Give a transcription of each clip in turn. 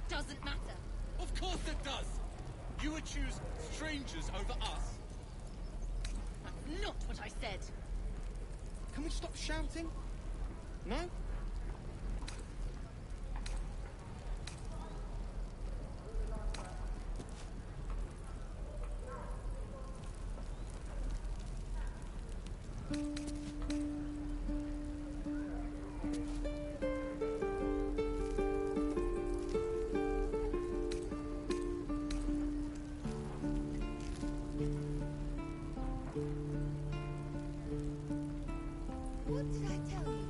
Doesn't matter. Of course it does! You would choose strangers over us? That's not what I said. Can we stop shouting? No? What did I tell you?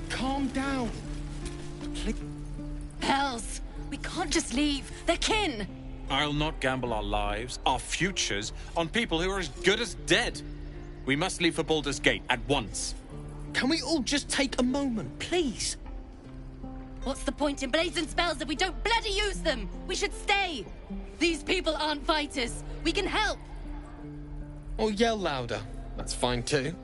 Calm down. Please. Hells! We can't just leave. They're kin! I'll not gamble our lives, our futures, on people who are as good as dead. We must leave for Baldur's Gate at once. Can we all just take a moment, please? What's the point in blazing spells if we don't bloody use them? We should stay! These people aren't fighters. We can help! Or yell louder. That's fine too.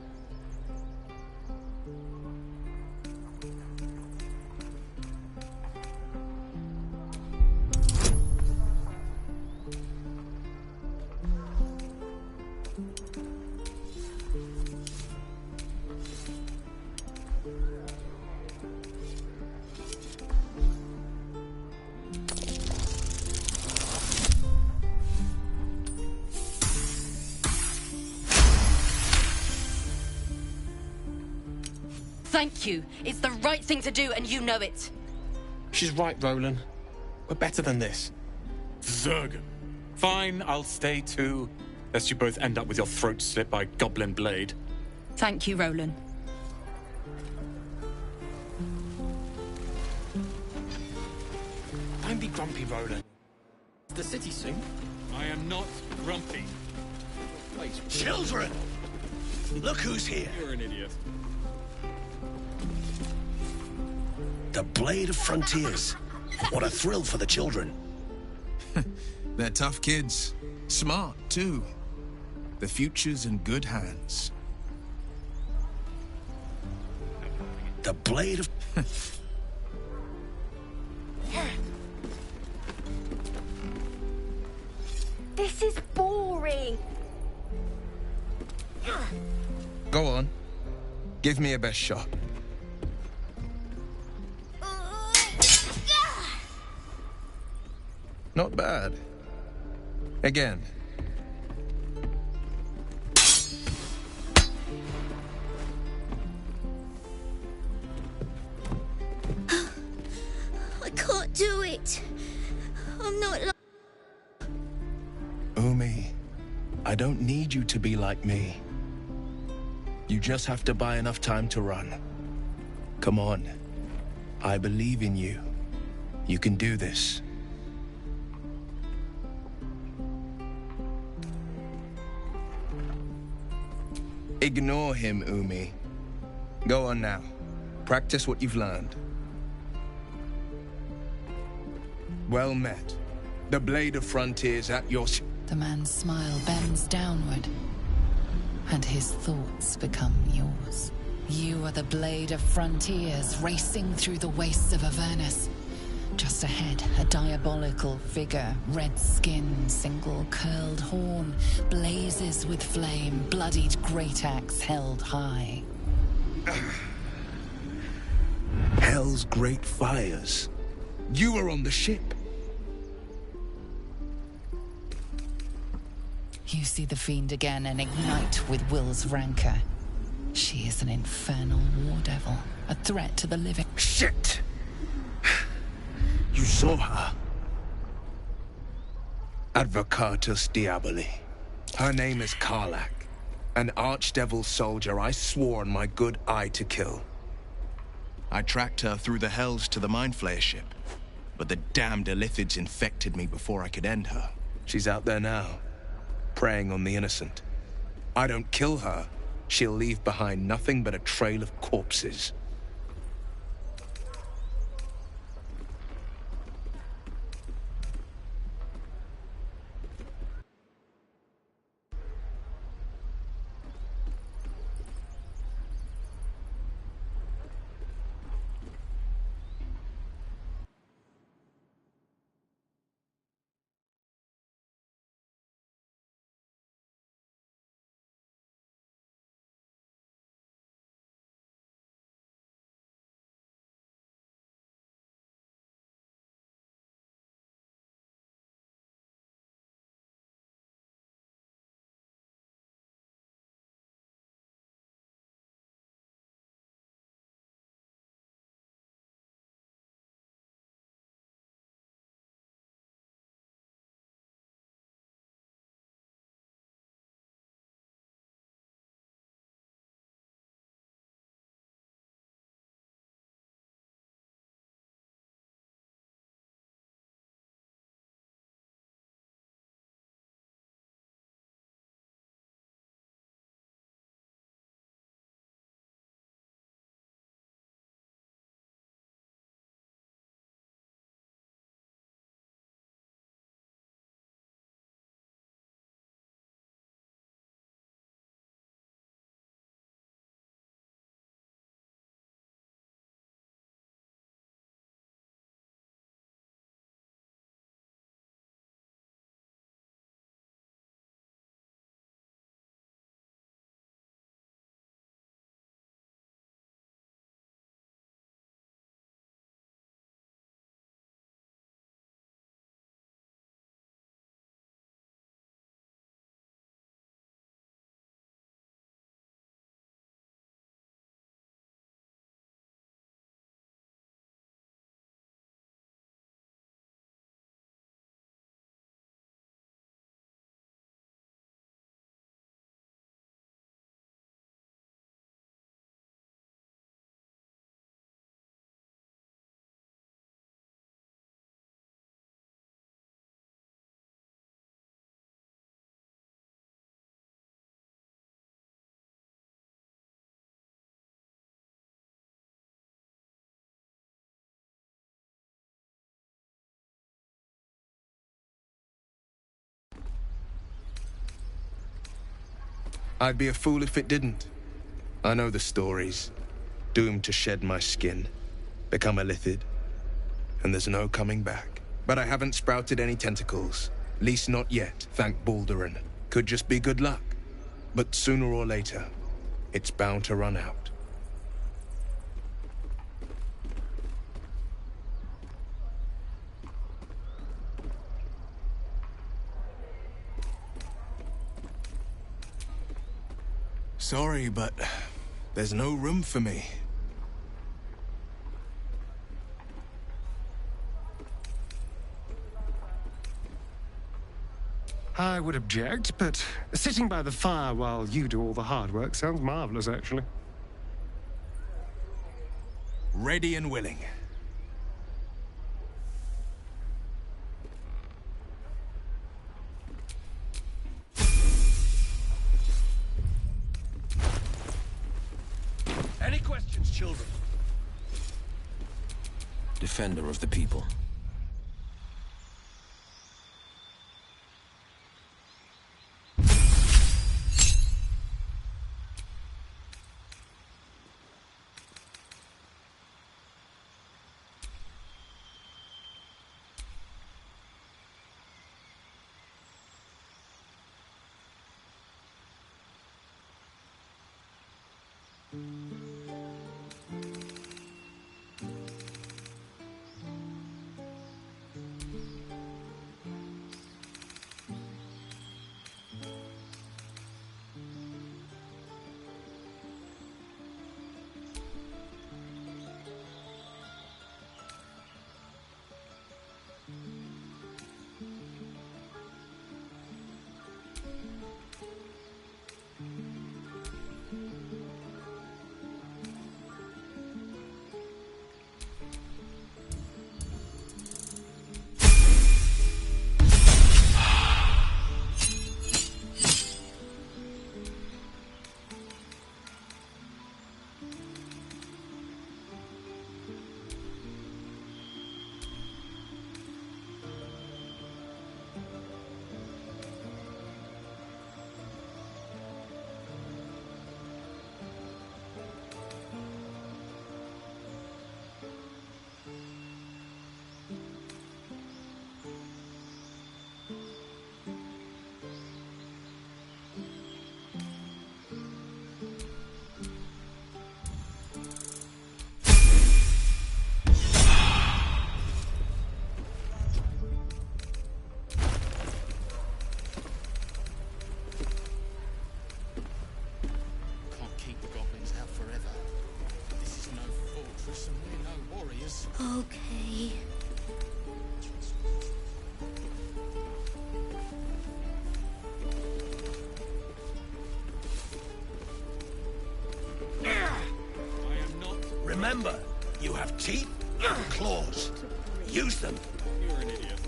Thank you. It's the right thing to do, and you know it. She's right, Roland. We're better than this. Zergan. Fine, I'll stay too. Lest you both end up with your throat slit by Goblin Blade. Thank you, Roland. Don't be grumpy, Roland. The city soon. I am not grumpy. Children! Look who's here. You're an idiot. The Blade of Frontiers. What a thrill for the children. They're tough kids. Smart, too. The future's in good hands. The Blade of... This is boring. Go on. Give me a best shot. Not bad. Again. I can't do it. I'm not like... Umi, I don't need you to be like me. You just have to buy enough time to run. Come on. I believe in you. You can do this. Ignore him, Umi. Go on now. Practice what you've learned. Well met. The Blade of Frontiers at your... The man's smile bends downward, and his thoughts become yours. You are the Blade of Frontiers, racing through the wastes of Avernus. Just ahead, a diabolical figure, red skin, single curled horn, blazes with flame, bloodied great axe held high. Hell's great fires. You were on the ship. You see the fiend again and ignite with Will's rancor. She is an infernal war devil, a threat to the living. Shit! You saw her. Advocatus Diaboli. Her name is Karlach, an archdevil soldier I swore on my good eye to kill. I tracked her through the hells to the Mind Flayer ship, but the damned Illithids infected me before I could end her. She's out there now, preying on the innocent. I don't kill her, she'll leave behind nothing but a trail of corpses. I'd be a fool if it didn't. I know the stories. Doomed to shed my skin, become a lithid, and there's no coming back. But I haven't sprouted any tentacles. Least not yet, thank Baldurin. Could just be good luck. But sooner or later, it's bound to run out. Sorry, but there's no room for me. I would object, but sitting by the fire while you do all the hard work sounds marvelous, actually. Ready and willing. Any questions, children? Defender of the people. Okay. Remember, you have teeth and claws. Use them. You're an idiot.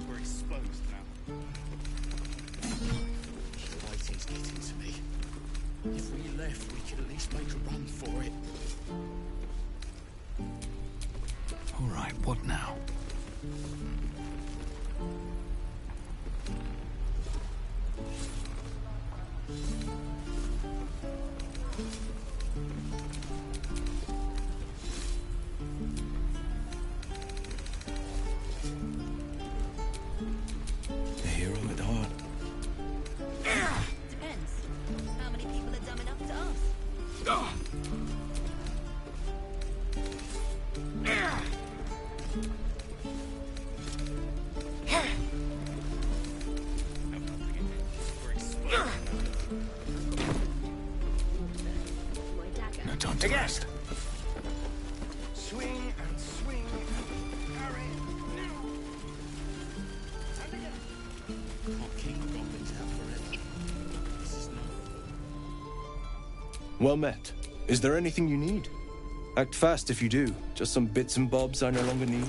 We're exposed now. Waiting's getting to me. If we left, we could at least make a run for it. All right, what now? A hero at heart. Depends. How many people are dumb enough to ask? No time to rest. Swing and swing. Hurry. Can't keep the goblins out forever. This is no... Well met. Is there anything you need? Act fast if you do. Just some bits and bobs I no longer need.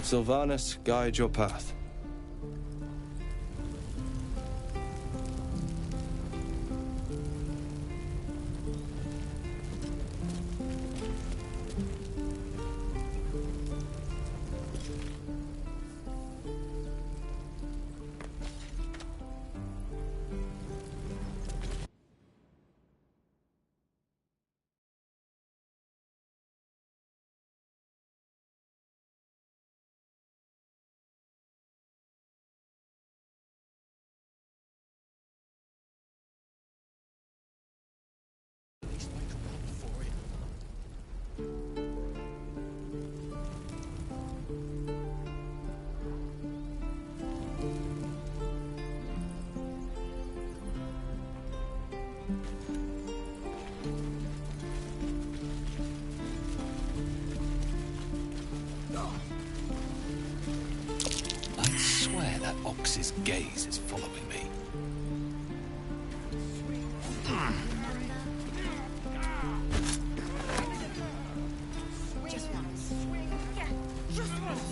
Sylvanas, guide your path. I swear that ox's gaze is following me. Just once. Yeah, just once.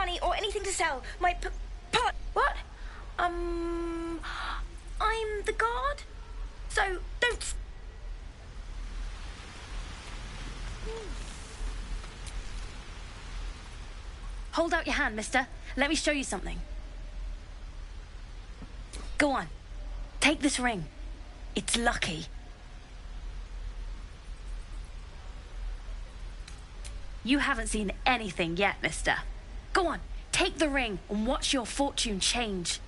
money or anything to sell. My pot. What? I'm the guard. So don't. Hold out your hand, mister. Let me show you something. Go on. Take this ring. It's lucky. You haven't seen anything yet, mister. Go on, take the ring and watch your fortune change.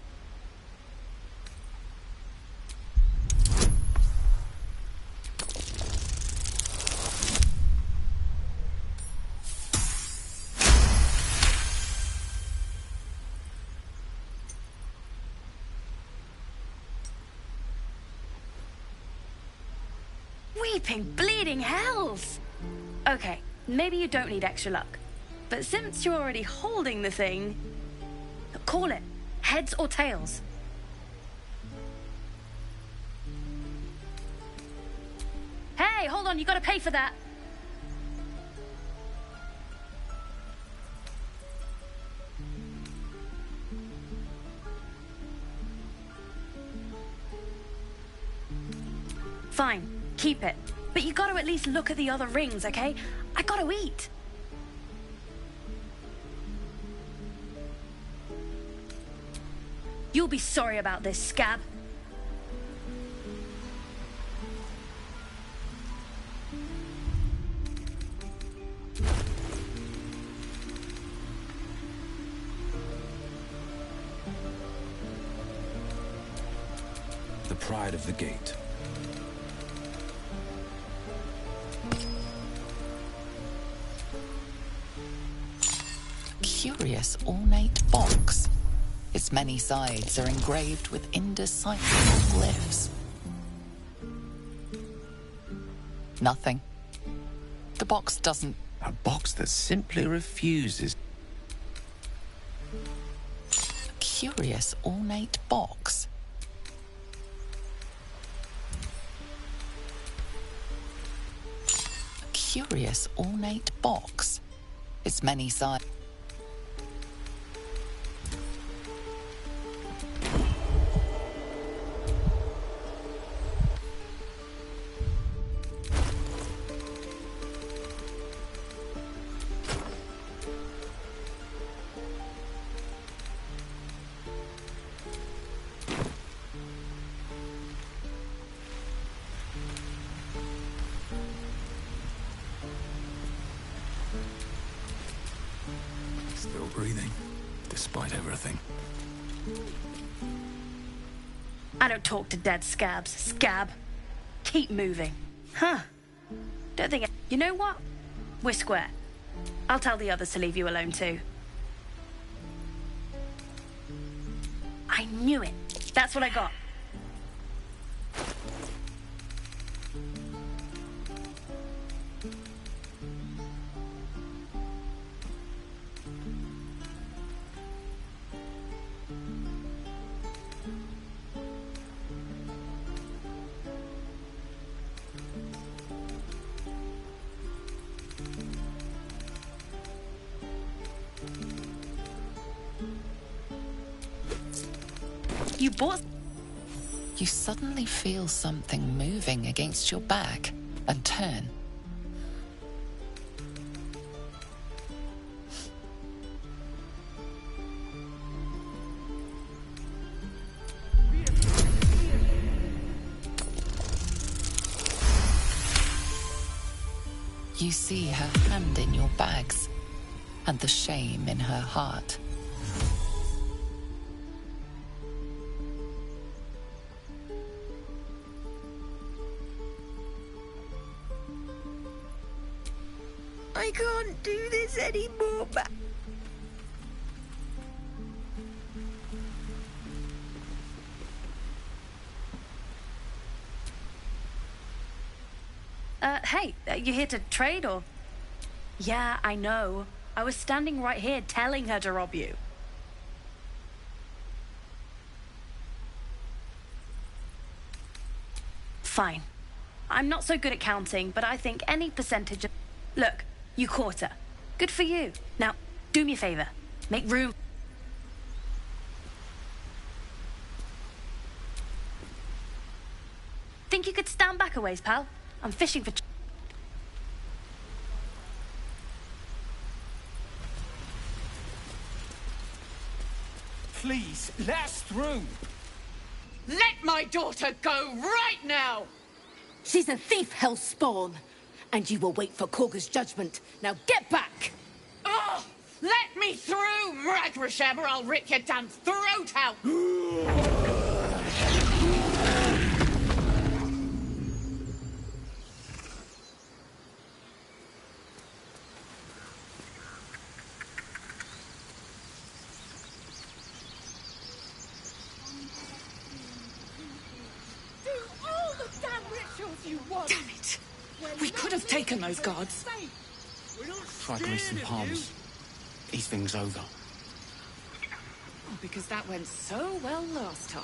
Weeping, bleeding hells! Okay, maybe you don't need extra luck. But since you're already holding the thing, call it. Heads or tails. Hey, hold on, you gotta pay for that. Fine, keep it. But you gotta at least look at the other rings, okay? I gotta eat. You'll be sorry about this, scab. The pride of the gate. Curious ornate box. Its many sides are engraved with indecipherable glyphs. Nothing. The box doesn't... A box that simply refuses. Curious ornate box. Curious ornate box. Its many sides... Still breathing, despite everything. I don't talk to dead scabs, scab. Keep moving. Huh. Don't think... You know what? We're square. I'll tell the others to leave you alone too. I knew it. That's what I got. You bought... You suddenly feel something moving against your back and turn. You see her hand in your bags and the shame in her heart. I can't do this anymore, but... Hey, you here to trade or... Yeah, I know. I was standing right here telling her to rob you. Fine. I'm not so good at counting, but I think any percentage of... Look, you caught her. Good for you. Now, do me a favor. Make room. Think you could stand back a ways, pal? I'm fishing for... Please, let us through. Let my daughter go right now! She's a thief, hellspawn. And you will wait for Korga's judgment. Now get back! Oh, let me through, Mragrasham, or I'll rip your damn throat out! Damn it! We could have taken those guards. Try greasing palms. These things over. Oh, because that went so well last time.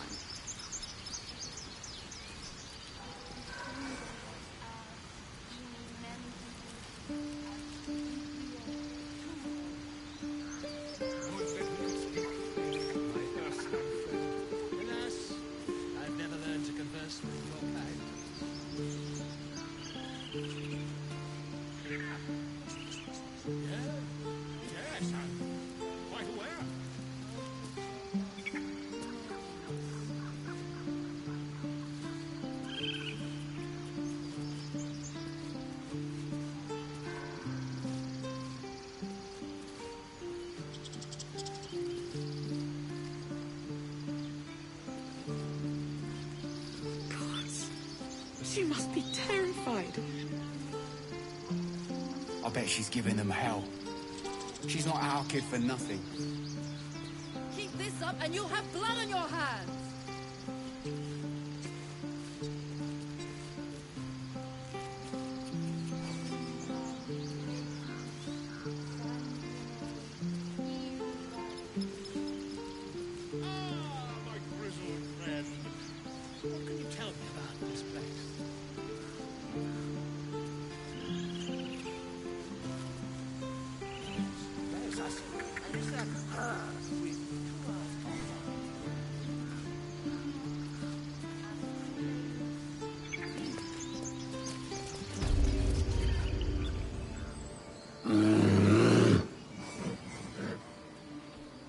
I've never learned to converse with your kind. Yes, I'm quite aware. Gods, she must be terrified. I bet she's giving them hell. She's not our kid for nothing. Keep this up and you'll have blood on your hands! My grizzled friend. What can you tell me about this place?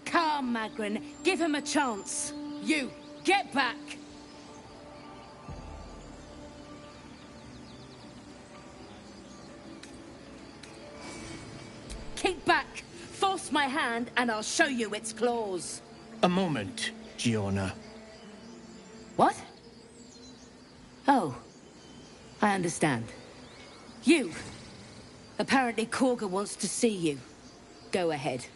Come, Magrin, give him a chance. You, get back! Keep back! Force my hand and I'll show you its claws. A moment, Giona. What? Oh, I understand. You! Apparently Korga wants to see you. Go ahead.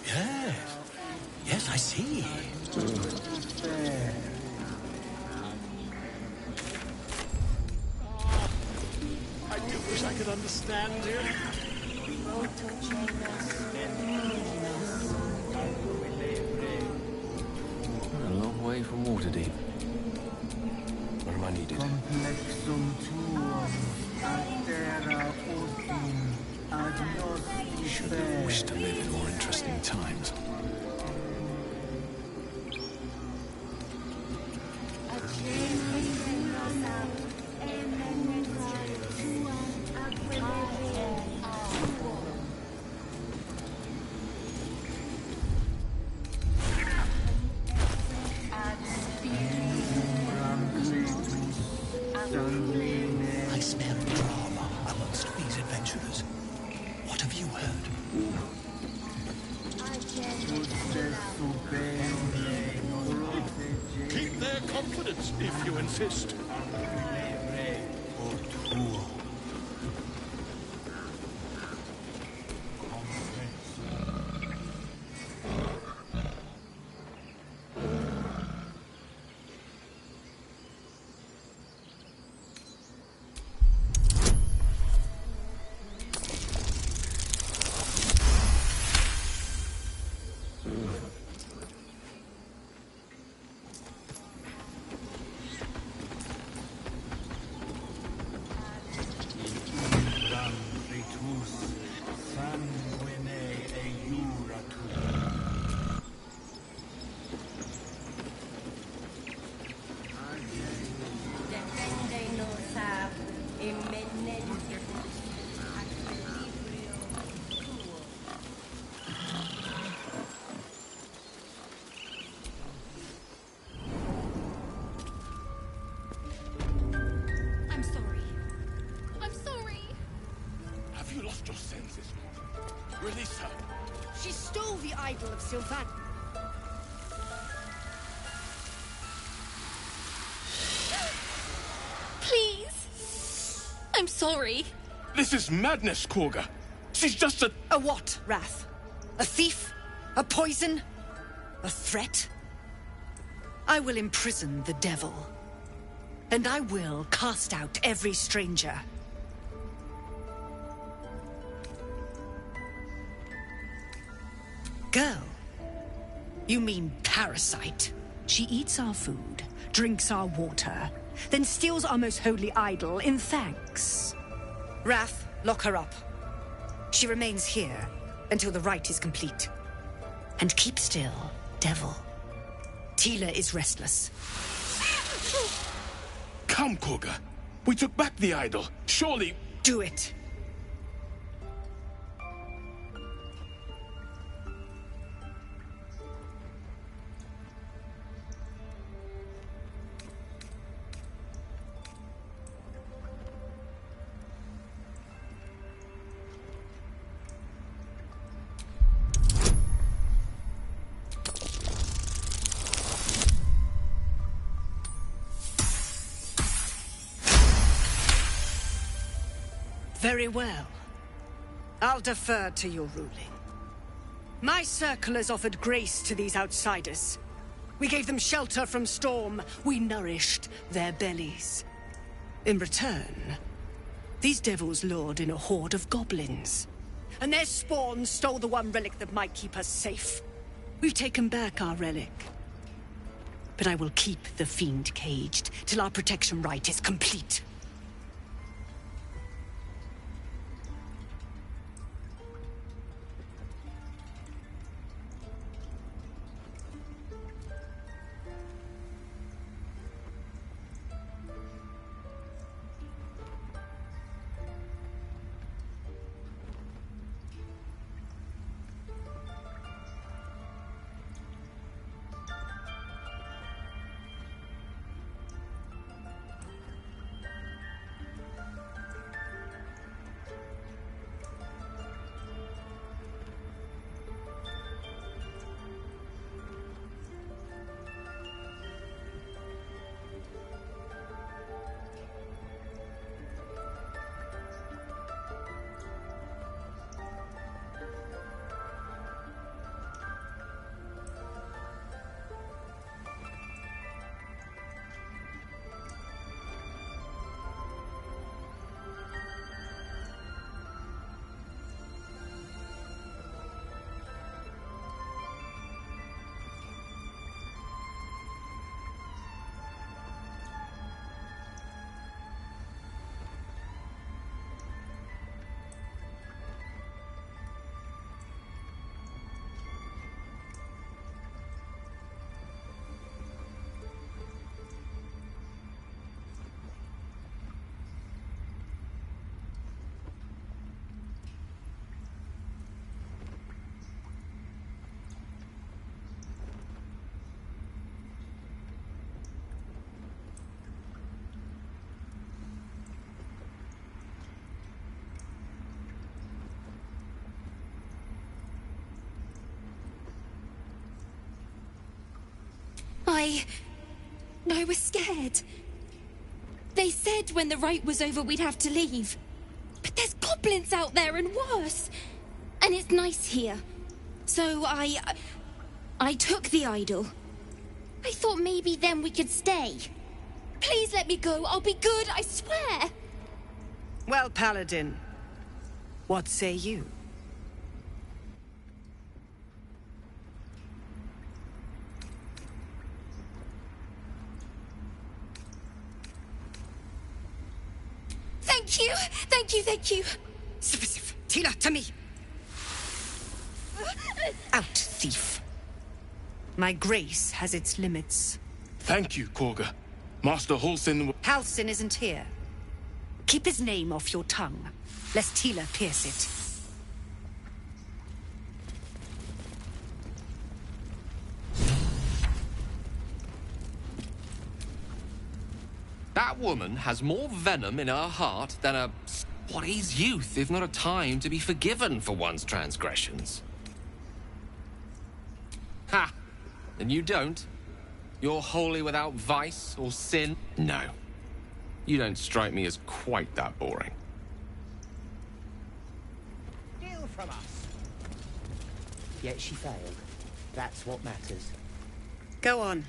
Yes. Yes, I see. I do wish I could understand you. A long way from Waterdeep. Where am I needed? Should have wished to live in more interesting times. I smell drama amongst these adventurers. What have you heard? Keep their confidence if you insist. the idol of Sylvan. Please. I'm sorry. This is madness, Korga. She's just a... A what, Wrath? A thief? A poison? A threat? I will imprison the devil. And I will cast out every stranger. Girl? You mean parasite? She eats our food, drinks our water, then steals our most holy idol in thanks. Wrath, lock her up. She remains here until the rite is complete. And keep still, devil. Tila is restless. Come, Korga. We took back the idol. Surely... Do it. Very well. I'll defer to your ruling. My circle has offered grace to these outsiders. We gave them shelter from storm. We nourished their bellies. In return, these devils lured in a horde of goblins. And their spawn stole the one relic that might keep us safe. We've taken back our relic. But I will keep the fiend caged till our protection rite is complete. I was scared. They said when the rite was over we'd have to leave. But there's goblins out there and worse. And it's nice here. So I took the idol. I thought maybe then we could stay. Please let me go. I'll be good, I swear. Well, Paladin, what say you? Thank you. Sif, Tila, to me. Out, thief. My grace has its limits. Thank you, Korga. Master Halsin... Halsin isn't here. Keep his name off your tongue, lest Tila pierce it. That woman has more venom in her heart than a... What is youth, if not a time to be forgiven for one's transgressions? Ha! And you don't? You're wholly without vice or sin? No. You don't strike me as quite that boring. Steal from us. Yet she failed. That's what matters. Go on.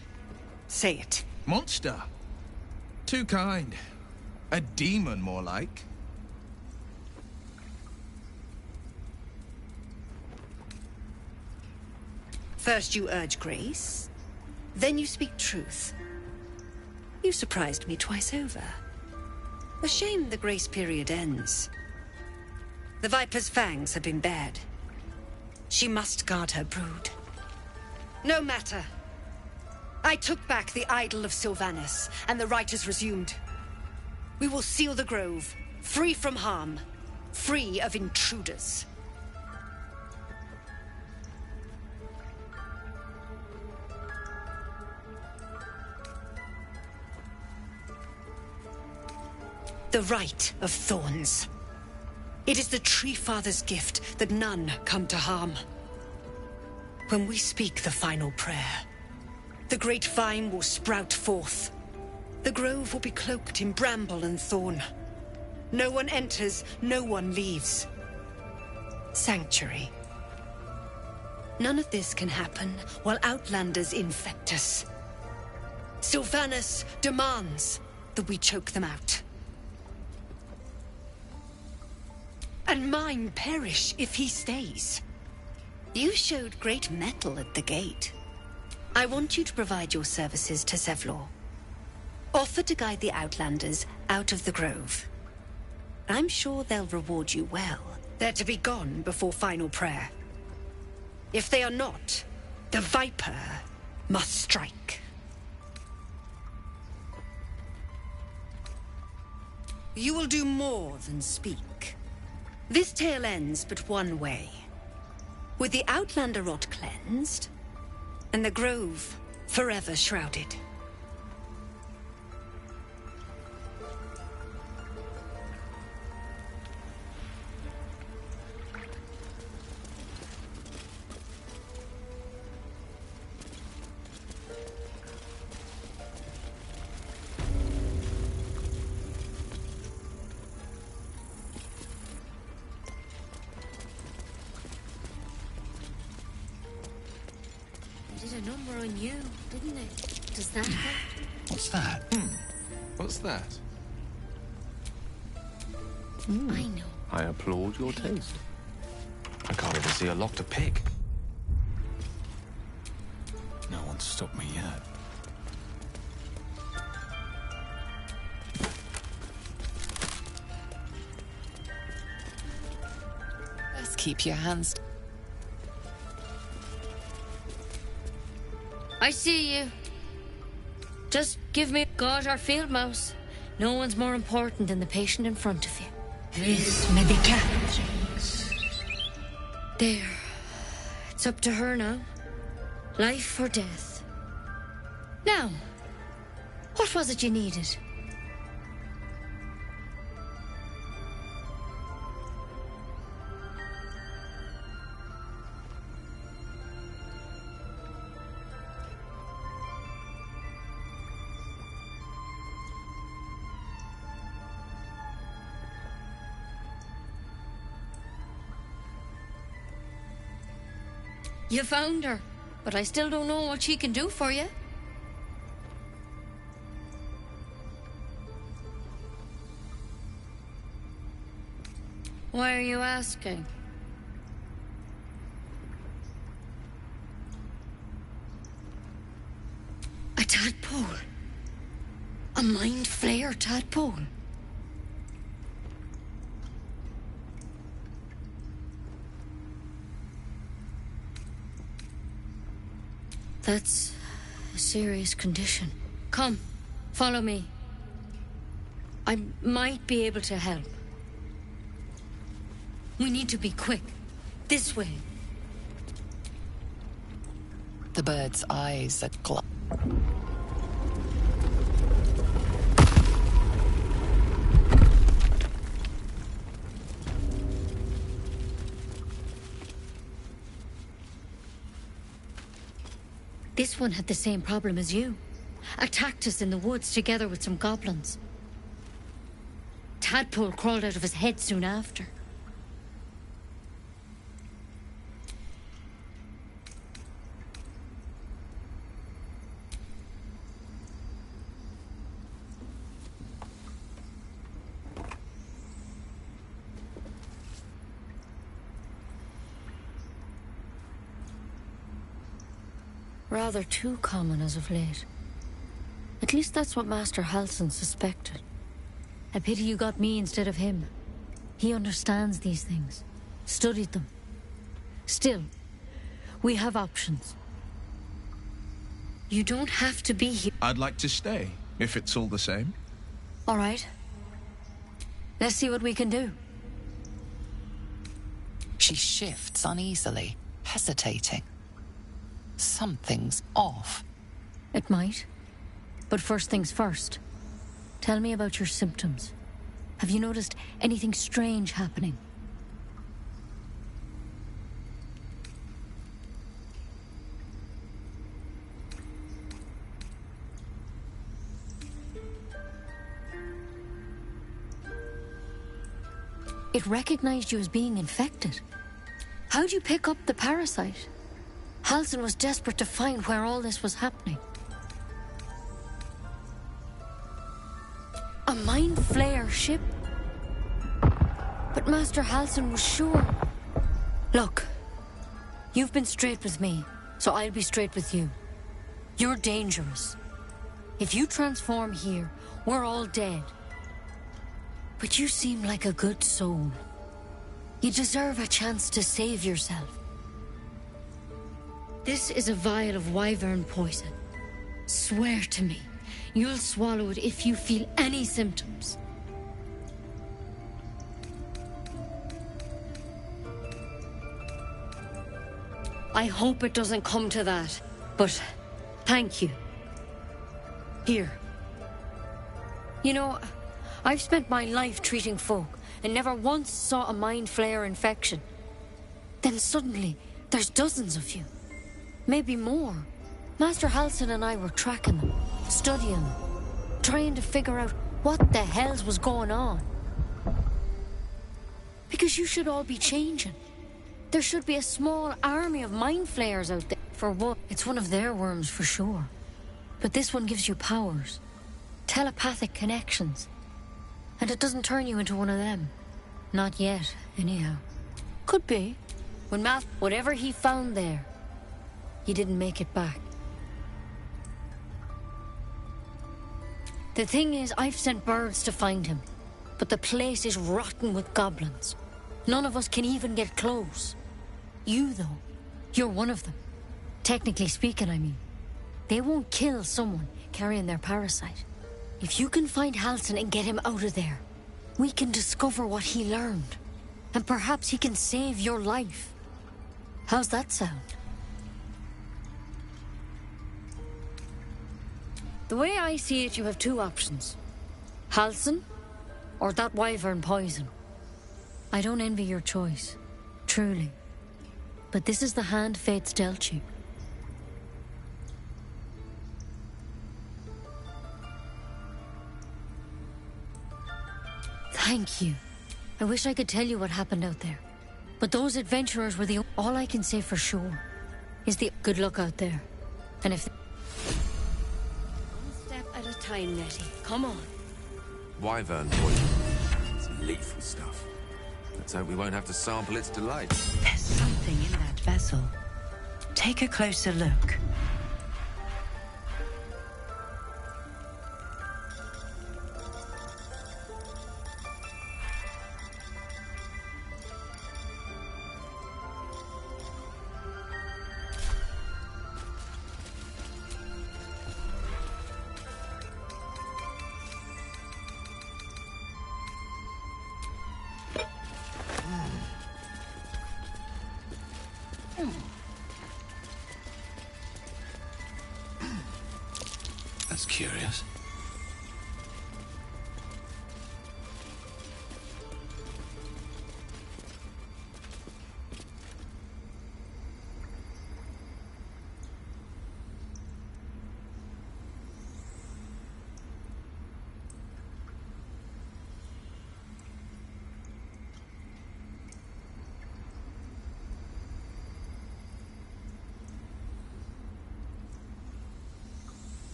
Say it. Monster. Too kind. A demon, more like. First you urge grace, then you speak truth. You surprised me twice over. A shame the grace period ends. The Viper's fangs have been bared. She must guard her brood. No matter. I took back the idol of Sylvanus, and the rite is resumed. We will seal the grove, free from harm, free of intruders. The Rite of Thorns. It is the Tree Father's gift that none come to harm. When we speak the final prayer, the great vine will sprout forth. The grove will be cloaked in bramble and thorn. No one enters, no one leaves. Sanctuary. None of this can happen while Outlanders infect us. Sylvanus demands that we choke them out. And mine perish if he stays. You showed great mettle at the gate. I want you to provide your services to Zevlor. Offer to guide the Outlanders out of the grove. I'm sure they'll reward you well. They're to be gone before final prayer. If they are not, the Viper must strike. You will do more than speak. This tale ends but one way. With the Outlander rot cleansed, and the grove forever shrouded. On you, didn't it? Does that hurt? What's that? What's that? I know. I applaud your taste. I can't even see a lock to pick. No one's stopped me yet. Let's keep your hands. I see you. Just give me God or field mouse. No one's more important than the patient in front of you. Res medicatrix. There. It's up to her now. Life or death. Now, what was it you needed? You found her, but I still don't know what she can do for you. Why are you asking? A tadpole. A mind flayer tadpole. That's a serious condition. Come, follow me. I might be able to help. We need to be quick. This way. The bird's eyes are This one had the same problem as you. Attacked us in the woods together with some goblins. Tadpole crawled out of his head soon after. Rather too common as of late. At least that's what Master Halsin suspected. A pity you got me instead of him. He understands these things. Studied them. Still, we have options. You don't have to be here. I'd like to stay, if it's all the same. All right. Let's see what we can do. She shifts uneasily, hesitating. Something's off. It might. But first things first. Tell me about your symptoms. Have you noticed anything strange happening? It recognized you as being infected. How'd you pick up the parasite? Halsin was desperate to find where all this was happening. A mind flayer ship? But Master Halsin was sure. Look, you've been straight with me, so I'll be straight with you. You're dangerous. If you transform here, we're all dead. But you seem like a good soul. You deserve a chance to save yourself. This is a vial of wyvern poison. Swear to me, you'll swallow it if you feel any symptoms. I hope it doesn't come to that, but thank you. Here. You know, I've spent my life treating folk and never once saw a mind flayer infection. Then suddenly, there's dozens of you. Maybe more. Master Halsin and I were tracking them, studying them, trying to figure out what the hells was going on. Because you should all be changing. There should be a small army of mind flayers out there. For what? It's one of their worms for sure. But this one gives you powers. Telepathic connections. And it doesn't turn you into one of them. Not yet, anyhow. Could be. When whatever he found there, he didn't make it back. The thing is, I've sent birds to find him. But the place is rotten with goblins. None of us can even get close. You, though, you're one of them. Technically speaking, I mean. They won't kill someone carrying their parasite. If you can find Halsin and get him out of there, we can discover what he learned. And perhaps he can save your life. How's that sound? The way I see it, you have two options. Halsin, or that wyvern poison. I don't envy your choice, truly. But this is the hand fate's dealt you. Thank you. I wish I could tell you what happened out there. But those adventurers were the... All I can say for sure is the... Good luck out there. And if... One step at a time, Nettie. Come on. Wyvern poison. It's lethal stuff. Let's hope we won't have to sample its delight. There's something in that vessel. Take a closer look. That's curious.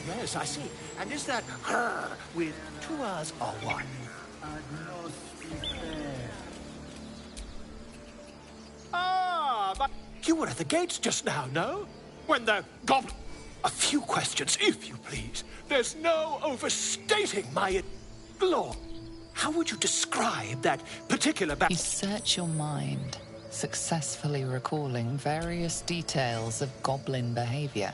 Yes, I see. And is that with 2 R's or 1? Ah, but you were at the gates just now, no? When the goblin... A few questions, if you please. There's no overstating my glory. How would you describe that particular You search your mind, successfully recalling various details of goblin behavior.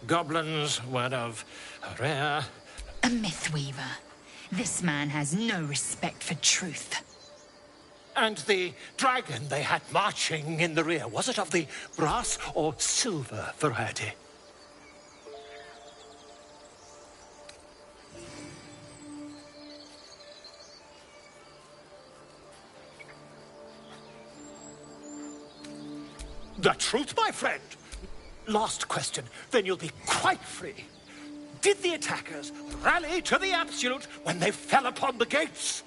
Goblins were of rare... A mythweaver. This man has no respect for truth. And the dragon they had marching in the rear, was it of the brass or silver variety? The truth, my friend. Last question, then you'll be quite free. Did the attackers rally to the absolute when they fell upon the gates?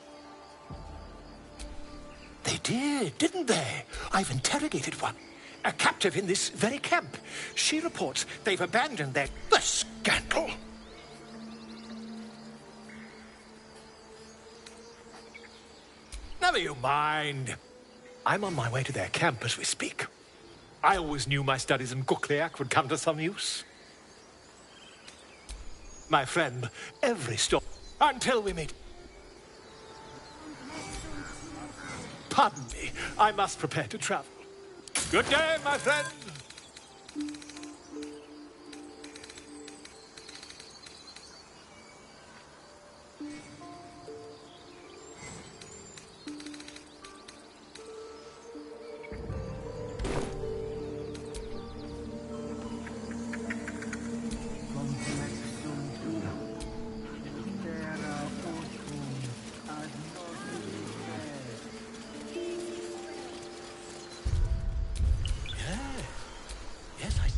They did, didn't they? I've interrogated one. A captive in this very camp. She reports they've abandoned their... The scandal! Never you mind. I'm on my way to their camp as we speak. I always knew my studies in Gukliak would come to some use. My friend, every stop... Until we meet... Pardon me, I must prepare to travel. Good day, my friend. Yes, I see.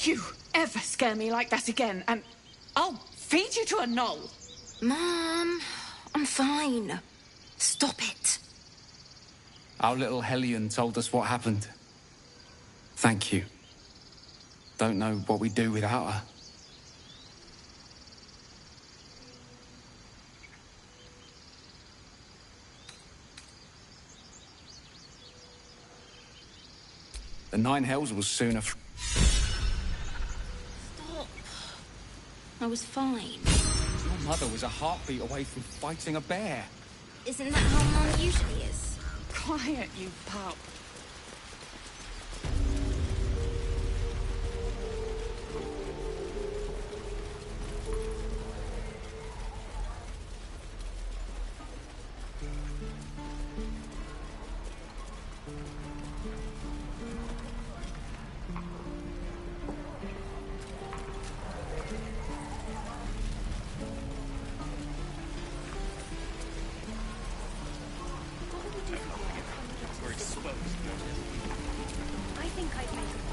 You ever scare me like that again, and I'll feed you to a knoll. Mom, I'm fine. Stop it. Our little Hellion told us what happened. Thank you. Don't know what we'd do without her. The Nine Hells will soon have... Stop. I was fine. Your mother was a heartbeat away from fighting a bear. Isn't that how Mum usually is? Quiet, you pup.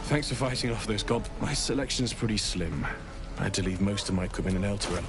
Thanks for fighting off those gob. My selection's pretty slim. I had to leave most of my equipment in Elturel.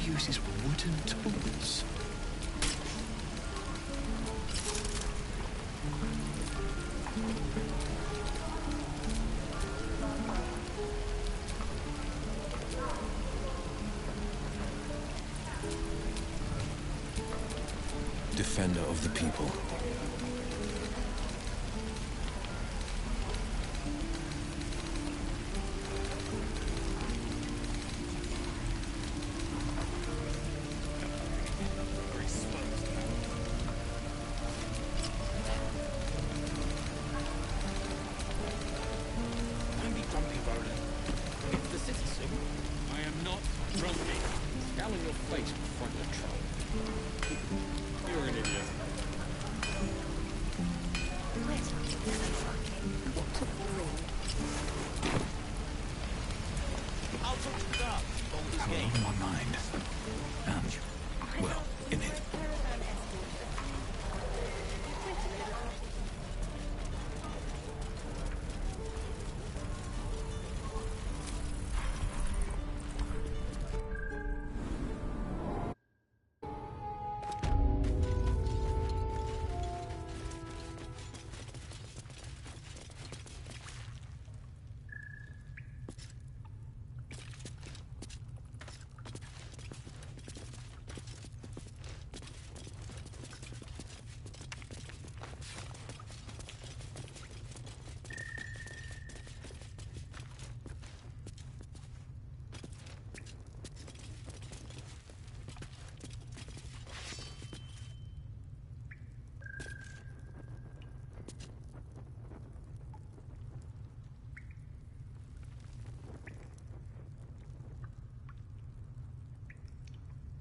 Uses wooden tools. Defender of the people.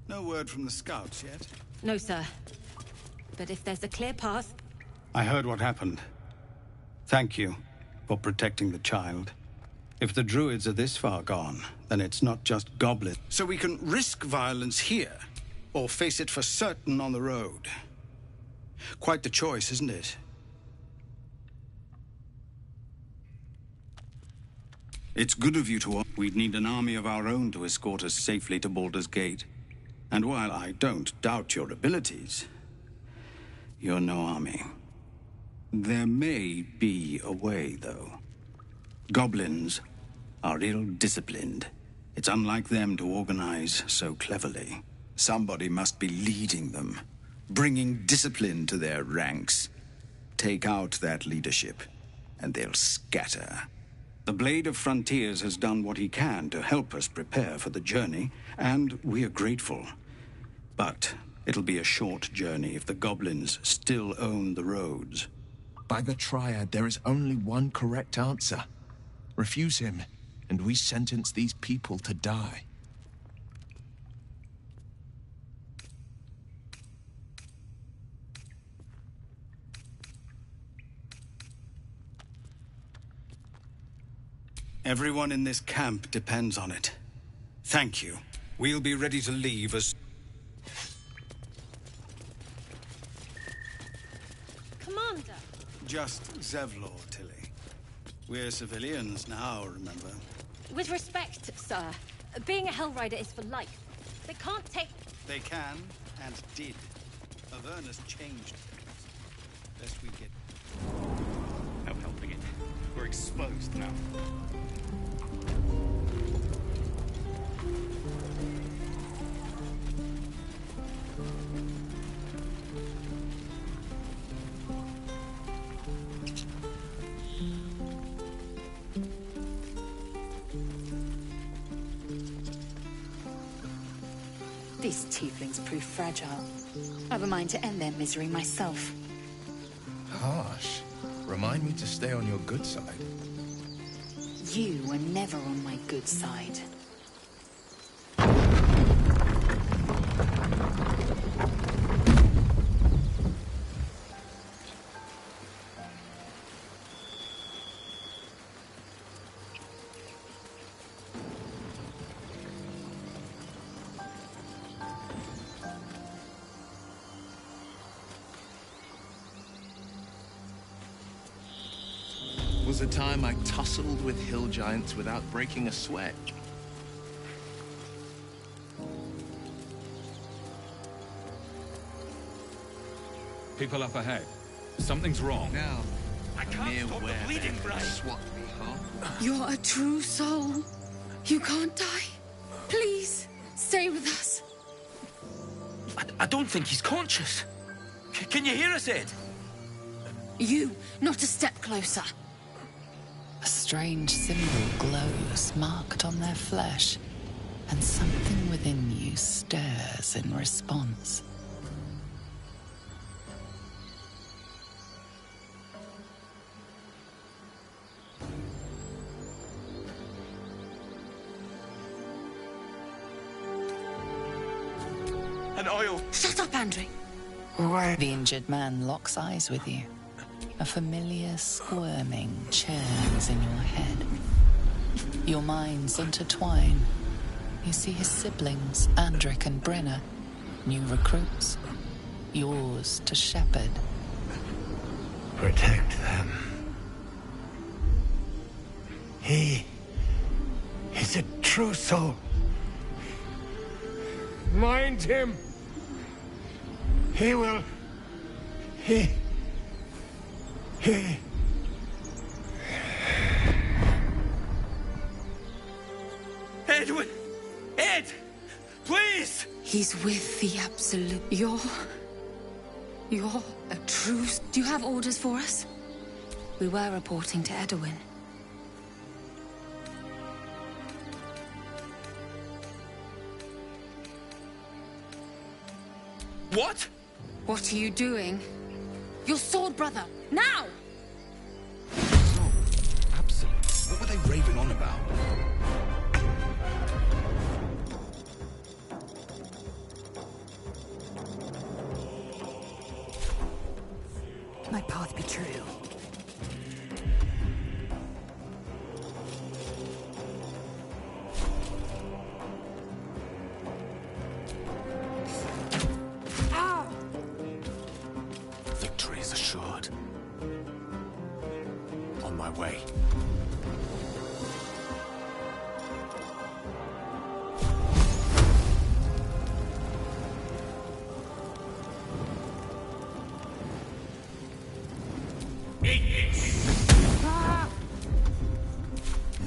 No word from the scouts yet? No, sir. But if there's a clear path... I heard what happened. Thank you for protecting the child. If the druids are this far gone, then it's not just goblins. So we can risk violence here, or face it for certain on the road. Quite the choice, isn't it? It's good of you to... We'd need an army of our own to escort us safely to Baldur's Gate. And while I don't doubt your abilities, you're no army. There may be a way, though. Goblins are ill-disciplined. It's unlike them to organize so cleverly. Somebody must be leading them, bringing discipline to their ranks. Take out that leadership, and they'll scatter. The Blade of Frontiers has done what he can to help us prepare for the journey, and we are grateful. But it'll be a short journey if the goblins still own the roads. By the Triad, there is only one correct answer. Refuse him, and we sentence these people to die. Everyone in this camp depends on it. Thank you. We'll be ready to leave as... Commander! Just Zevlor, Tilly. We're civilians now, remember? With respect, sir, being a Hellrider is for life. They can't take... They can, and did. Avernus changed things. Lest we get... No helping it. We're exposed now. These tieflings prove fragile. I've a mind to end their misery myself. Harsh. Remind me to stay on your good side. You were never on my good side. Was a time I tussled with hill giants without breaking a sweat. People up ahead. Something's wrong. Now, I can't stop the bleeding, Bray. Swat me, huh? You're a true soul. You can't die. Please, stay with us. I don't think he's conscious. Can you hear us, Ed? You, not a step closer. A strange symbol glows, marked on their flesh, and something within you stirs in response. An oil. Shut up, Andrew. Why? The injured man locks eyes with you. A familiar squirming churns in your head. Your minds intertwine. You see his siblings, Andric and Brenna, new recruits, yours to shepherd. Protect them. He is a true soul. Mind him. He will... He... Edwin! Ed! Please! He's with the Absolute. You're a true... Do you have orders for us? We were reporting to Edwin. What? What are you doing? Your sword, brother! Now! Absolute. What were they raving on about? my path be true. Victory is assured. On my way.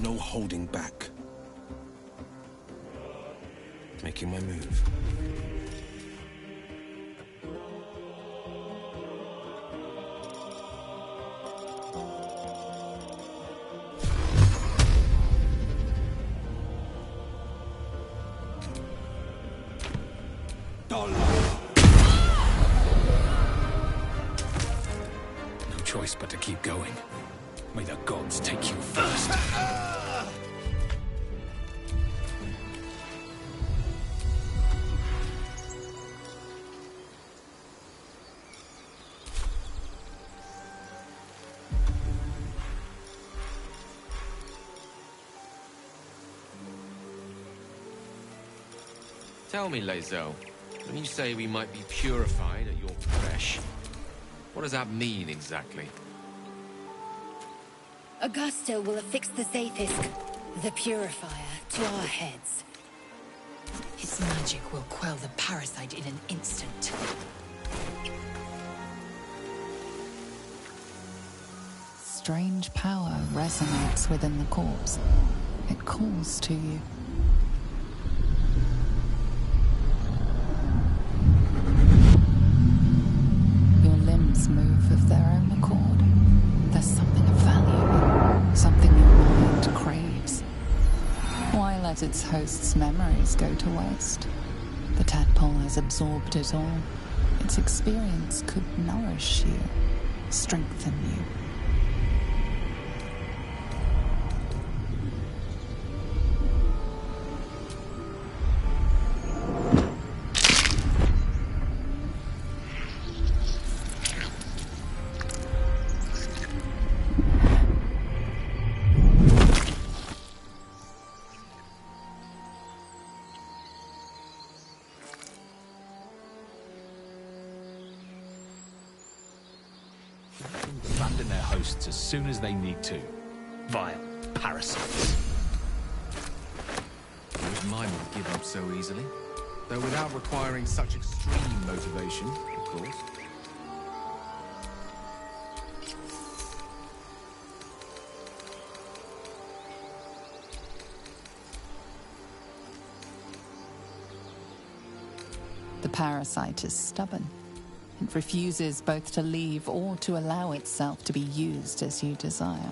No holding back. Making my move. No choice but to keep going. May the gods take you first. Tell me, Lae'zel, when you say we might be purified at your creche, what does that mean exactly? Augusto will affix the Zaithisk, the Purifier, to our heads. His magic will quell the parasite in an instant. Strange power resonates within the corpse. It calls to you. Your limbs move of their own accord. There's something of value, something your mind craves. Why let its host's memories go to waste? The tadpole has absorbed it all. Its experience could nourish you, strengthen you. Abandon their hosts as soon as they need to. Vile parasites. I wish mine would give up so easily. Though without requiring such extreme motivation, of course. The parasite is stubborn. It refuses both to leave or to allow itself to be used as you desire.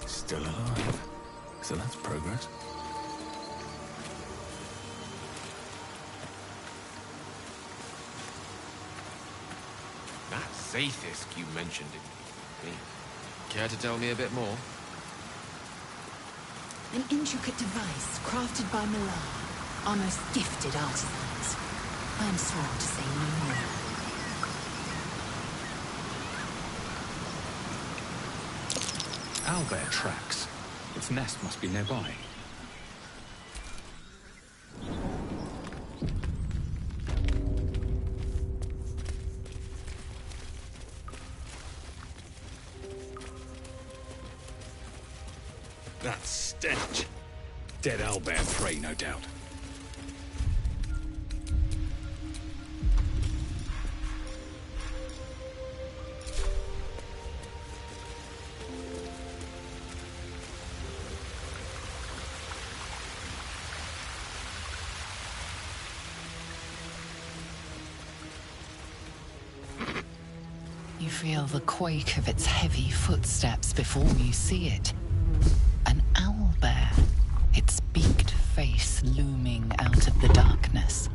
Still alive. So that's progress. That Zaithisk you mentioned it. Care to tell me a bit more? An intricate device crafted by Millar, our most gifted artisans. I am sworn to say no more. Owlbear tracks. Its nest must be nearby. That stench. Dead owlbear prey, no doubt. You feel the quake of its heavy footsteps before you see it. An owlbear, its beaked face looming out of the darkness.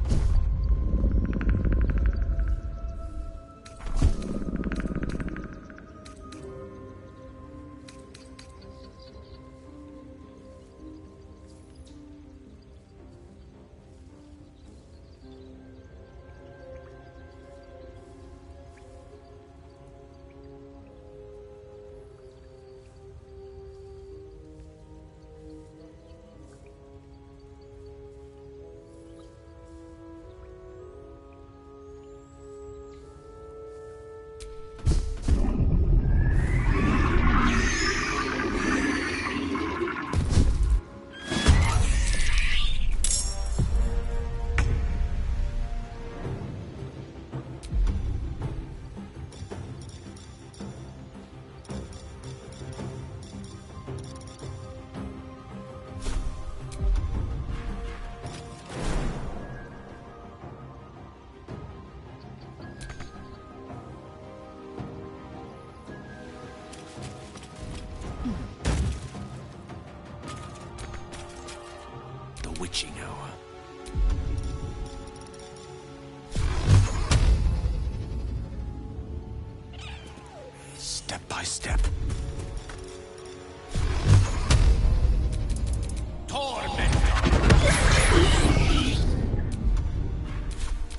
step by step.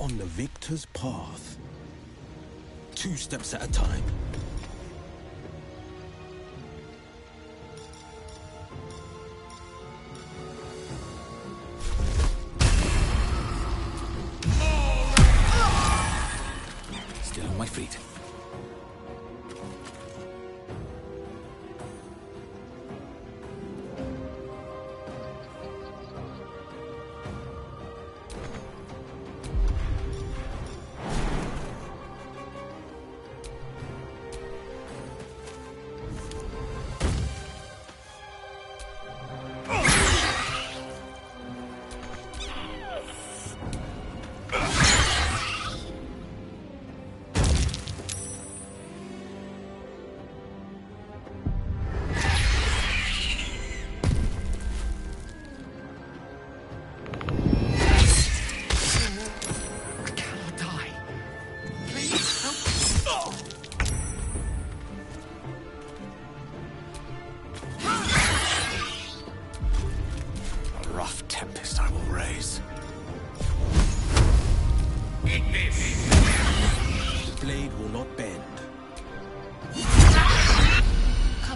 On the victor's path. 2 steps at a time. Still on my feet.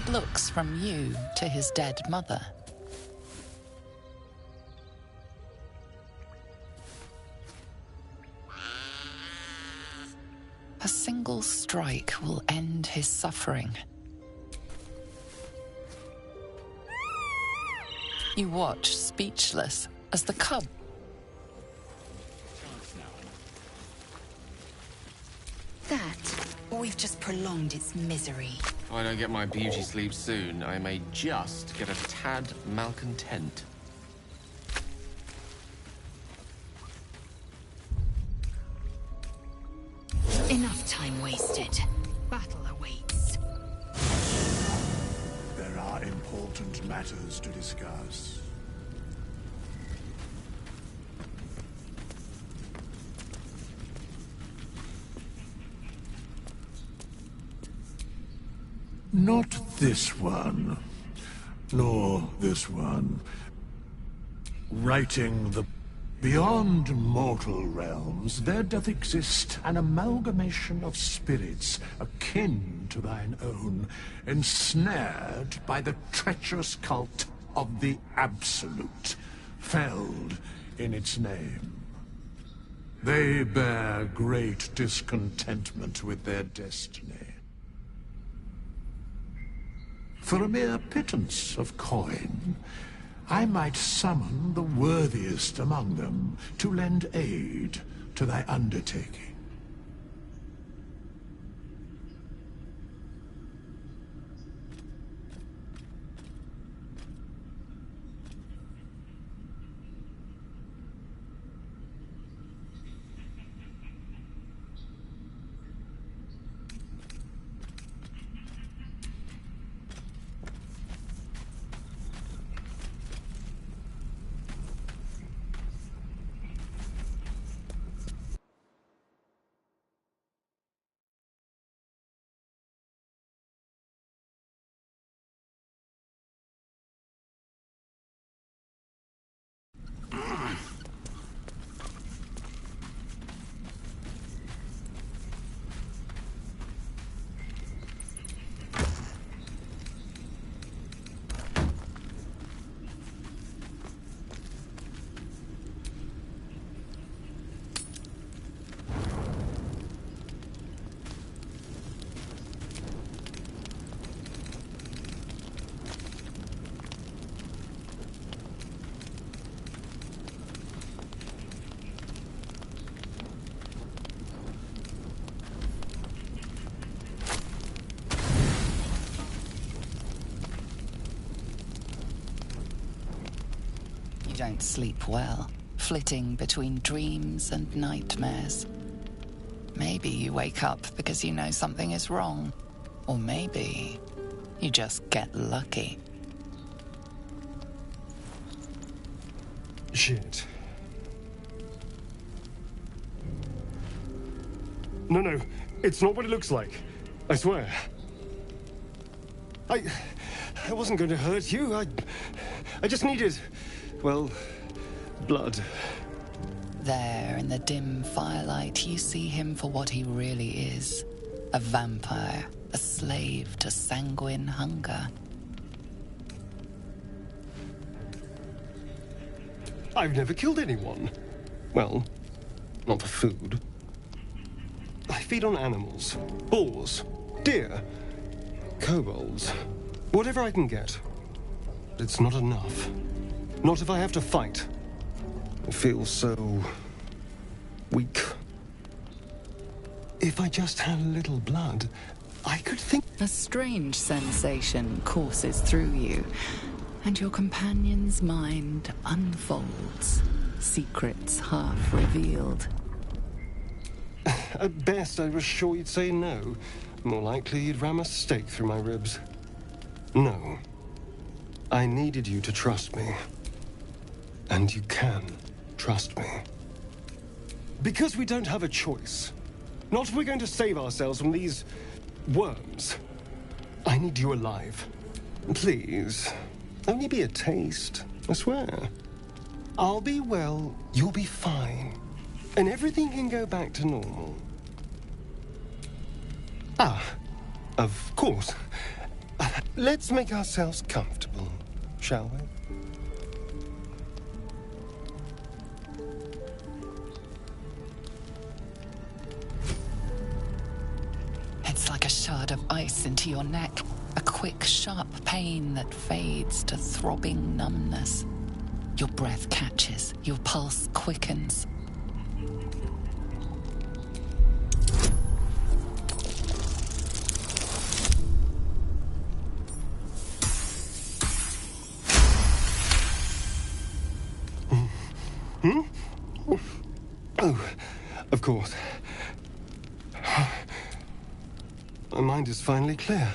Looks from you to his dead mother. A single strike will end his suffering. You watch, speechless, as the cub. That, or we've just prolonged its misery. If I don't get my beauty sleep soon, I may just get a tad malcontent. Enough time wasted. Battle awaits. There are important matters to discuss. Not this one, nor this one. Writing the beyond mortal realms, there doth exist an amalgamation of spirits akin to thine own, ensnared by the treacherous cult of the Absolute, felled in its name. They bear great discontentment with their destiny. For a mere pittance of coin, I might summon the worthiest among them to lend aid to thy undertaking. Don't sleep well, flitting between dreams and nightmares. Maybe you wake up because you know something is wrong, or maybe you just get lucky. Shit. No, it's not what it looks like. I swear. I wasn't going to hurt you. I just needed, well, blood. There, in the dim firelight, you see him for what he really is. A vampire, a slave to sanguine hunger. I've never killed anyone. Well, not for food. I feed on animals. Boars, deer, kobolds, whatever I can get. But it's not enough. Not if I have to fight. I feel so weak. If I just had a little blood, I could think... A strange sensation courses through you, and your companion's mind unfolds, secrets half revealed. At best, I was sure you'd say no. More likely, you'd ram a stake through my ribs. No. I needed you to trust me. And you can trust me. Because we don't have a choice. Not if we're going to save ourselves from these worms. I need you alive. Please. Only be a taste, I swear. I'll be well, you'll be fine. And everything can go back to normal. Ah, of course. Let's make ourselves comfortable, shall we? It's like a shard of ice into your neck. A quick, sharp pain that fades to throbbing numbness. Your breath catches, your pulse quickens. Hmm? Oh, of course. My mind is finally clear.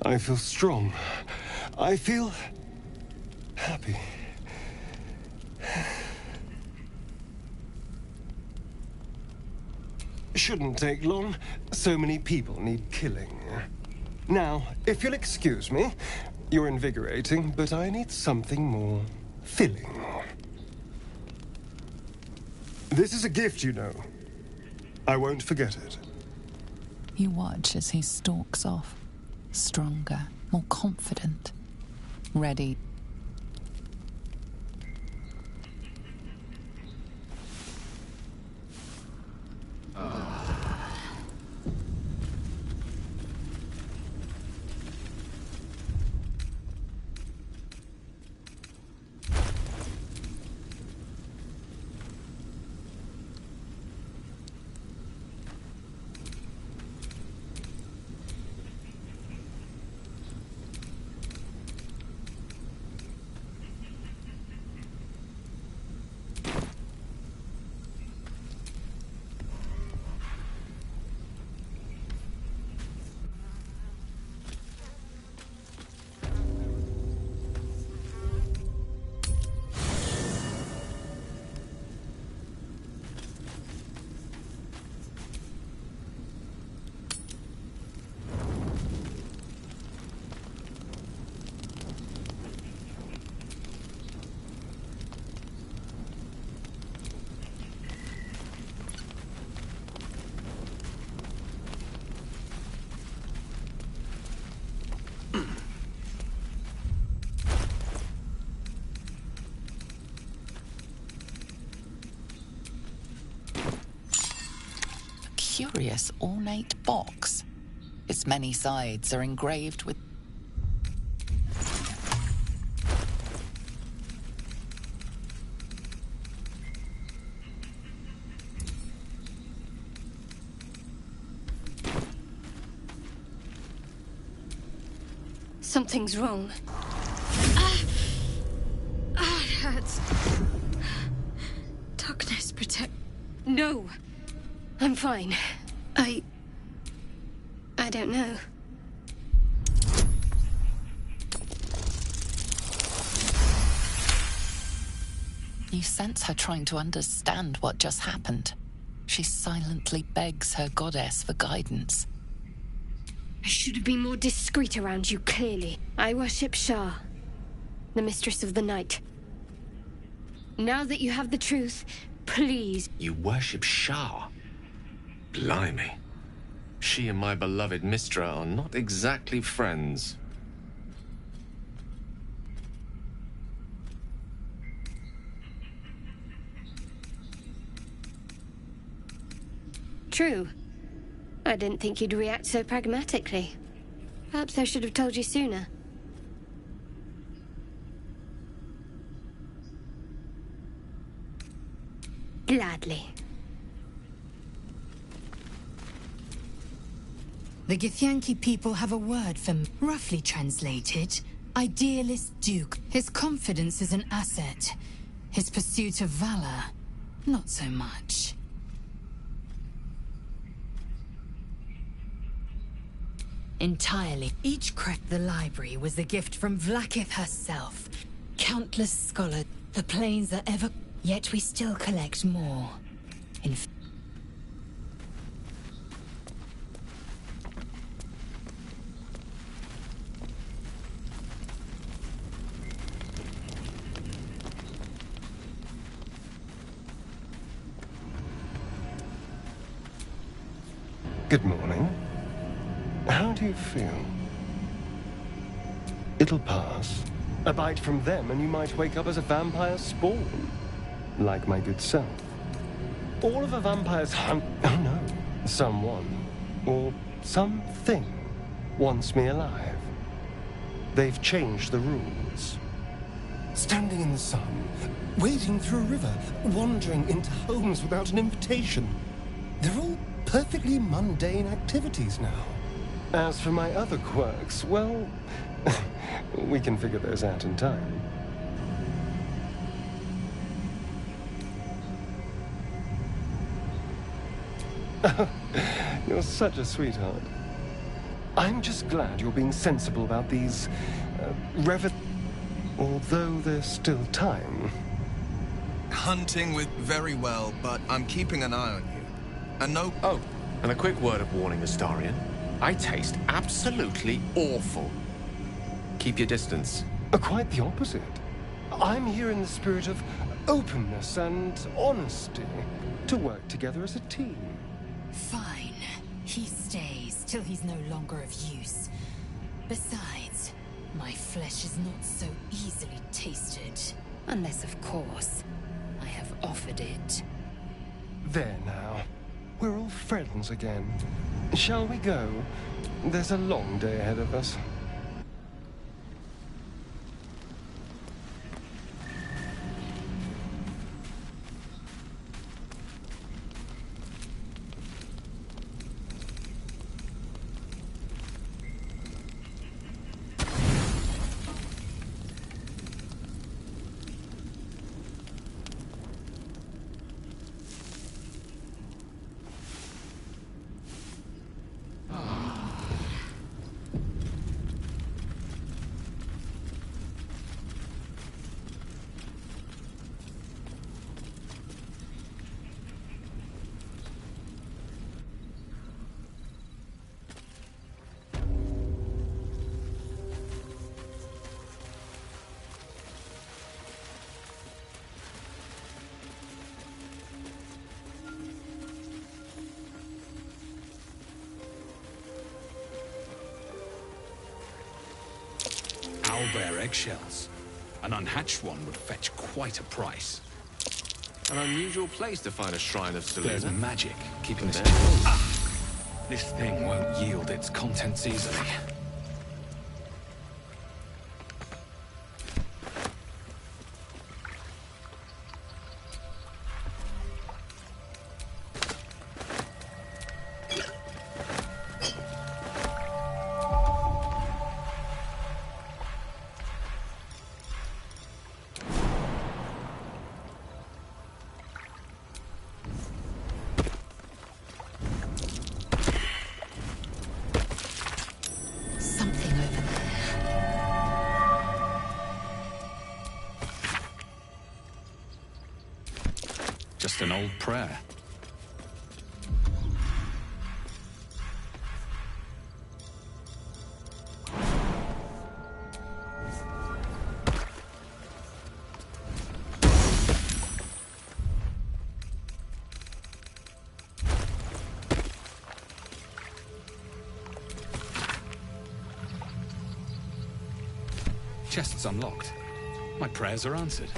I feel strong. I feel happy. Shouldn't take long. So many people need killing. Now, if you'll excuse me, you're invigorating, but I need something more filling. This is a gift, you know. I won't forget it. You watch as he stalks off, stronger, more confident, ready. Curious, ornate box. Its many sides are engraved with... Something's wrong. It hurts. Darkness protect... No. I'm fine. I don't know. You sense her trying to understand what just happened. She silently begs her goddess for guidance. I should have been more discreet around you, clearly. I worship Shah, the mistress of the night. Now that you have the truth, please... You worship Shah? Blimey. She and my beloved Mistra are not exactly friends. True. I didn't think you'd react so pragmatically. Perhaps I should have told you sooner. Gladly. The Githyanki people have a word for roughly translated, idealist duke. His confidence is an asset. His pursuit of valor, not so much. Entirely. Each cracked the library was a gift from Vlaakith herself. Countless scholars. The planes are ever... Yet we still collect more. Good morning. How do you feel? It'll pass. A bite from them and you might wake up as a vampire spawn. Like my good self. All of a vampire's hunt... Oh no. Someone, or something, wants me alive. They've changed the rules. Standing in the sun, wading through a river, wandering into homes without an invitation. They're all perfectly mundane activities now. As for my other quirks, well, we can figure those out in time. You're such a sweetheart. I'm just glad you're being sensible about these, although there's still time. Hunting with very well, but I'm keeping an eye on you. And no... Oh, and a quick word of warning, Astarion. I taste absolutely awful. Keep your distance. Quite the opposite. I'm here in the spirit of openness and honesty to work together as a team. Fine. He stays till he's no longer of use. Besides, my flesh is not so easily tasted. Unless, of course, I have offered it. There now. We're all friends again. Shall we go? There's a long day ahead of us. Owlbear eggshells. An unhatched one would fetch quite a price. An unusual place to find a shrine of Selena. There's magic keeping this... This thing won't yield its contents easily. Just an old prayer. chest's unlocked. My prayers are answered.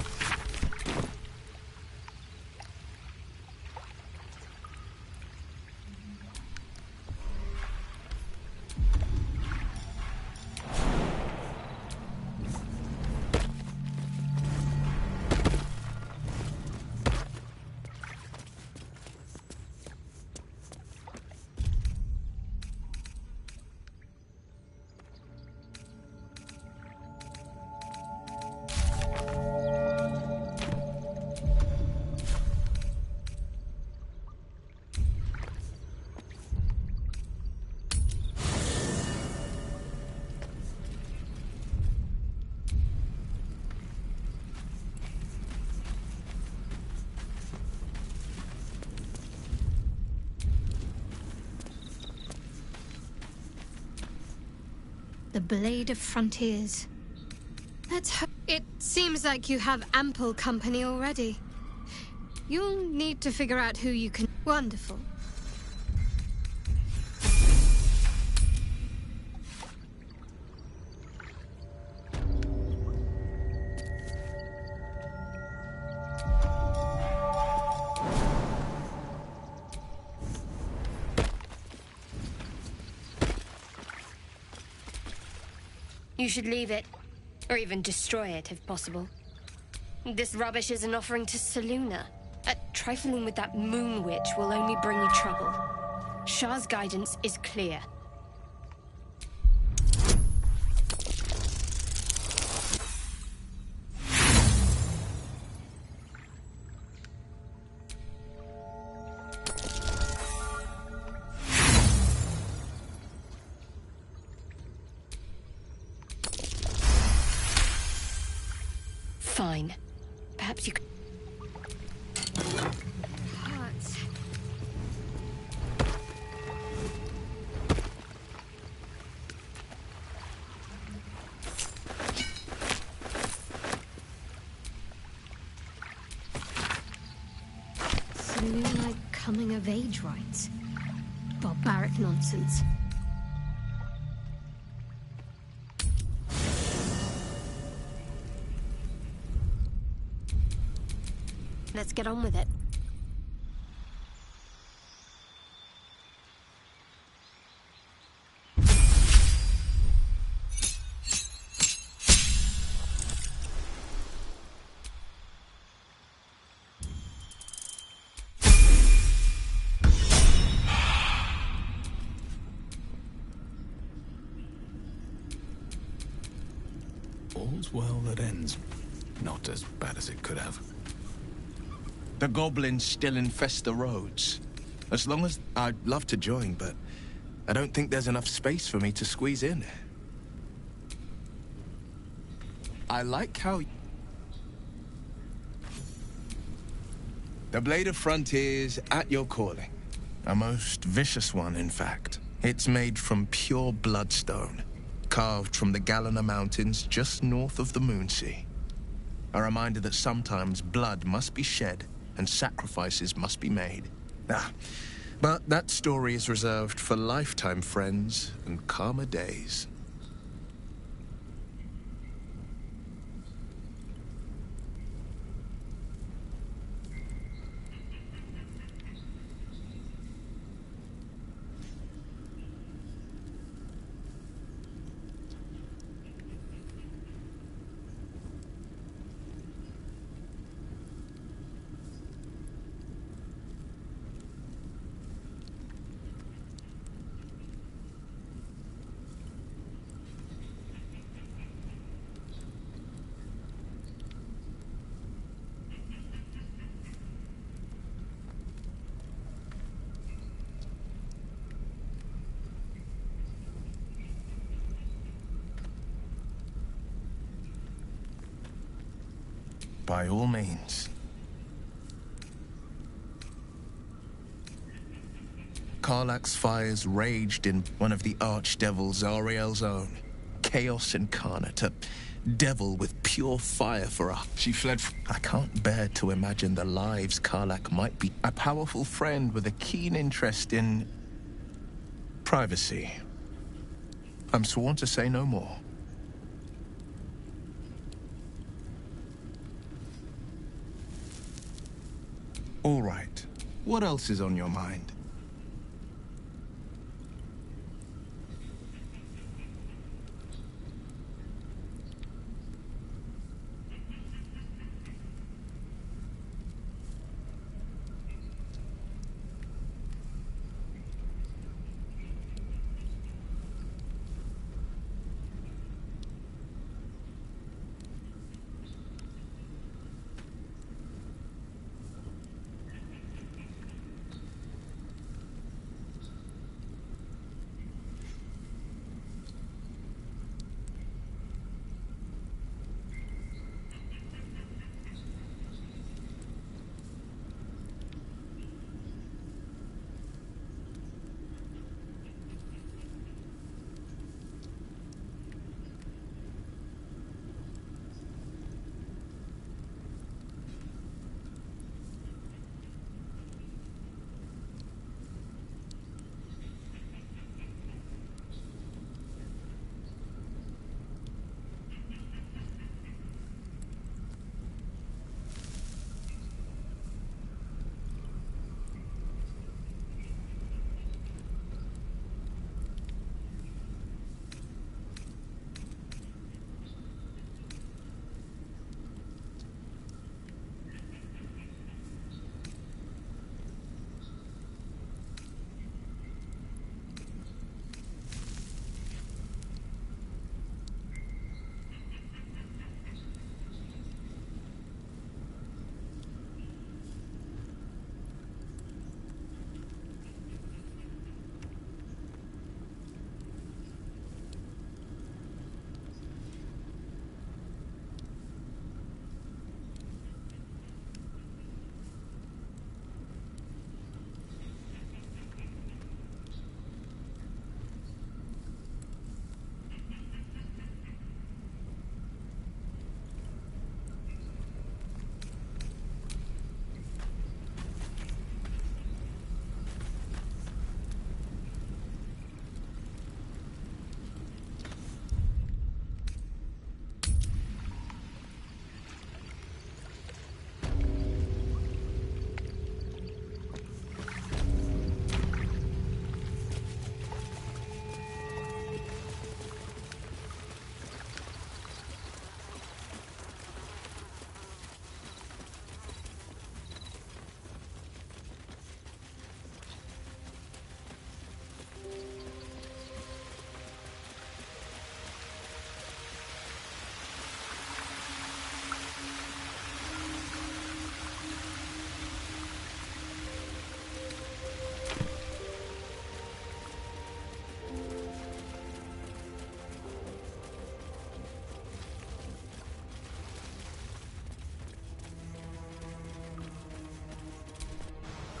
The Blade of Frontiers. It seems like you have ample company already. You'll need to figure out who you can... Wonderful. You should leave it. Or even destroy it, if possible. This rubbish is an offering to Selûne. Trifling with that moon witch will only bring you trouble. Shah's guidance is clear. Fine. Perhaps you could... Selûne coming of age rites. Barbaric nonsense. Let's get on with it. All's well that ends. Not as bad as it could have. The goblins still infest the roads. As long as... I'd love to join, but I don't think there's enough space for me to squeeze in. I like how... The Blade of Frontiers at your calling. A most vicious one, in fact. It's made from pure bloodstone, carved from the Galena Mountains just north of the Moonsea. A reminder that sometimes blood must be shed and sacrifices must be made. But that story is reserved for lifetime friends and calmer days. By all means. Karlach's fires raged in one of the archdevils Ariel's own. Chaos incarnate, a devil with pure fire for her. She fled I can't bear to imagine the lives Karlach might be. A powerful friend with a keen interest in... privacy. I'm sworn to say no more. All right. What else is on your mind?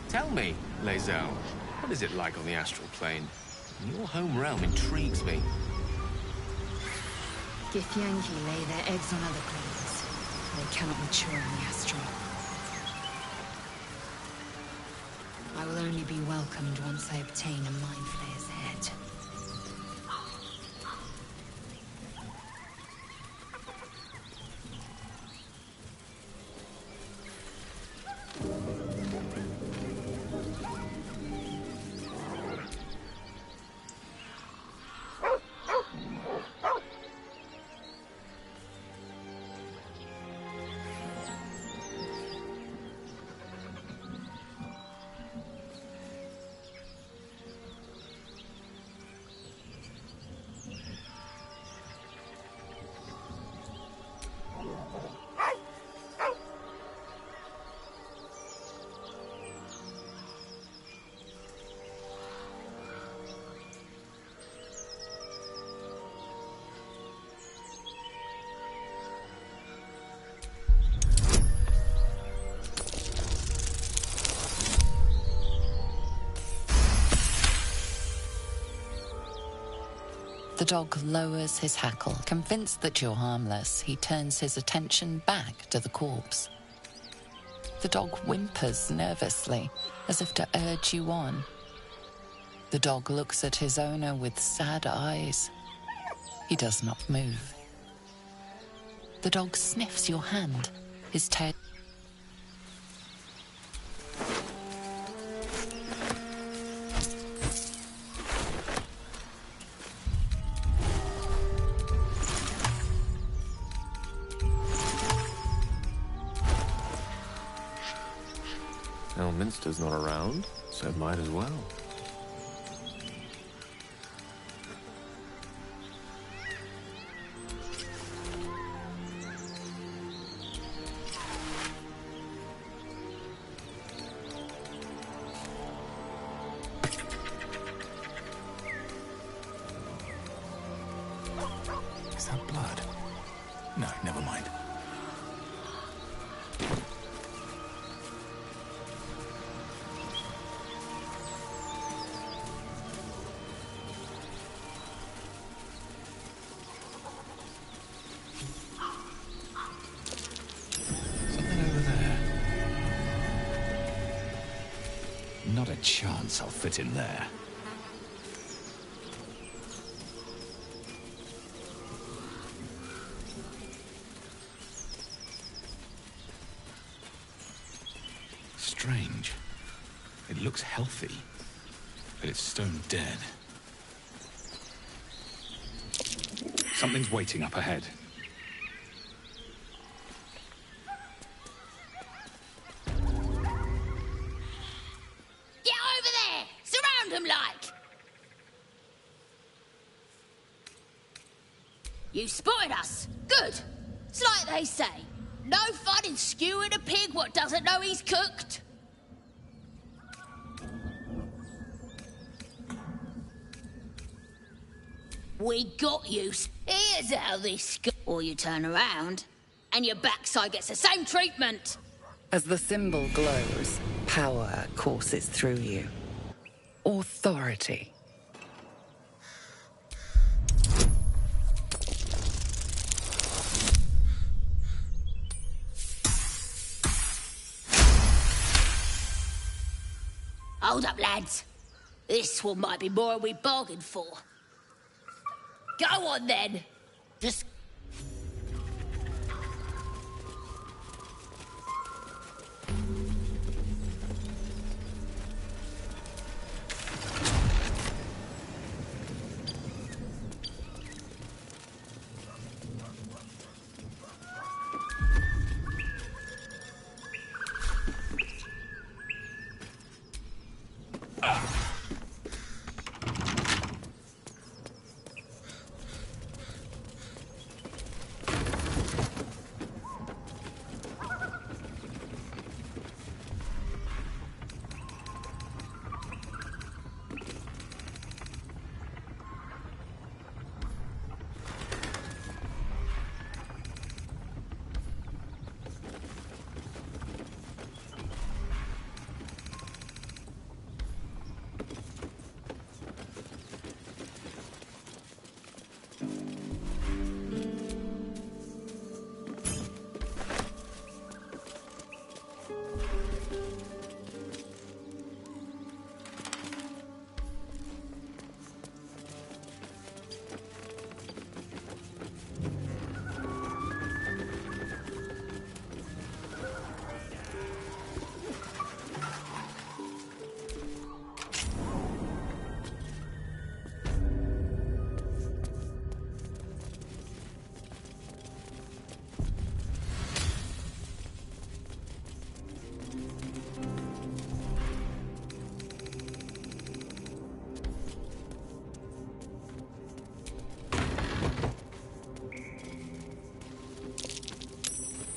Tell me, Lae'zel, what is it like on the astral plane? Your home realm intrigues me. Githyanki lay their eggs on other planes. They cannot mature in the astral. I will only be welcomed once I obtain a Mind Flayer's head. The dog lowers his hackle. Convinced that you're harmless, he turns his attention back to the corpse. The dog whimpers nervously, as if to urge you on. The dog looks at his owner with sad eyes. He does not move. The dog sniffs your hand, his tail. monster's not around, so might as well. Is that blood? No, never mind. Something over there. Not a chance I'll fit in there. Strange. It looks healthy, but it's stone dead. Something's waiting up ahead. Get over there! Surround them like! You spotted us. Good. It's like they say. No fun in skewing a pig what doesn't know he's cooked. We got you. Here's how this goes. Or you turn around, and your backside gets the same treatment. As the symbol glows, power courses through you. Authority. Hold up, lads. This one might be more than we bargained for. Go on, then. Just...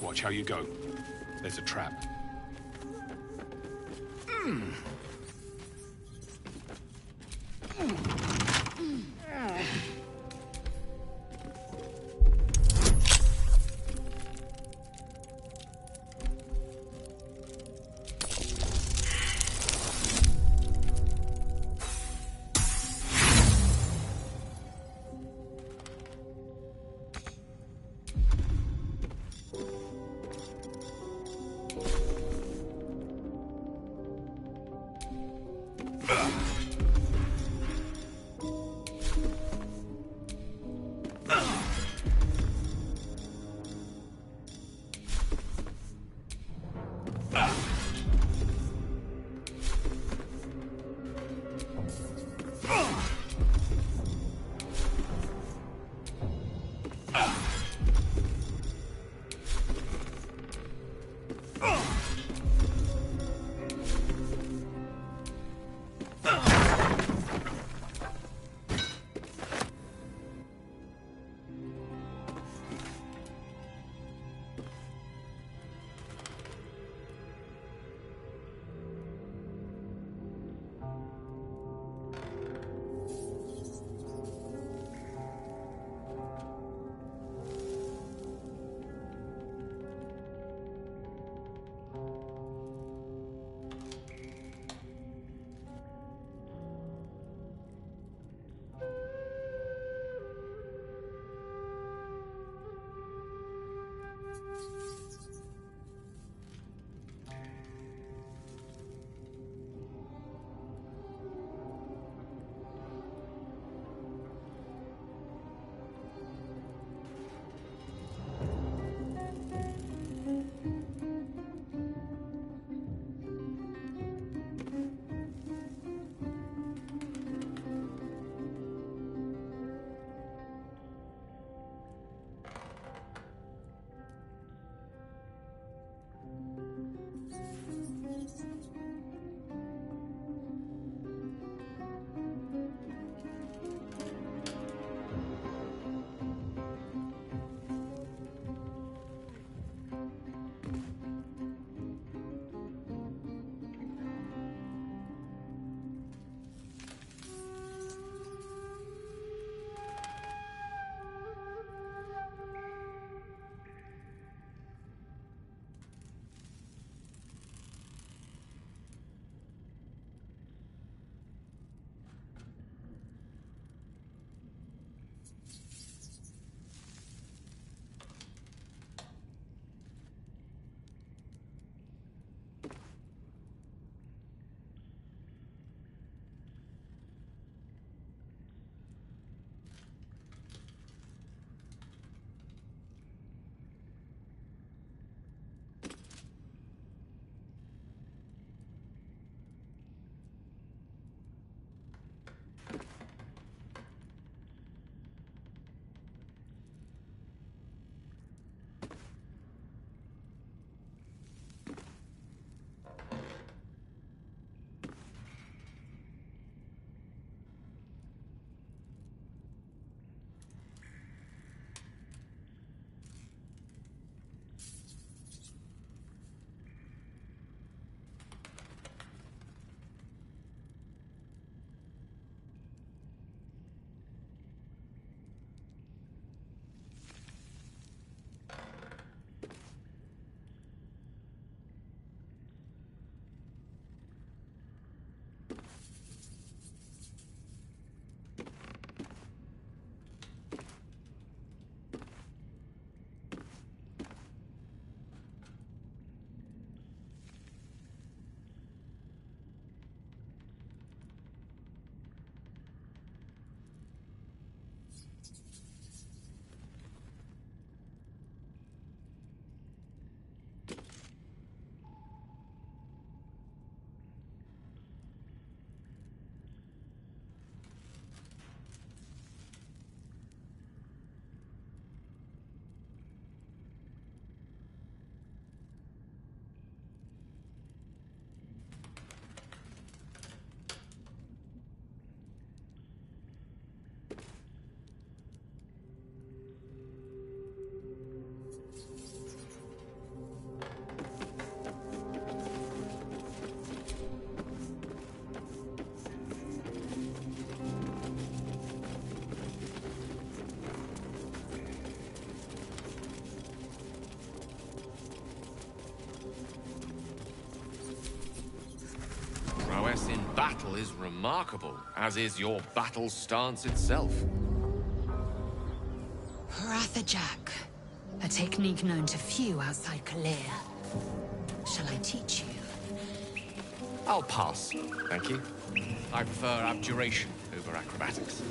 Watch how you go. There's a trap. Prowess in battle is remarkable, as is your battle stance itself. Rathajak. A technique known to few outside Kalir. Shall I teach you? I'll pass, thank you. I prefer abjuration over acrobatics.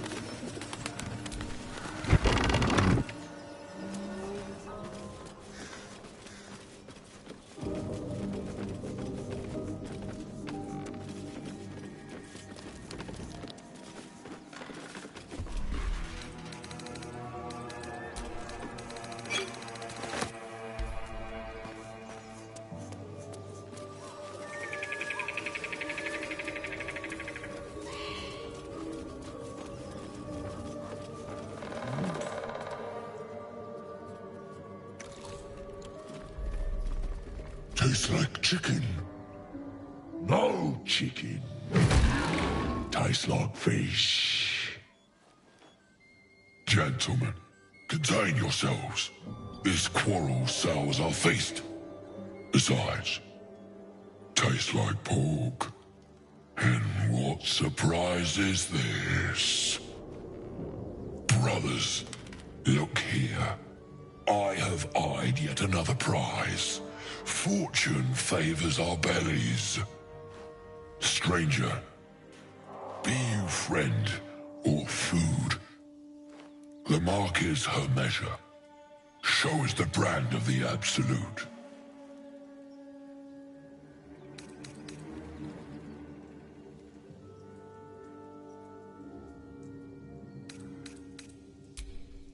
Tastes like chicken. No chicken. Tastes like fish. Gentlemen, contain yourselves. This quarrel sours our feast. Besides, tastes like pork. And what surprise is this? Brothers, look here. I have eyed yet another prize. Fortune favors our bellies. Stranger, be you friend or food. The mark is her measure. Show us the brand of the absolute.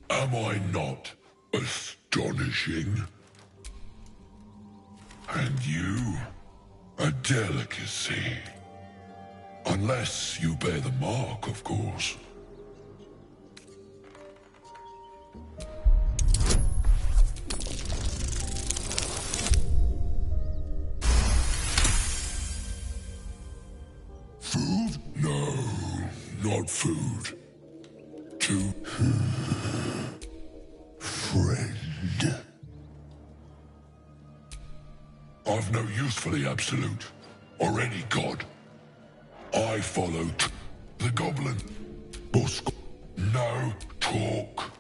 Am I not astonishing? And you, a delicacy. Unless you bear the mark, of course. Food? No, not food. To friend. I've no use for the absolute, or any god. I follow the goblin. Busk. No talk.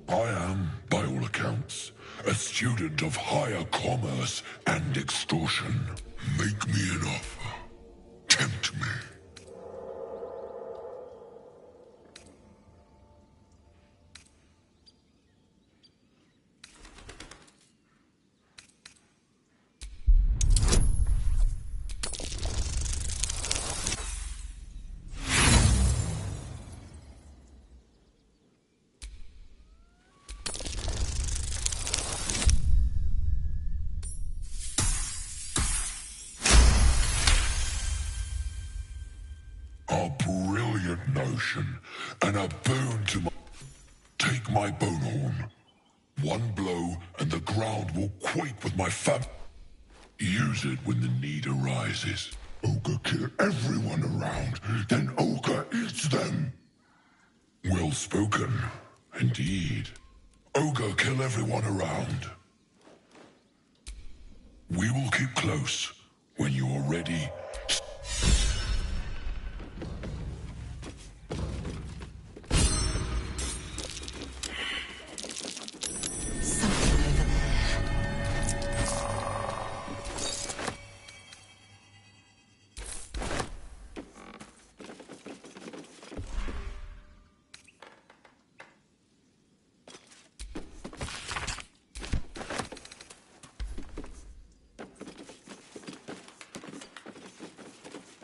I am, by all accounts, a student of higher commerce and extortion. Make me an offer. Tempt me. Notion, and a boon to my... Take my bone horn. One blow, and the ground will quake with my fam... Use it when the need arises. Ogre kill everyone around, then Ogre eats them. Well spoken, indeed. Ogre kill everyone around. Keep close. When you're ready,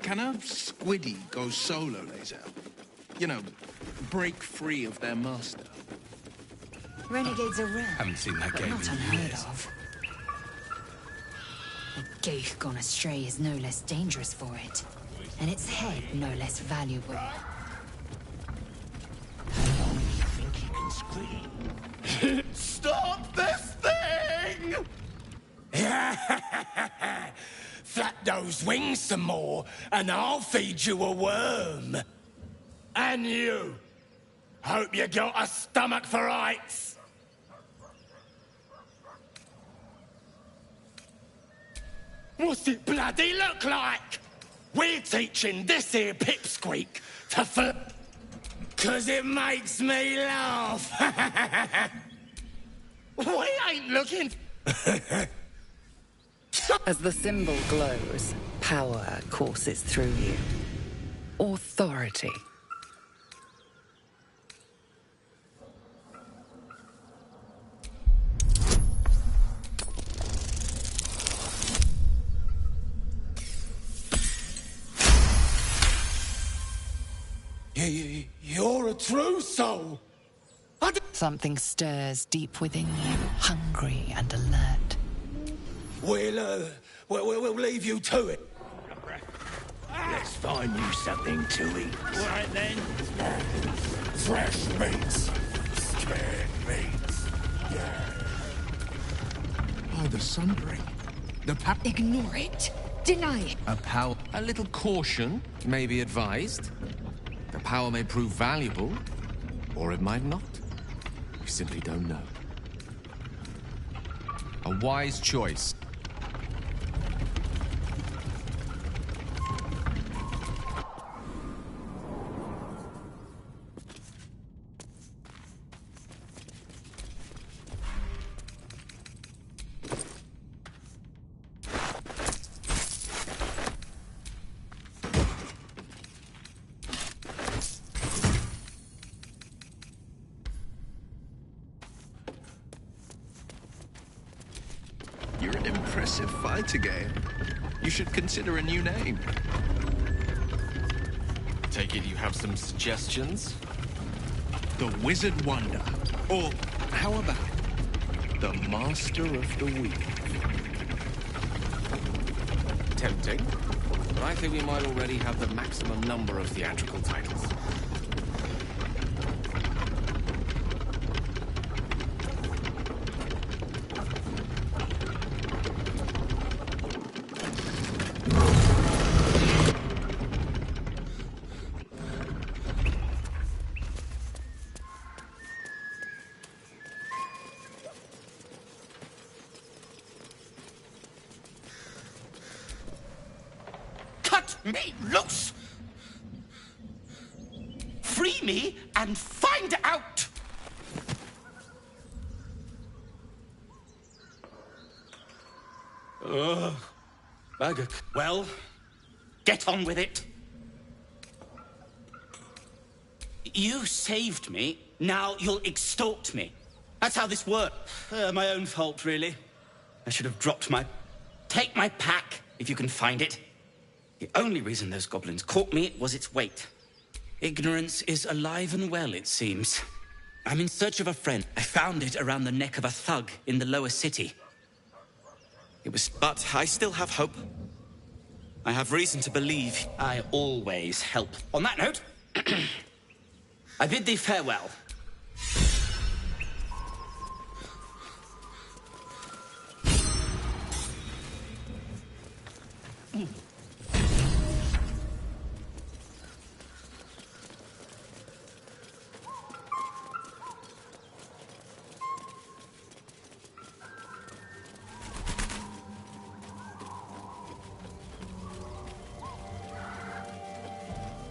can a squiddy go solo, Laser? You know, break free of their master. Renegades are rare. Haven't seen that but game not in unheard years. of. A geich gone astray is no less dangerous for it, and its head no less valuable. Stop this thing! Flap those wings some more, and I'll feed you a worm. And you. Hope you got a stomach for heights. What's it bloody look like? We're teaching this here pipsqueak to flip, 'cause it makes me laugh. We ain't looking. As the symbol glows, power courses through you. Authority. You're a true soul. Something stirs deep within you, hungry and alert. We'll leave you to it. let's find you something to eat. All right, then. Fresh meats. Scared meats. Yeah. Oh, the sundering. Ignore it. Deny it. A little caution may be advised. The power may prove valuable, or it might not. We simply don't know. A wise choice. You're an impressive fighter, Gale. You should consider a new name. Take it you have some suggestions? The Wizard Wonder. Or, how about the Master of the Week? Tempting. But I think we might already have the maximum number of theatrical titles. Me loose! Free me and find out! Bugger. Well, get on with it. You saved me, now you'll extort me. That's how this works. My own fault, really. I should have dropped my... Take my pack, if you can find it. The only reason those goblins caught me was its weight. Ignorance is alive and well, it seems. I'm in search of a friend. I found it around the neck of a thug in the lower city. But I still have hope. I have reason to believe I always help. On that note, I bid thee farewell.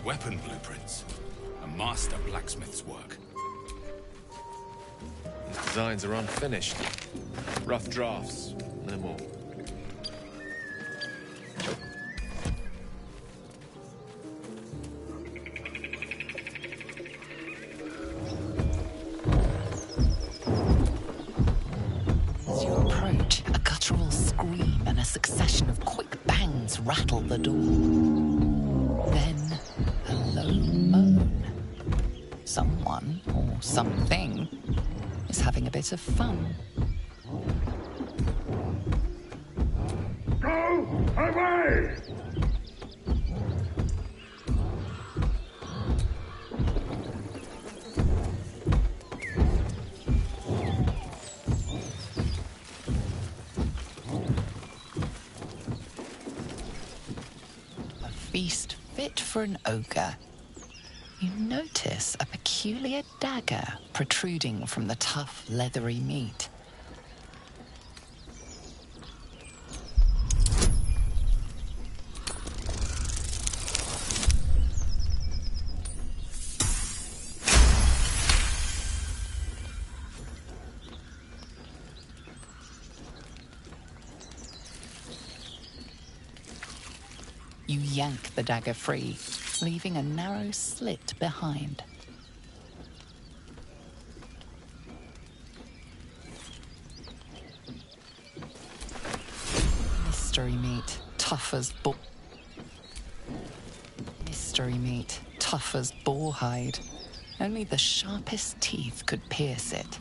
weapon blueprints. A master blacksmith's work. These designs are unfinished. Rough drafts, no more. As you approach, a guttural scream and a succession of quick bangs rattle the door. Then, a low moan. Someone, or something, is having a bit of fun. Go away! A feast fit for an ogre. You notice a peculiar dagger protruding from the tough, leathery meat. You yank the dagger free, leaving a narrow slit behind. Mystery meat, tough as Mystery meat, tough as boar hide. Only the sharpest teeth could pierce it.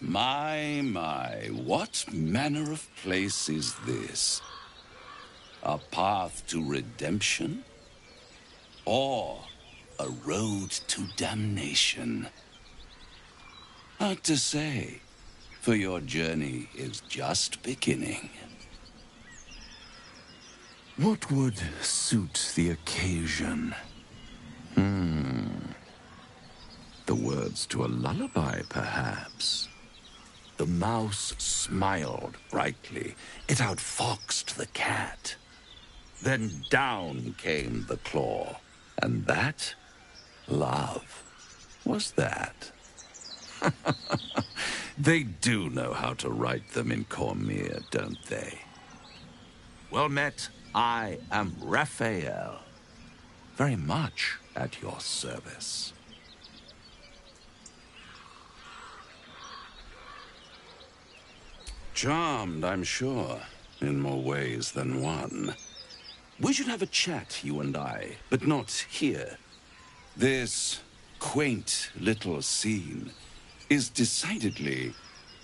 My, what manner of place is this? A path to redemption? Or a road to damnation? Hard to say, for your journey is just beginning. What would suit the occasion? The words to a lullaby, perhaps. The mouse smiled brightly. It outfoxed the cat. Then down came the claw. And that, love, was that. They do know how to write them in Cormier, don't they? Well met, I am Raphael. Very much at your service. Charmed, I'm sure, in more ways than one. We should have a chat, you and I, but not here. This quaint little scene is decidedly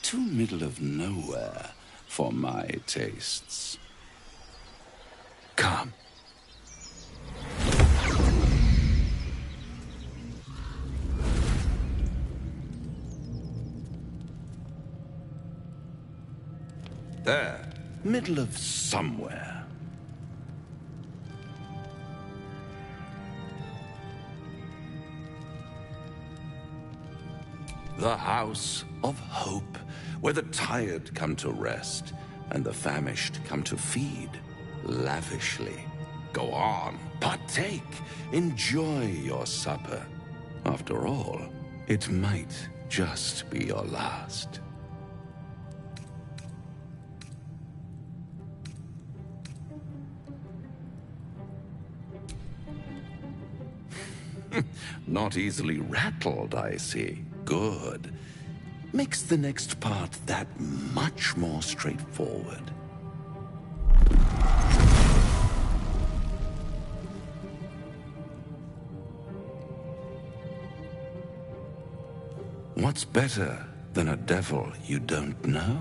too middle of nowhere for my tastes. Come. There, middle of somewhere. The House of Hope, where the tired come to rest and the famished come to feed lavishly. Go on, partake, enjoy your supper. After all, it might just be your last. Not easily rattled, I see. Good. Makes the next part that much more straightforward. What's better than a devil you don't know?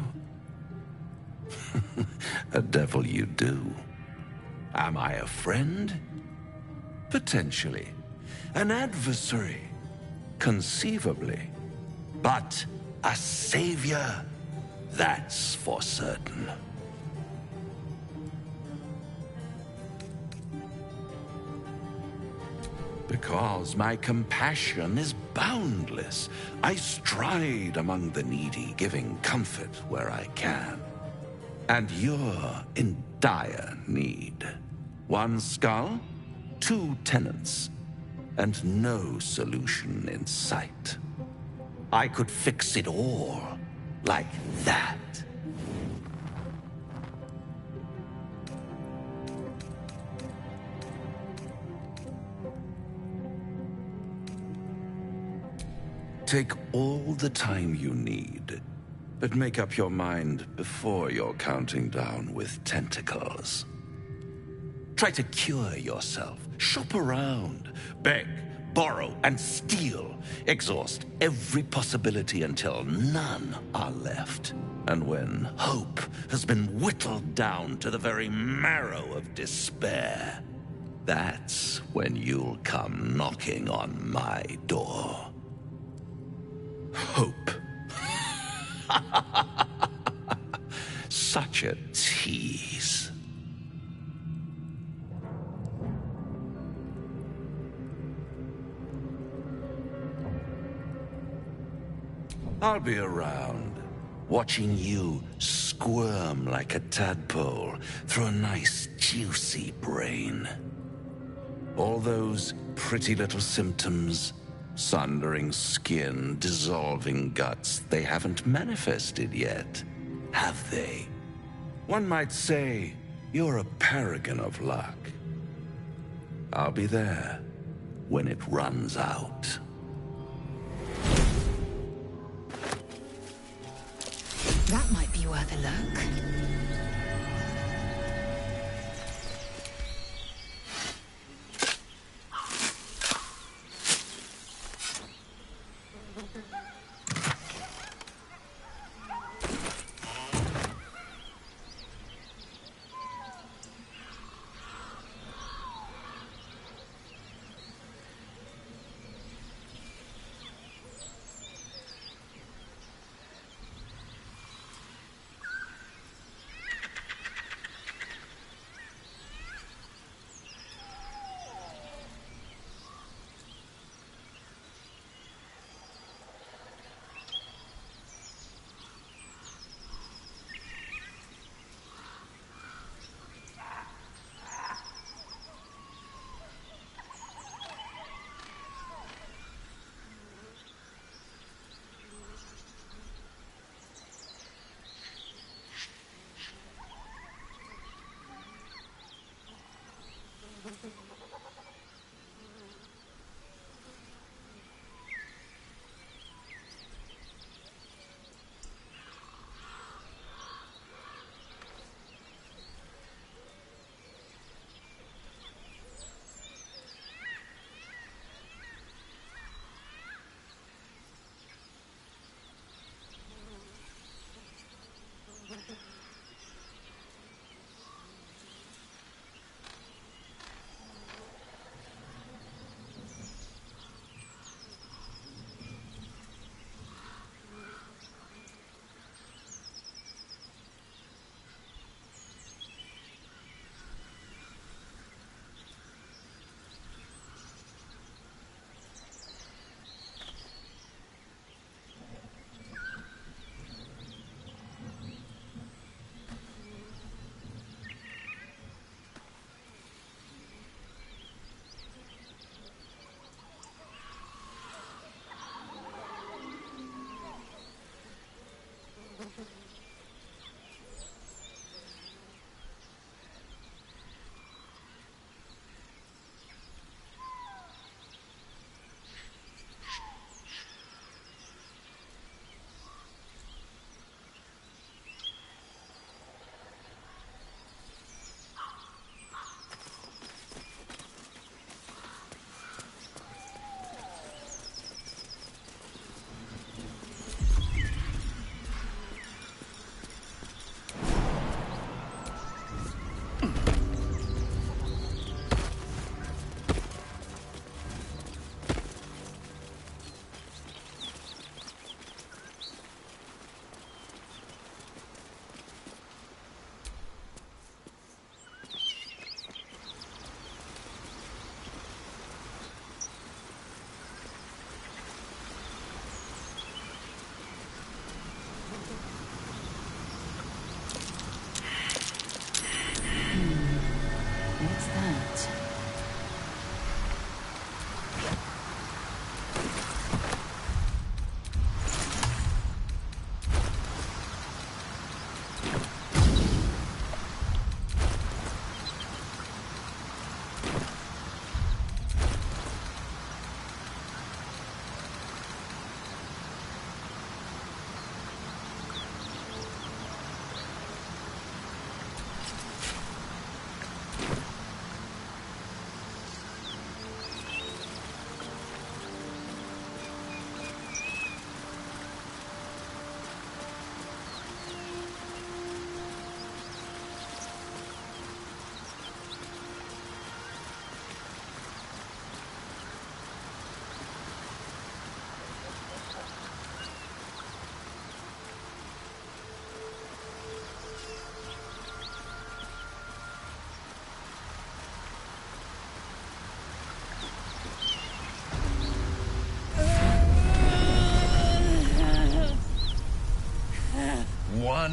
A devil you do. Am I a friend? Potentially. An adversary? Conceivably. But a savior? That's for certain. Because my compassion is boundless. I stride among the needy, giving comfort where I can. And you're in dire need. One skull, 2 tenants, and no solution in sight. I could fix it all, like that. Take all the time you need, but make up your mind before you're counting down with tentacles. Try to cure yourself. Shop around. Beg, borrow, and steal. Exhaust every possibility until none are left. And when hope has been whittled down to the very marrow of despair, that's when you'll come knocking on my door. Hope. Such a tease. I'll be around, watching you squirm like a tadpole through a nice, juicy brain. All those pretty little symptoms, sundering skin, dissolving guts, they haven't manifested yet, have they? One might say you're a paragon of luck. I'll be there when it runs out. That might be worth a look.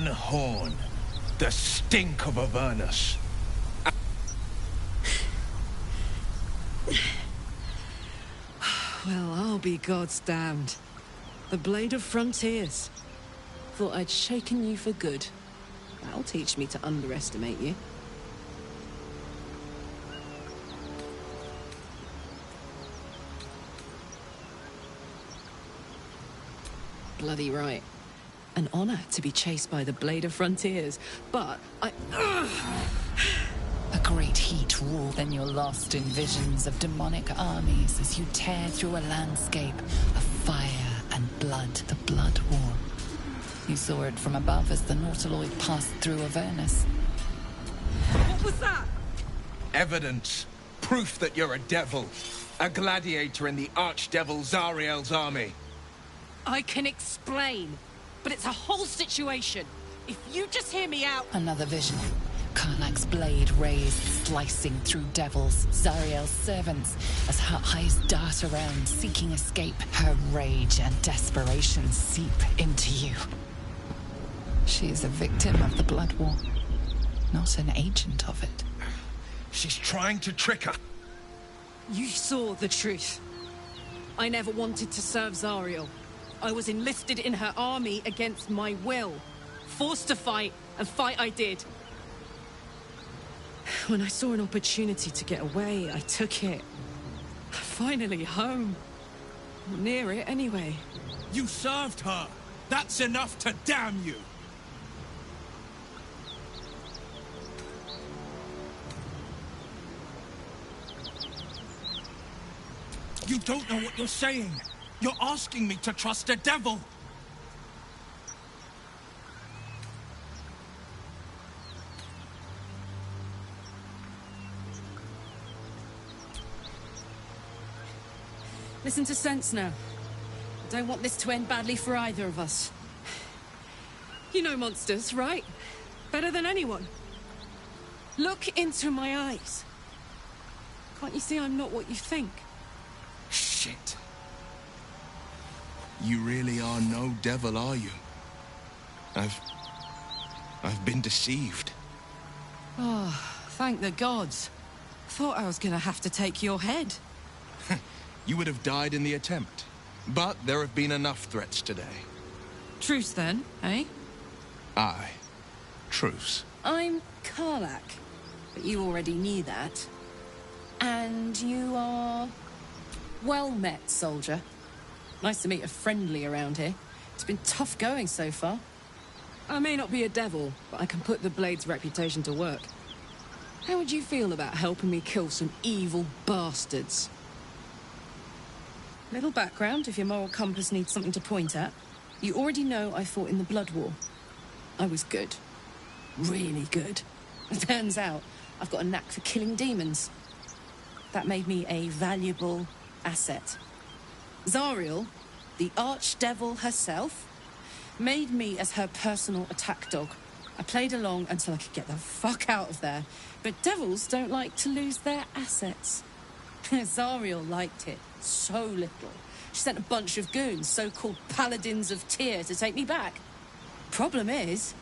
one horn. The stink of Avernus. Well, I'll be God's damned. The Blade of Frontiers. Thought I'd shaken you for good. That'll teach me to underestimate you. Bloody right. An honor to be chased by the Blade of Frontiers, but A great heat roared, then you're lost in visions of demonic armies as you tear through a landscape of fire and blood, the Blood War. You saw it from above as the Nautiloid passed through Avernus. what was that? Evidence. Proof that you're a devil. A gladiator in the archdevil Zariel's army. I can explain, but it's a whole situation. If you just hear me out... Another vision. Karlach's blade raised, slicing through devils, Zariel's servants, as her eyes dart around, seeking escape. Her rage and desperation seep into you. She is a victim of the Blood War, not an agent of it. She's trying to trick her. You saw the truth. I never wanted to serve Zariel. I was enlisted in her army against my will. Forced to fight, and fight I did. When I saw an opportunity to get away, I took it. Finally home. Near it, anyway. You served her! That's enough to damn you! You don't know what you're saying! You're asking me to trust a devil! Listen to sense now. I don't want this to end badly for either of us. You know monsters, right? Better than anyone. Look into my eyes. Can't you see I'm not what you think? Shit. You really are no devil, are you? I've been deceived. Oh, thank the gods. Thought I was gonna have to take your head. You would have died in the attempt. But there have been enough threats today. Truce then, eh? Aye. Truce. I'm Karlach, but you already knew that. And you are... well met, soldier. Nice to meet a friendly around here. It's been tough going so far. I may not be a devil, but I can put the Blade's reputation to work. How would you feel about helping me kill some evil bastards? Little background, if your moral compass needs something to point at. You already know I fought in the Blood War. I was good. Really good. Turns out, I've got a knack for killing demons. That made me a valuable asset. Zariel, the archdevil herself, made me as her personal attack dog. I played along until I could get the fuck out of there. But devils don't like to lose their assets. Zariel liked it so little. She sent a bunch of goons, so-called paladins of Tyr, to take me back. Problem is,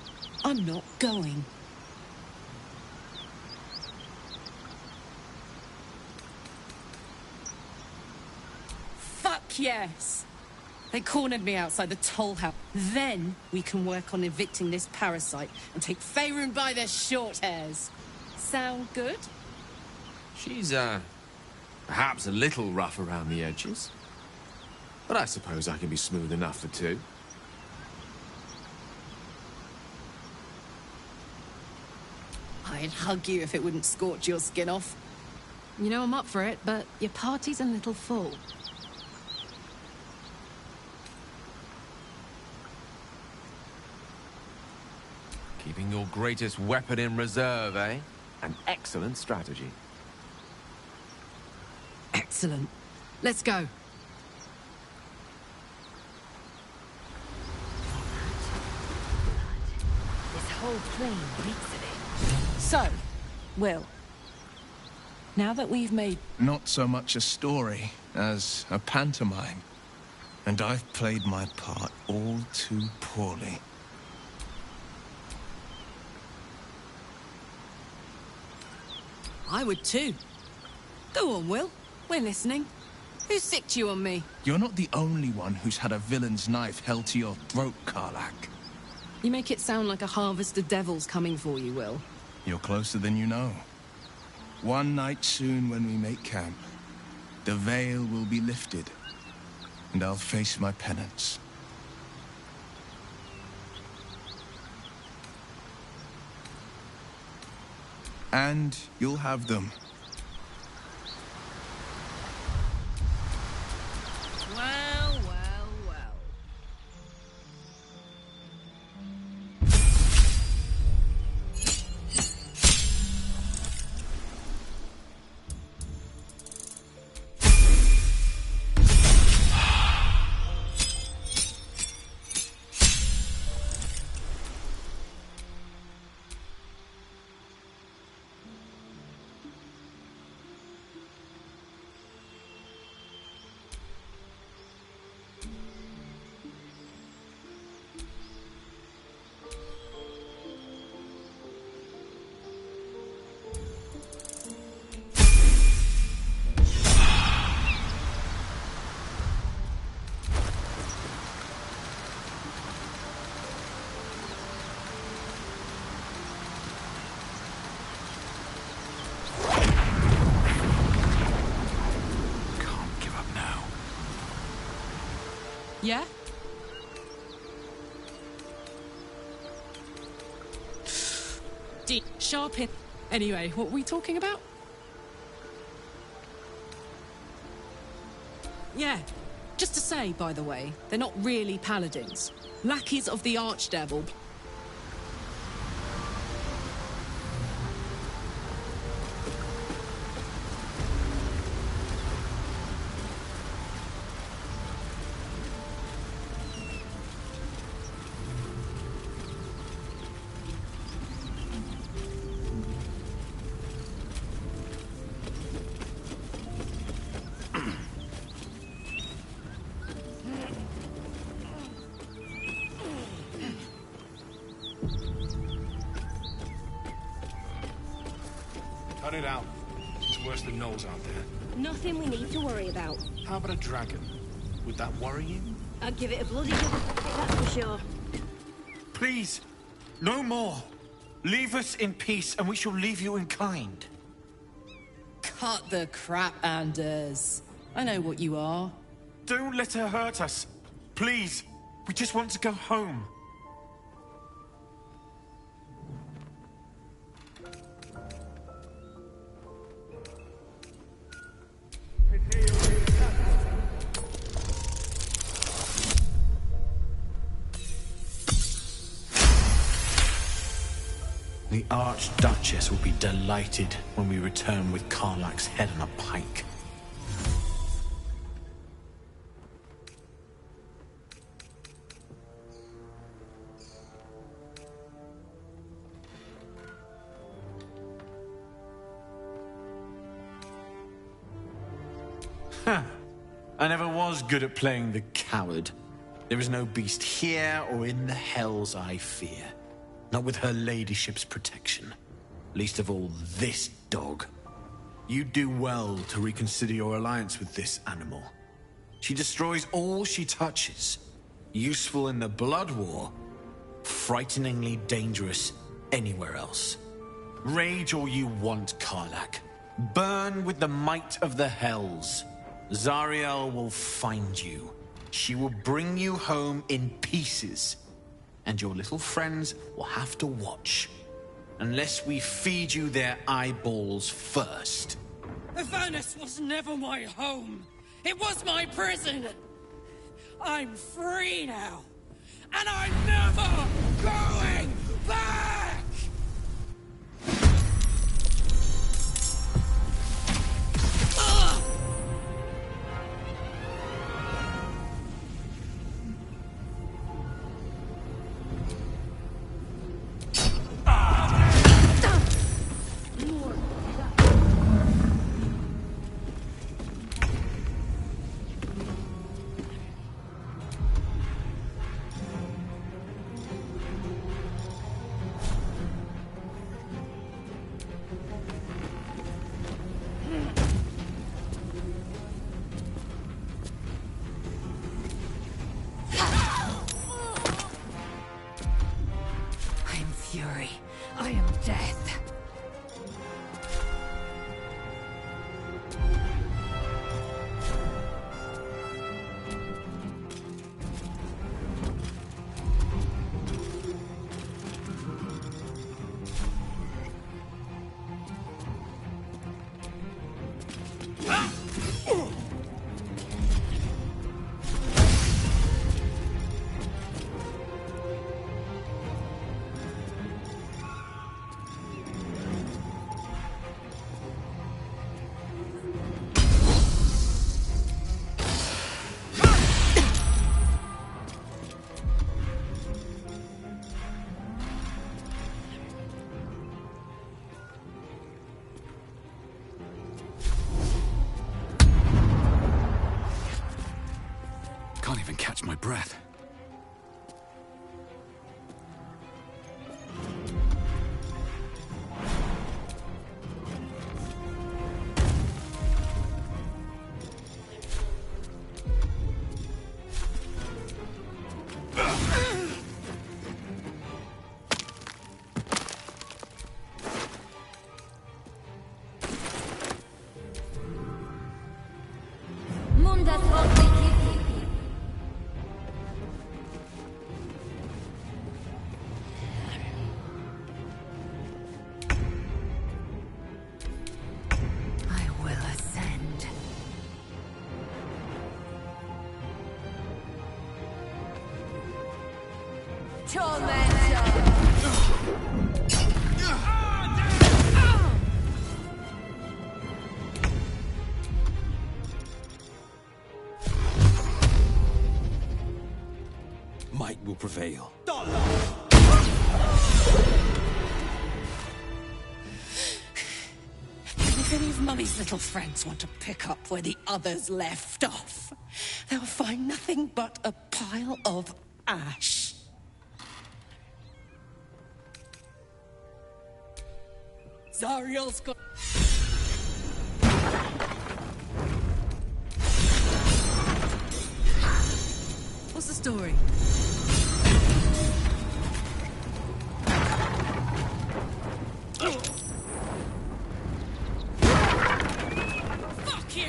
I'm not going. Fuck yes! They cornered me outside the toll house. Then we can work on evicting this parasite and take Faerun by their short hairs. Sound good? She's, perhaps a little rough around the edges. But I suppose I can be smooth enough for two. I'd hug you if it wouldn't scorch your skin off. You know I'm up for it, but your party's a little full. Keeping your greatest weapon in reserve, eh? An excellent strategy. Excellent. Let's go. This whole plane reeks of it. So, Will, now that we've made... Not so much a story as a pantomime. And I've played my part all too poorly. I would too. Go on, Will. We're listening. Who sicked you on me? You're not the only one who's had a villain's knife held to your throat, Karlak. You make it sound like a harvest of devils coming for you, Will. You're closer than you know. One night soon when we make camp, the veil will be lifted, and I'll face my penance. And you'll have them. Well, well, well. Yeah? Sharp hit. Anyway, what were we talking about? Yeah. Just to say, by the way, they're not really paladins. Lackeys of the Archdevil. Cut it out. It's worse than gnolls out there. Nothing we need to worry about. How about a dragon? Would that worry you? I'd give it a bloody good that's for sure. Please, no more. Leave us in peace and we shall leave you in kind. Cut the crap, Anders. I know what you are. Don't let her hurt us. Please, we just want to go home. The Archduchess will be delighted when we return with Karlak's head on a pike. Huh. I never was good at playing the coward. There is no beast here or in the hells I fear. Not with her ladyship's protection. Least of all this dog. You do well to reconsider your alliance with this animal. She destroys all she touches. Useful in the blood war. Frighteningly dangerous anywhere else. Rage all you want, Karlak. Burn with the might of the hells. Zariel will find you. She will bring you home in pieces. And your little friends will have to watch. Unless we feed you their eyeballs first. Avernus was never my home. It was my prison. I'm free now. And I'm never going back! catch my breath. I will ascend. Might will prevail. And if any of Mummy's little friends want to pick up where the others left off, they'll find nothing but a pile of ash. Zariel's got... What's the story? Fuck you!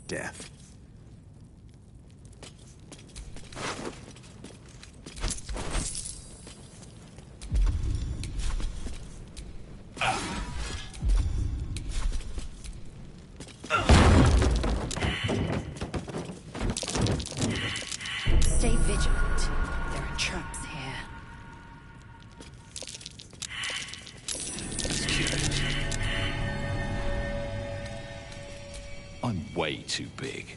Death. Stay vigilant. There are traps here. I'm way too big.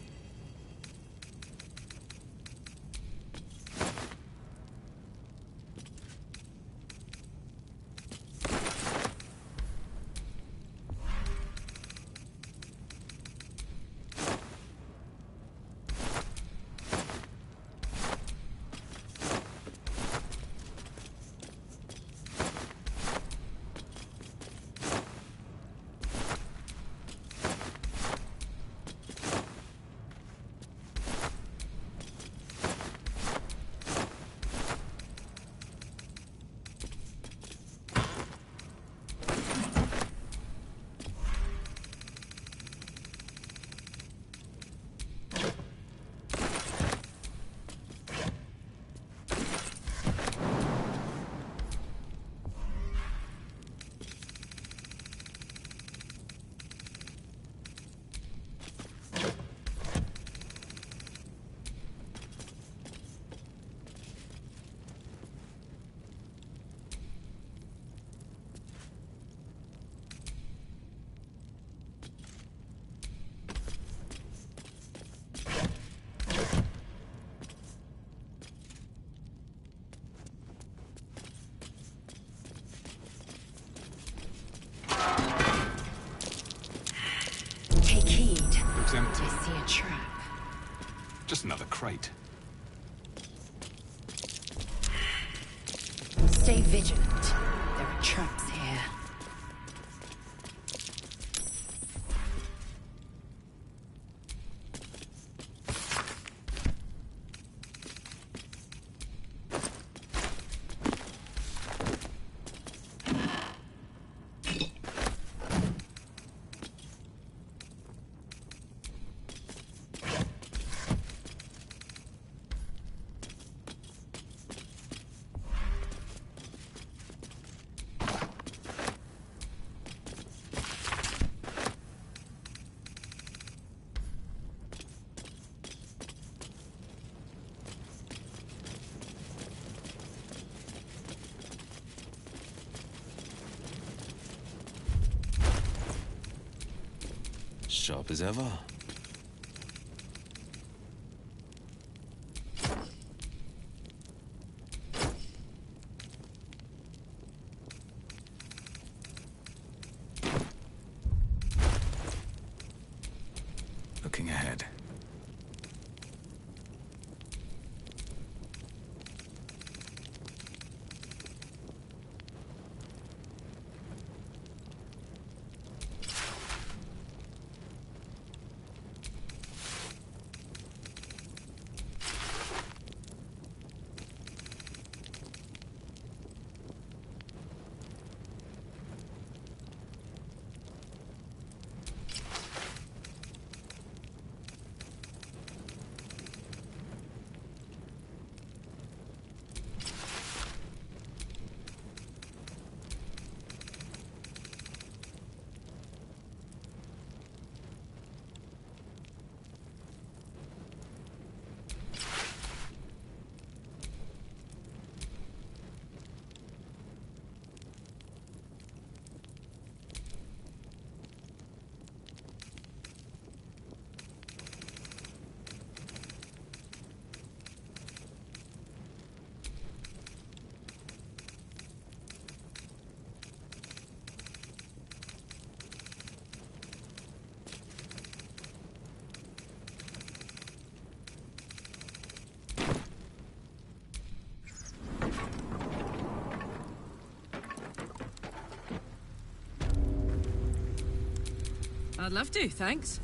Take heed. Looks empty. I see a trap. Just another crate. Stay vigilant. There are traps here. Sharp as ever. Looking ahead. I'd love to, thanks.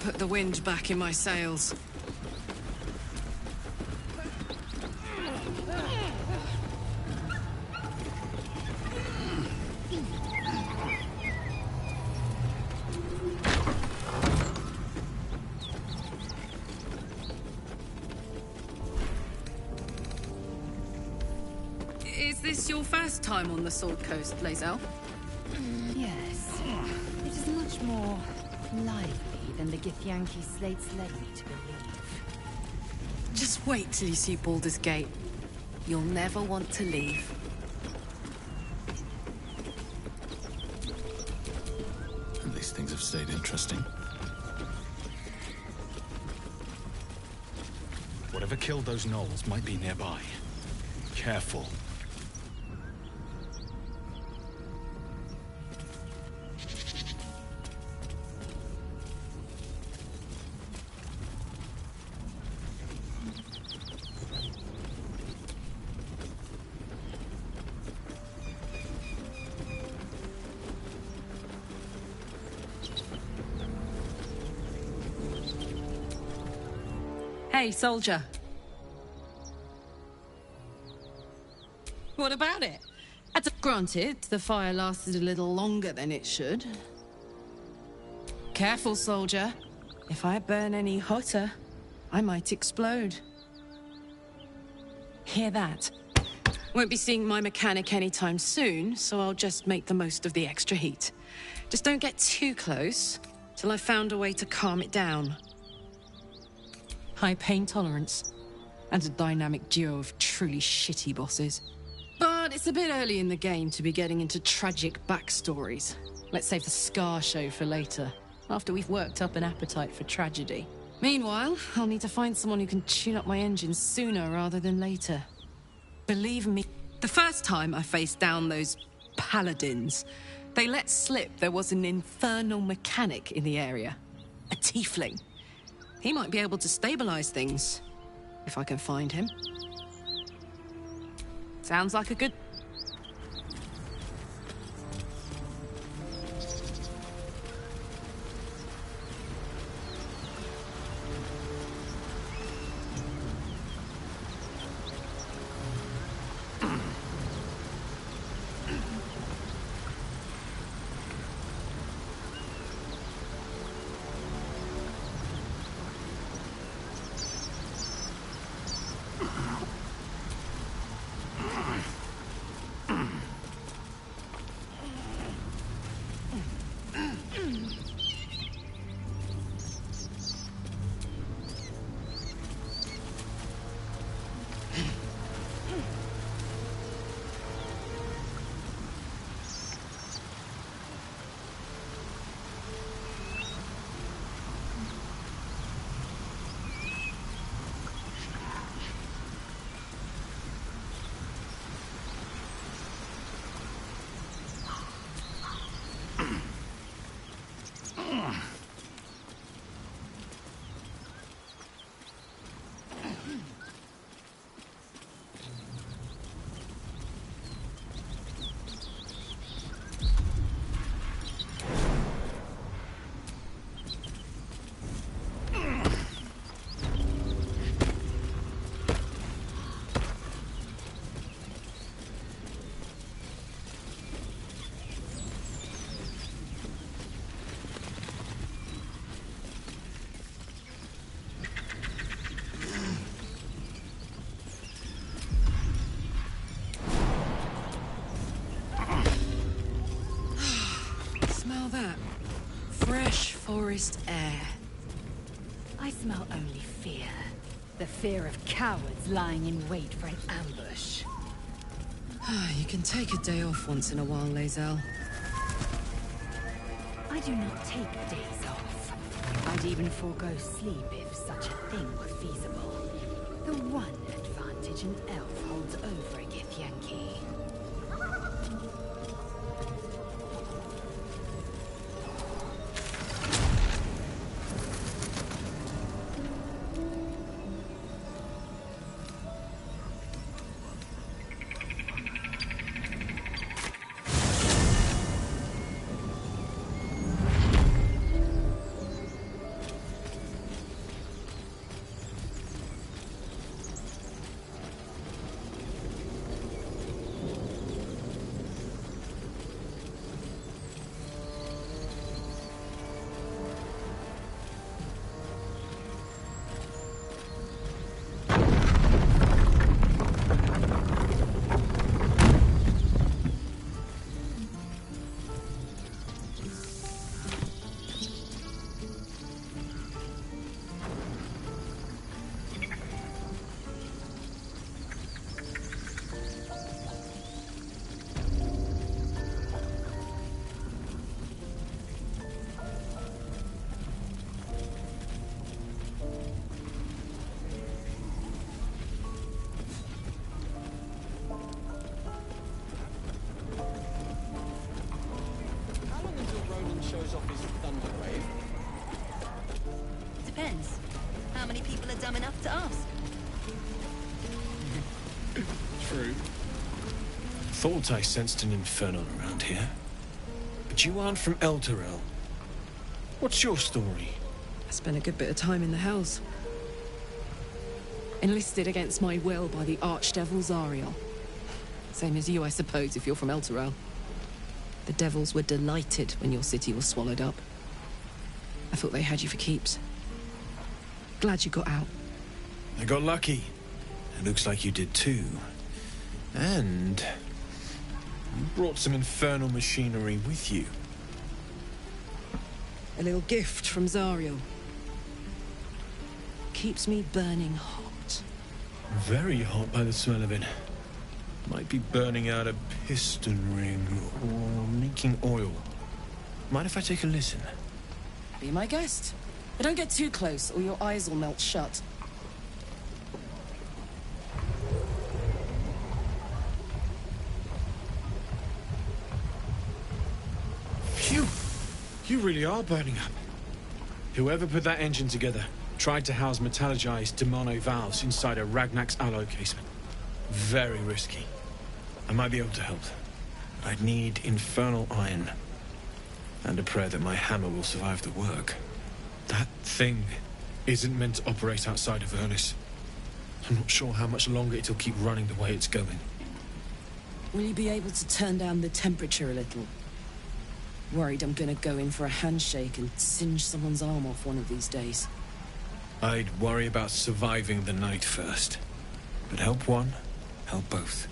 Put the wind back in my sails. Is this your first time on the Sword Coast, Lae'zel? Yes. It is much more lively than the Githyanki slates led me to believe. Just wait till you see Baldur's Gate. You'll never want to leave. At least things have stayed interesting. Whatever killed those gnolls might be nearby. Careful. Hey, soldier. What about it? Granted, the fire lasted a little longer than it should. Careful, soldier. If I burn any hotter, I might explode. Hear that? Won't be seeing my mechanic anytime soon, so I'll just make the most of the extra heat. Just don't get too close, till I've found a way to calm it down. High pain tolerance, and a dynamic duo of truly shitty bosses. But it's a bit early in the game to be getting into tragic backstories. Let's save the Scar show for later, after we've worked up an appetite for tragedy. Meanwhile, I'll need to find someone who can tune up my engine sooner rather than later. Believe me, the first time I faced down those paladins, they let slip there was an infernal mechanic in the area. A tiefling. He might be able to stabilize things, if I can find him. Sounds like a good... smell that? Fresh forest air. I smell only fear. The fear of cowards lying in wait for an ambush. You can take a day off once in a while, Lae'zel. I do not take days off. I'd even forego sleep if such a thing were feasible. The one advantage an elf holds over a Githyanki. Depends. How many people are dumb enough to ask? True. Thought I sensed an infernal around here. But you aren't from Elturel. What's your story? I spent a good bit of time in the Hells. Enlisted against my will by the Archdevil Zariel. Same as you, I suppose, if you're from Elturel. The devils were delighted when your city was swallowed up. I thought they had you for keeps. Glad you got out. I got lucky. It looks like you did too. And you brought some infernal machinery with you. A little gift from Zariel. Keeps me burning hot. Very hot by the smell of it. Might be burning out a piston ring or making oil. Mind if I take a listen? Be my guest. But don't get too close or your eyes will melt shut. Phew! You really are burning up. Whoever put that engine together tried to house metallurgized Demono valves inside a Ragnak's alloy casement. Very risky. I might be able to help. But I'd need infernal iron. And a prayer that my hammer will survive the work. That thing isn't meant to operate outside of Avernus. I'm not sure how much longer it'll keep running the way it's going. Will you be able to turn down the temperature a little? Worried I'm gonna go in for a handshake and singe someone's arm off one of these days. I'd worry about surviving the night first. But help one, help both.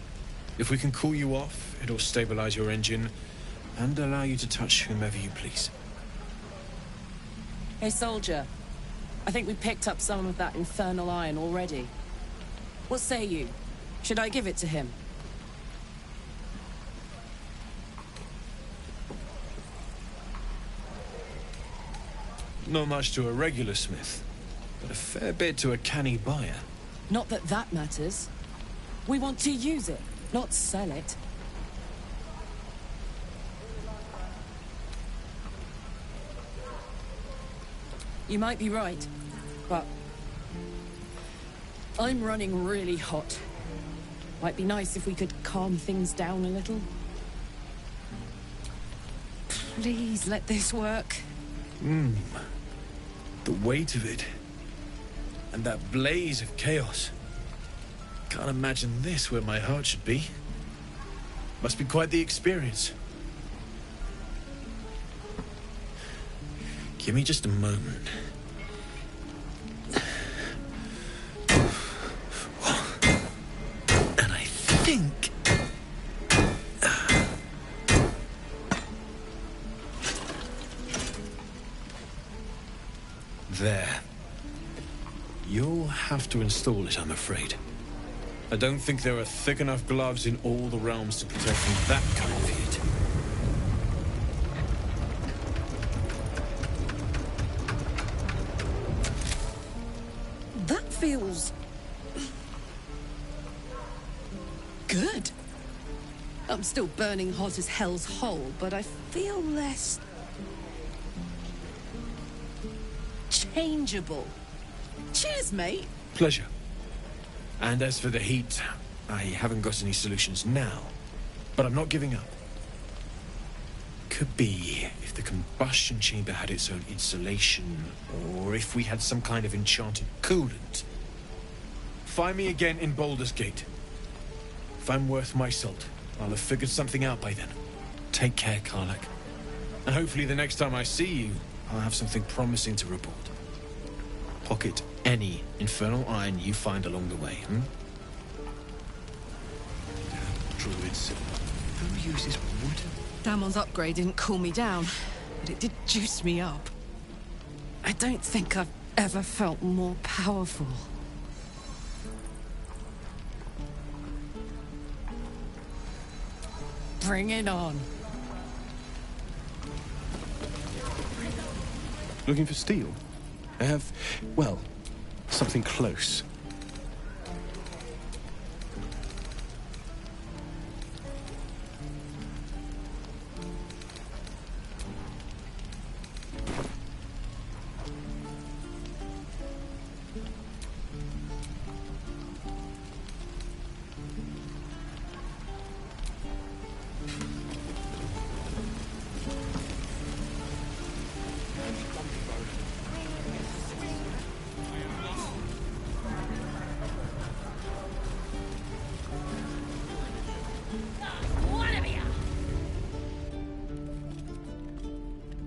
If we can cool you off, it'll stabilize your engine and allow you to touch whomever you please. Hey, soldier. I think we picked up some of that infernal iron already. What say you? Should I give it to him? Not much to a regular smith, but a fair bit to a canny buyer. Not that that matters. We want to use it, not sell it. You might be right, but I'm running really hot. Might be nice if we could calm things down a little. Please let this work. The weight of it. And that blaze of chaos. Can't imagine this where my heart should be. Must be quite the experience. Give me just a moment. And I think... There. You'll have to install it, I'm afraid. I don't think there are thick enough gloves in all the realms to protect from that kind of heat. That feels... good. I'm still burning hot as hell's hole, but I feel less... changeable. Cheers, mate. Pleasure. And as for the heat, I haven't got any solutions now, but I'm not giving up. Could be if the combustion chamber had its own insulation, or if we had some kind of enchanted coolant. Find me again in Baldur's Gate. If I'm worth my salt, I'll have figured something out by then. Take care, Karlak. And hopefully the next time I see you, I'll have something promising to report. Pocket any infernal iron you find along the way, Druids. Who uses wood? Damon's upgrade didn't cool me down, but it did juice me up. I don't think I've ever felt more powerful. Bring it on. Looking for steel? I have, well, something close.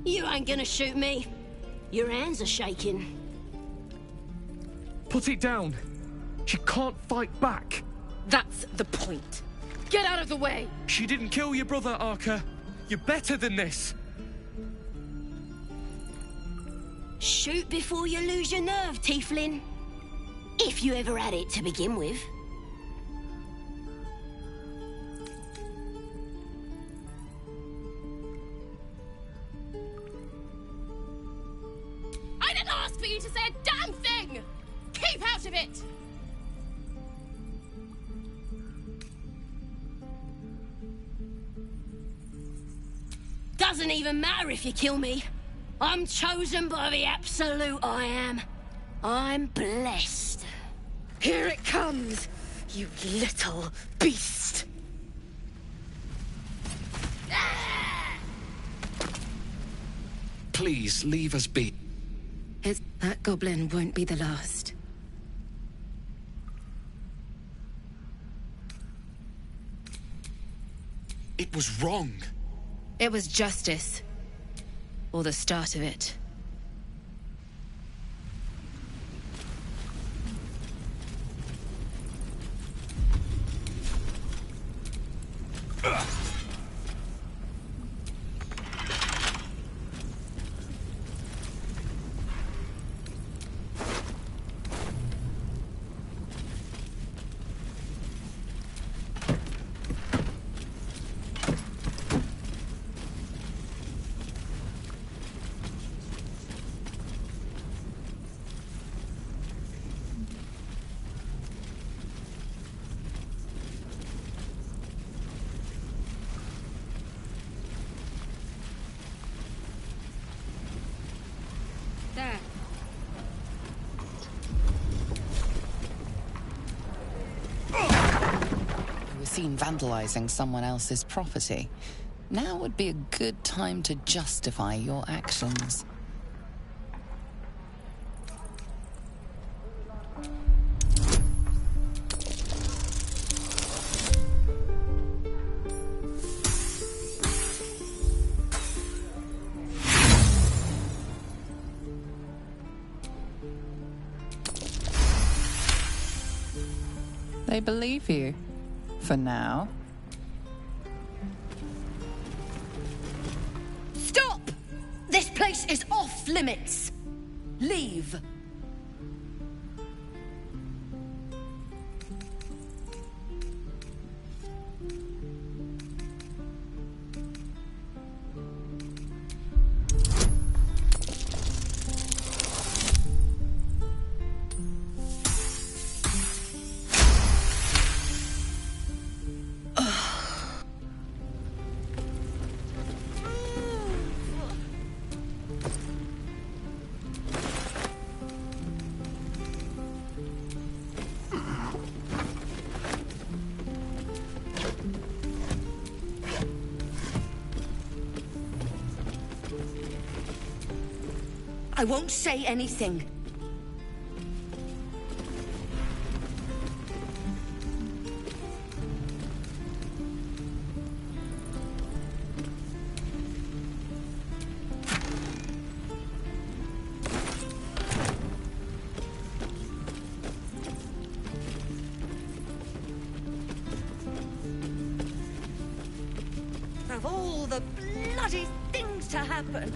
You ain't gonna shoot me. Your hands are shaking. Put it down. She can't fight back. That's the point. Get out of the way! She didn't kill your brother, Arca. You're better than this. Shoot before you lose your nerve, Tiefling. If you ever had it to begin with. I didn't ask for you to say a damn thing! Keep out of it! Doesn't even matter if you kill me. I'm chosen by the Absolute, I am. I'm blessed. Here it comes, you little beast! Please, leave us be. That goblin won't be the last. It was wrong. It was justice. Or the start of it. There. You were seen vandalizing someone else's property. Now would be a good time to justify your actions. They believe you. For now. Stop! This place is off limits. Leave! I won't say anything. Of all the bloody things to happen.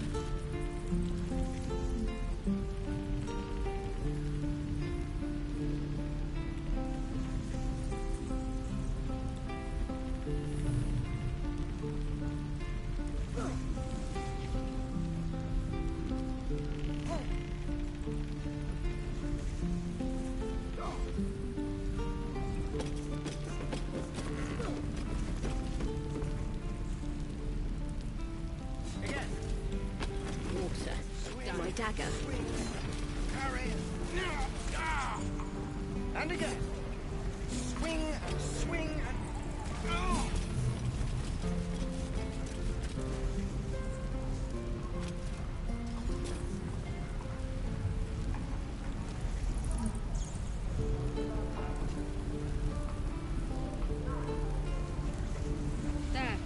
Dagger. And again. Swing and swing and... Oh. There.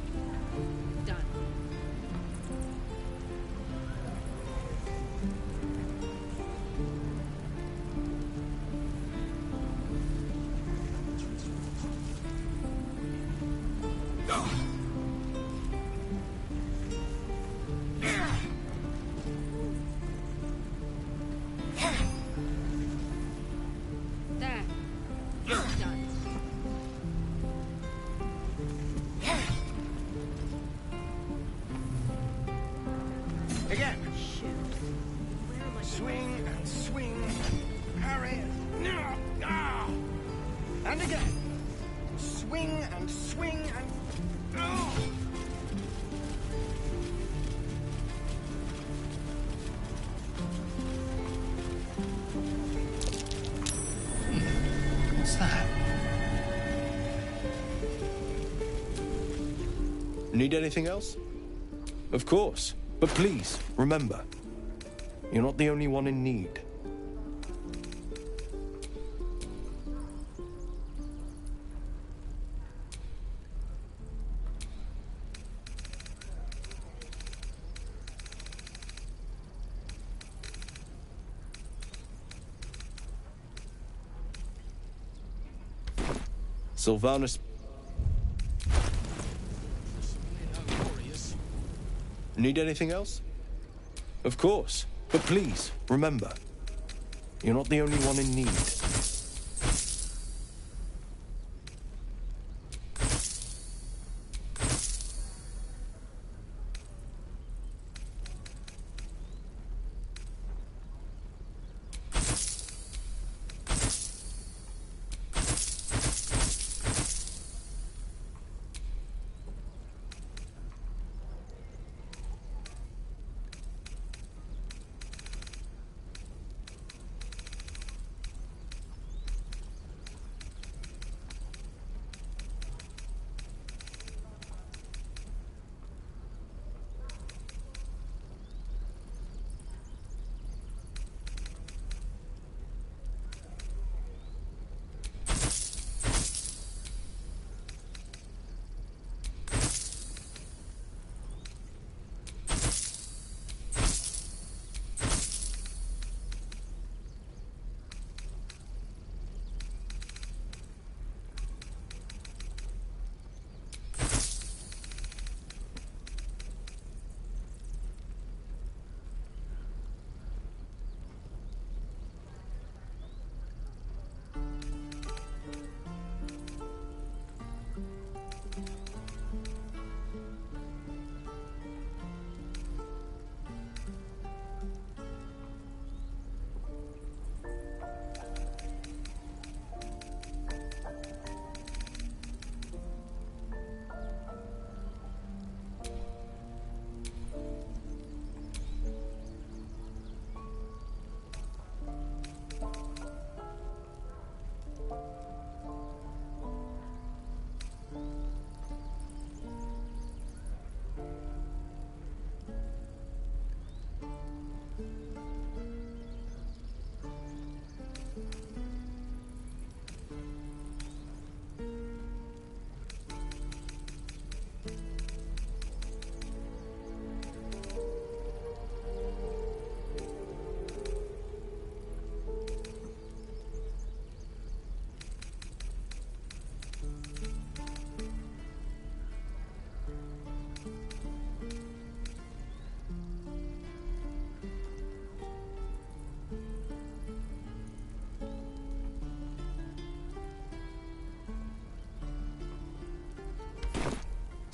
Done. There. Done. Again. Swing and swing. Parry. Ah. And again. Swing and swing and... Oh. What's that? Need anything else? Of course. But please, remember, you're not the only one in need. Sylvanus... Need anything else? Of course. But please, remember, you're not the only one in need.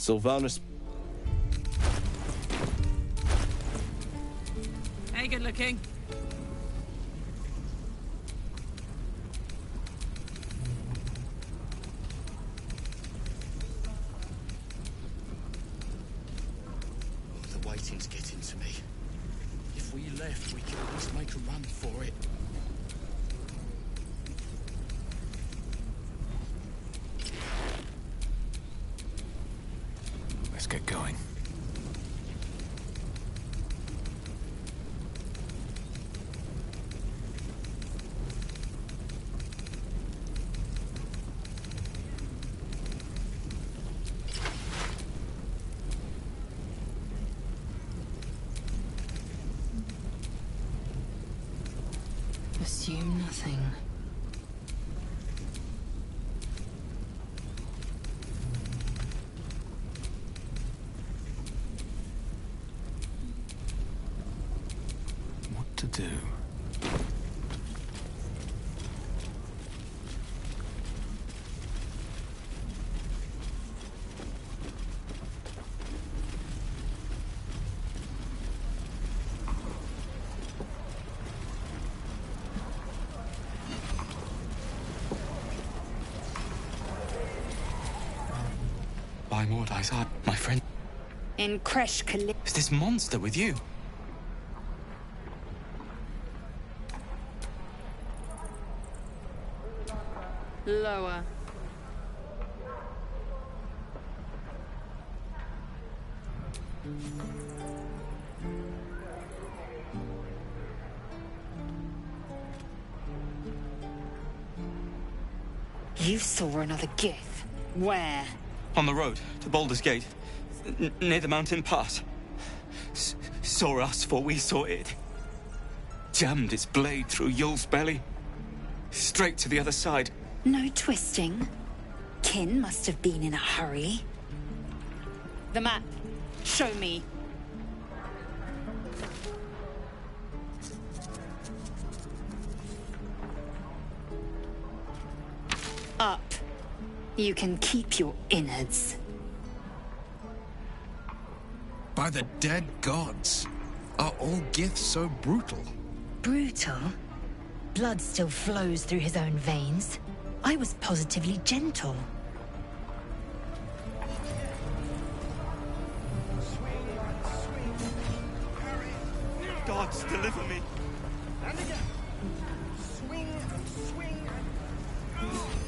Sylvanus. Hey, good looking. The waiting's getting to me. If we left, we could at least make a run for it. Let's get going. Assume nothing. What to do? By Mordai's art, my friend. In Kresh Kali. Is this monster with you? Lower. You saw another gith. Where? On the road to Baldur's Gate, near the mountain pass. Saw us, for we saw it. Jammed its blade through Yul's belly. Straight to the other side. No twisting. Kin must have been in a hurry. The map. Show me. Up. You can keep your innards. By the dead gods. Are all Giths so brutal? Brutal? Blood still flows through his own veins. I was positively gentle. Gods, deliver me. And again. Swing and swing and...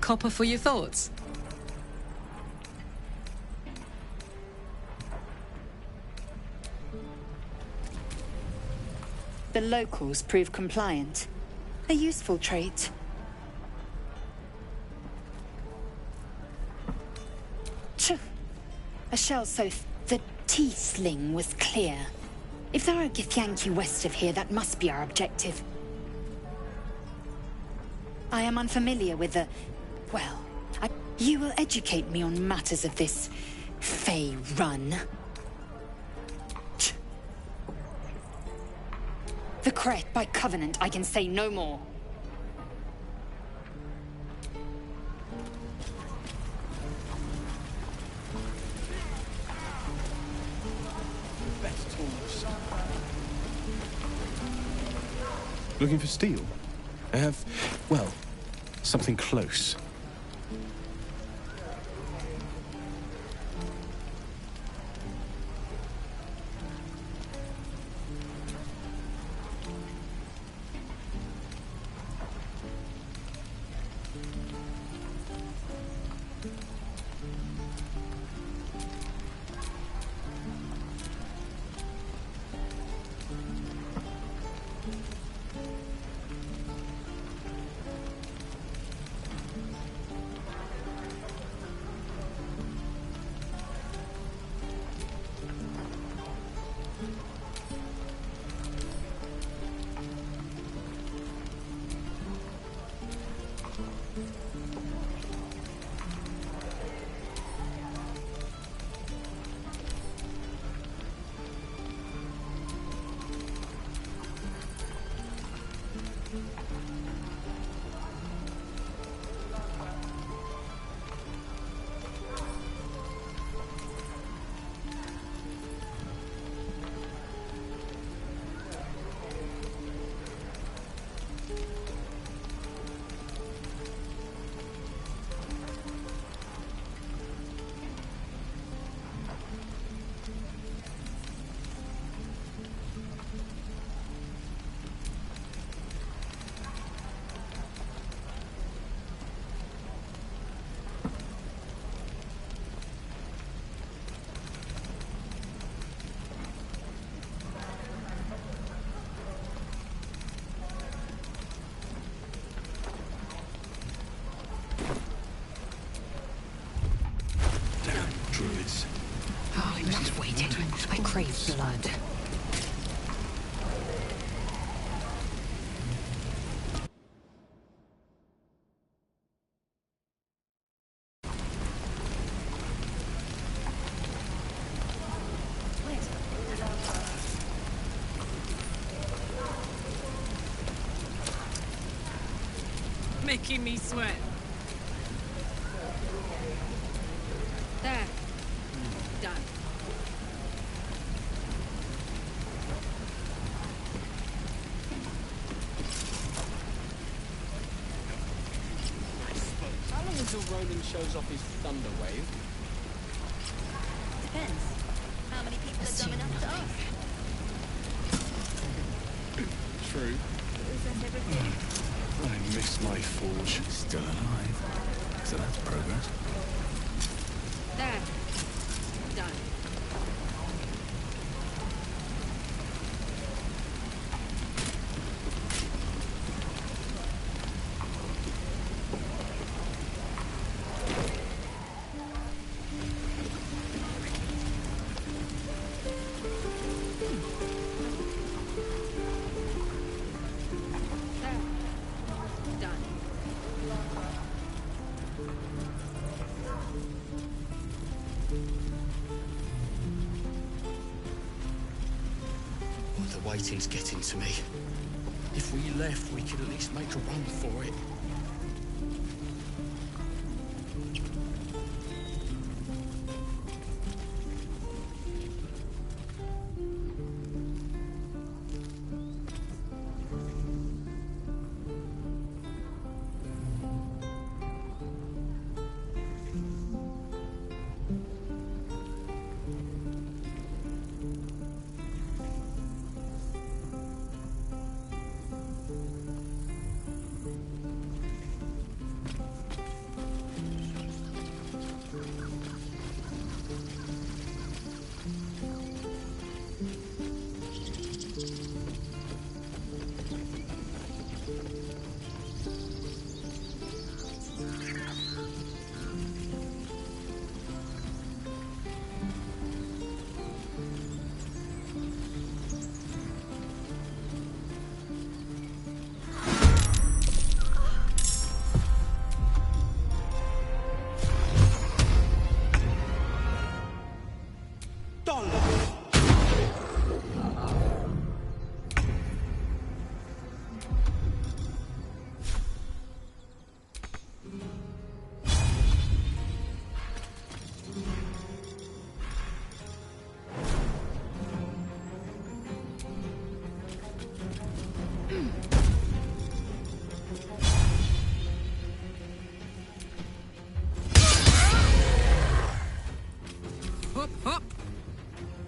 Copper for your thoughts? The locals prove compliant. A useful trait. Phew. A shell so the T-sling was clear. If there are Githyanki west of here, that must be our objective. I am unfamiliar with the... well, you will educate me on matters of this Fey run. The Kret, by covenant, I can say no more. Looking for steel? I have, well, something close. druids. Oh, enough waiting. I crave blood. Making me sweat. There. Done. How long until Roland shows off his thunder wave? Depends. How many people are dumb enough to ask? True. Is that everything? I miss my forge. Still alive. So that's progress. There. Done. The waiting's getting to me. If we left, we could at least make a run for it. Hop, hop.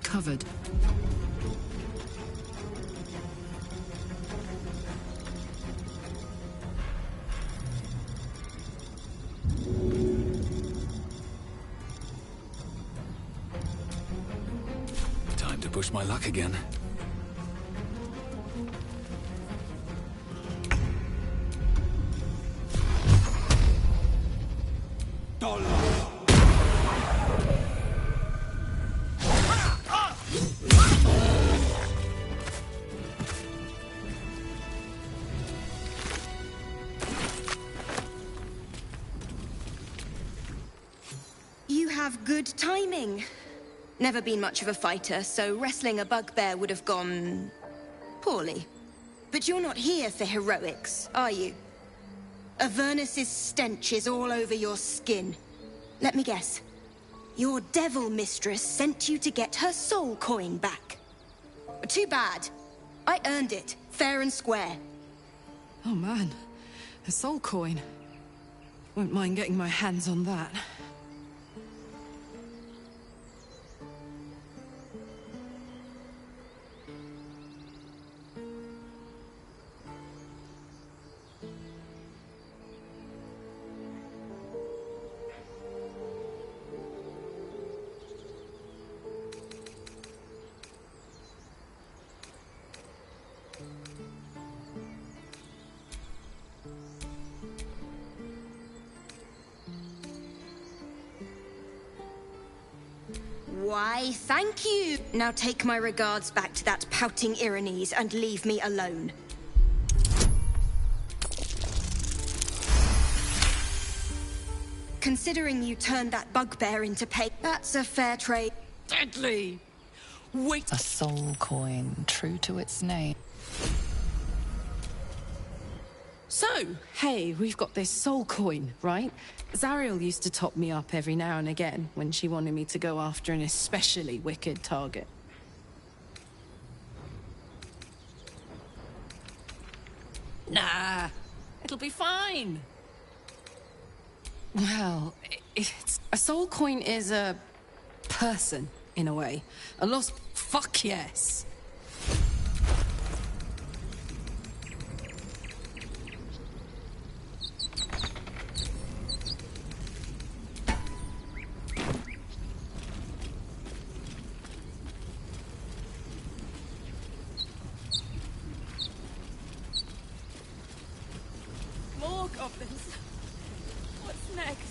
Covered. Time to push my luck again. You have good timing. Never been much of a fighter, so wrestling a bugbear would have gone poorly. But you're not here for heroics, are you? Avernus's stench is all over your skin. Let me guess. Your devil mistress sent you to get her soul coin back. Too bad. I earned it, fair and square. Oh man, a soul coin. Won't mind getting my hands on that. Why, thank you. Now take my regards back to that pouting Irenes and leave me alone. Considering you turned that bugbear into pay, that's a fair trade. Deadly! Wait! A soul coin, true to its name. So, hey, we've got this soul coin, right? Zariel used to top me up every now and again when she wanted me to go after an especially wicked target. Nah, it'll be fine. Well, it's... a soul coin is a person, in a way. A lost... fuck yes. More goblins. What's next?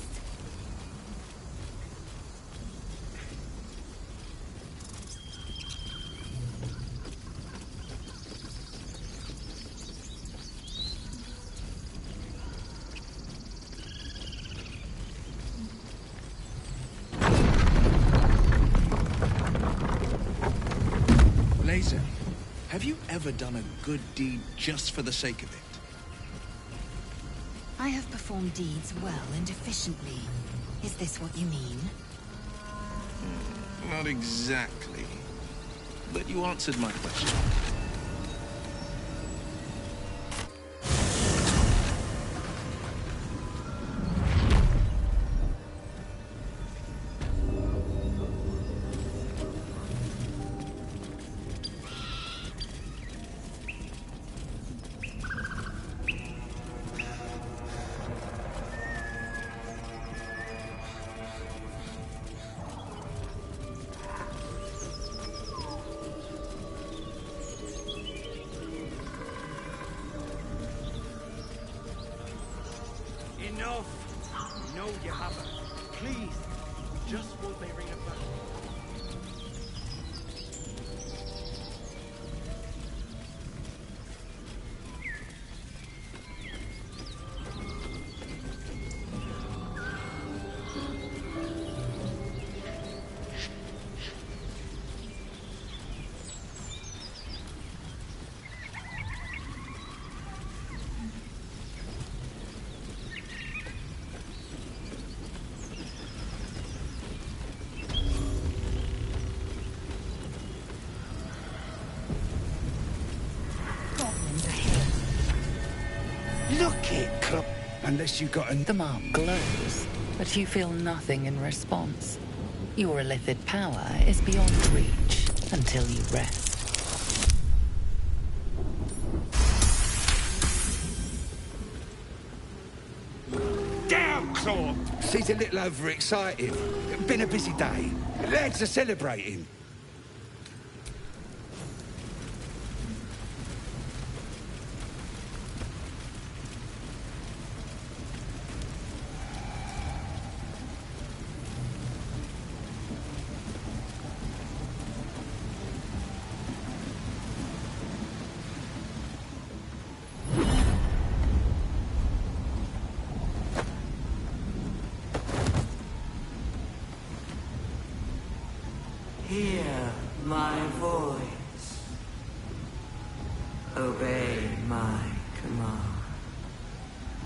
Laser, have you ever done a good deed just for the sake of it? I have performed deeds well and efficiently. Is this what you mean? Not exactly. But you answered my question. Enough! No, you haven't. Please, just won't they ring a bell? Look it, Club. Unless you got The mark glows, but you feel nothing in response. Your illithid power is beyond reach until you rest. Damn, Claw! She's a little overexcited. Been a busy day. Lads are celebrating. Hear my voice. Obey my command.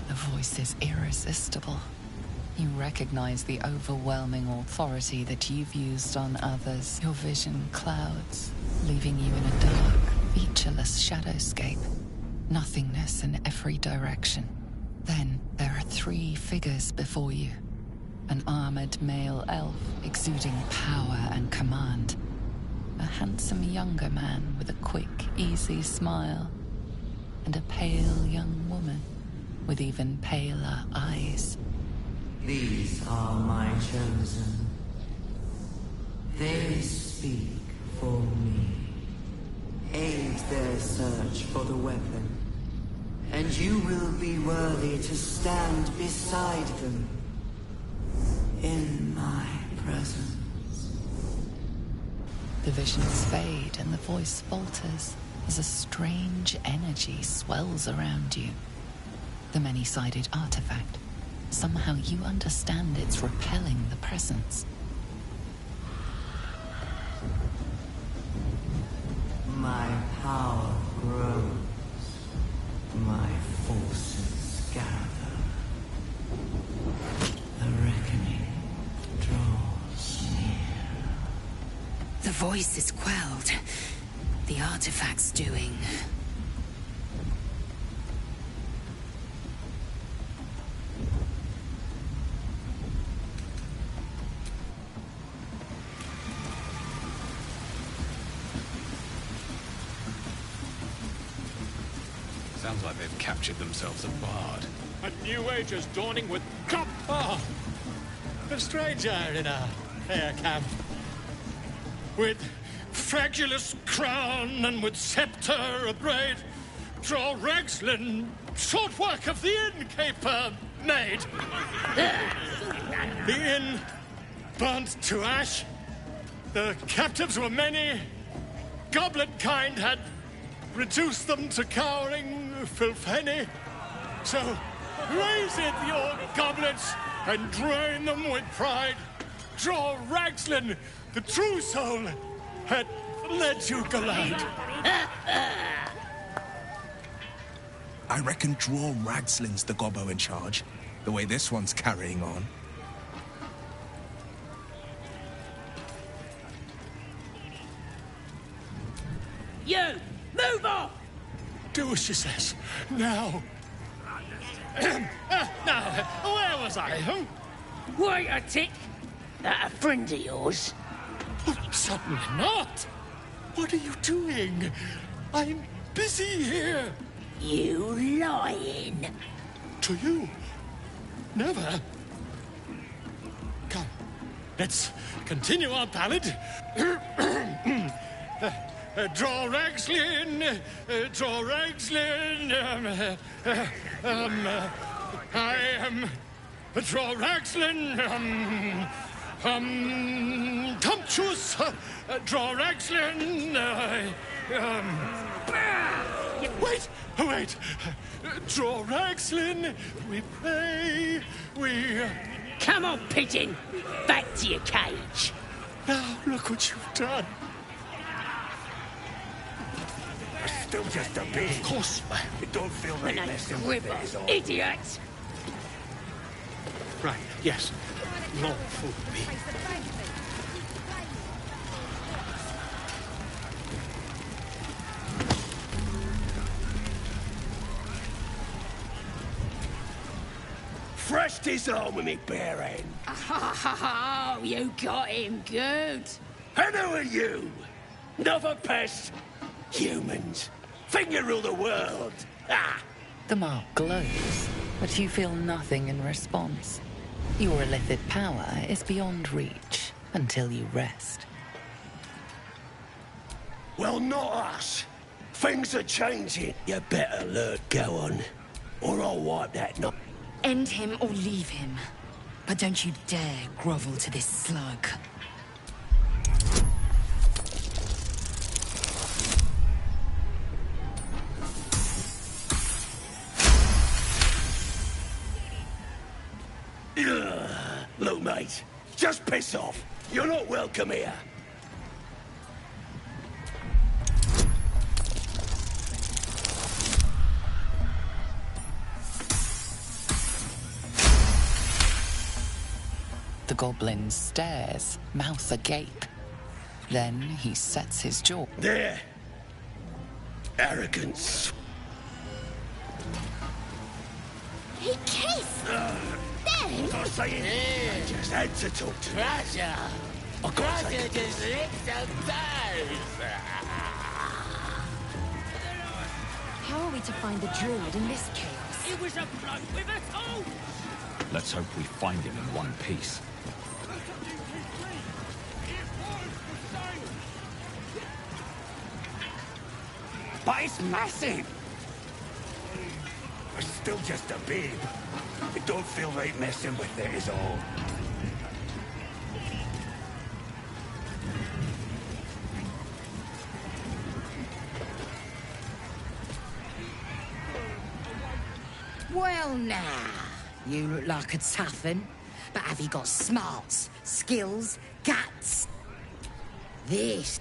The voice is irresistible. You recognize the overwhelming authority that you've used on others. Your vision clouds, leaving you in a dark, featureless shadowscape. Nothingness in every direction. Then there are 3 figures before you. An armored male elf exuding power and command. A handsome younger man with a quick, easy smile. And a pale young woman with even paler eyes. These are my chosen. They speak for me. Aid their search for the weapon. And you will be worthy to stand beside them. In my presence. The visions fade and the voice falters as a strange energy swells around you. The many-sided artifact. Somehow you understand it's repelling the presence. My power grows. My forces gather. The reckoning draws near. The voice is quelled. The artifact's doing. Sounds like they've captured themselves a bard. A new age is dawning with cop. Oh, a stranger in a fair camp. With fragulous crown and with scepter abraid, draw Ragslin, short work of the innkeeper made. The inn burnt to ash. The captives were many. Goblet kind had reduced them to cowering filfenny. So raise it, your goblets, and drain them with pride. Draw Ragslin, the true soul, had led you gallant. I reckon Draw Ragslin's the gobbo in charge, the way this one's carrying on. You! Move off! Do as she says. Now. Now, where was I? Wait a tick. That a friend of yours? Certainly not. What are you doing? I'm busy here. You lying. To you? Never. Come, let's continue our ballad. Draw Ragslin, draw Ragslin. I am draw Ragslin. Tumptuous. Draw Ragslin. Wait, wait. Draw Ragslin. We play. We. Come on, pigeon. Back to your cage. Now look what you've done. Still just a bit. Of course, It don't feel When right I messing with river, it is all. idiot. Right, yes. Not fool me. Fresh this home with me bare end. Oh, you got him good. And who are you? Another pest? Humans. Think you rule the world. Ah! The mark glows, but you feel nothing in response. Your illithid power is beyond reach until you rest. Well, not us. Things are changing. You better learn. Go on. Or I'll wipe that knot. End him or leave him. But don't you dare grovel to this slug. Look, mate, just piss off. You're not welcome here. The goblin stares, mouth agape. Then he sets his jaw. There. Arrogance. He kissed. Then. Not saying I just had to talk to you. Roger. I got to Roger just licked some toes. How are we to find the druid in this chaos? It was a bloke with a tool. Let's hope we find him in one piece. But it's massive. We're still just a babe. It don't feel right messing with it is all. Well now, you look like a tough un, but have you got smarts, skills, guts? This...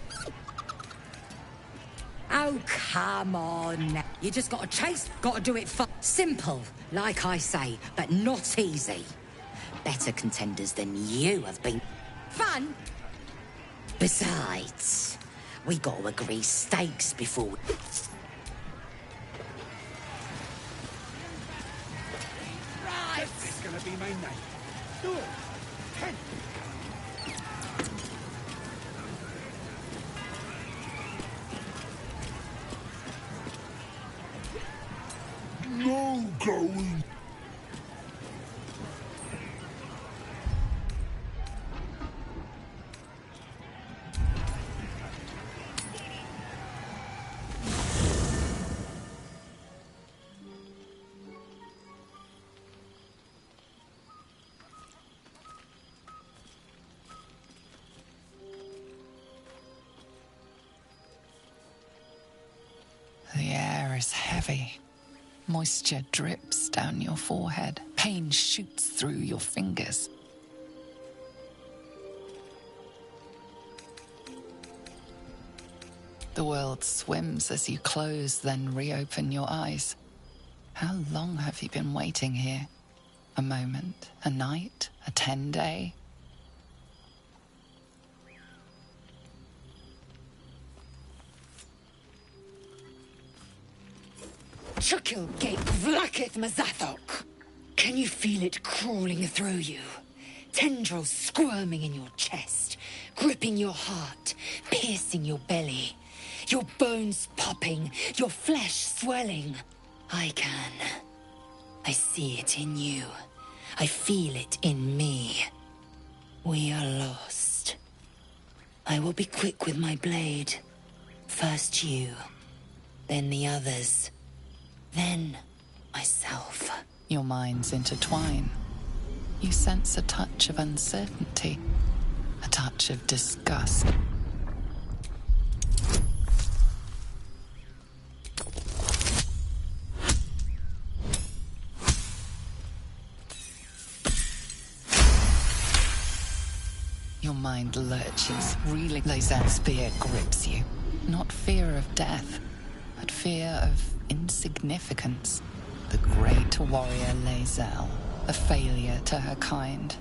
Oh, come on. You just gotta chase, gotta do it simple, like I say, but not easy. Better contenders than you have been. Fun? Besides, we gotta agree stakes before... Right! This is gonna be my night. Do it! 10! No going. The air is heavy. Moisture drips down your forehead. Pain shoots through your fingers. The world swims as you close, then reopen your eyes. How long have you been waiting here? A moment? A night? A 10-day? Chukil Gate Vlakith Mazathok. Can you feel it crawling through you? Tendrils squirming in your chest, gripping your heart, piercing your belly. Your bones popping, your flesh swelling. I can. I see it in you. I feel it in me. We are lost. I will be quick with my blade. First you, then the others. Then, myself. Your minds intertwine. You sense a touch of uncertainty, a touch of disgust. Your mind lurches, reeling. Lae'zel's spear grips you. Not fear of death, but fear of insignificance. The great warrior Lae'zel, a failure to her kind.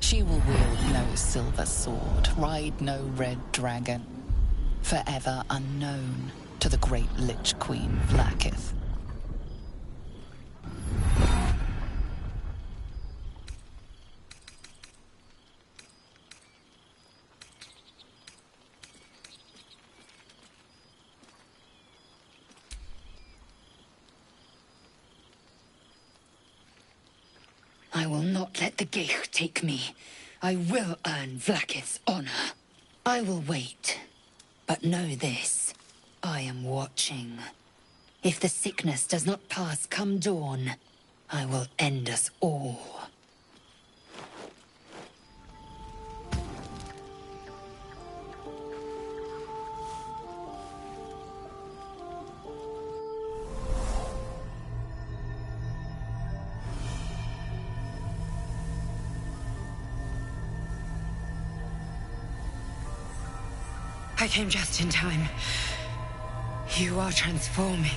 She will wield no silver sword, ride no red dragon. Forever unknown to the great Lich Queen Vlakith. I will not let the Geich take me. I will earn Vlakith's honor. I will wait. But know this. I am watching. If the sickness does not pass come dawn, I will end us all. I came just in time. You are transforming.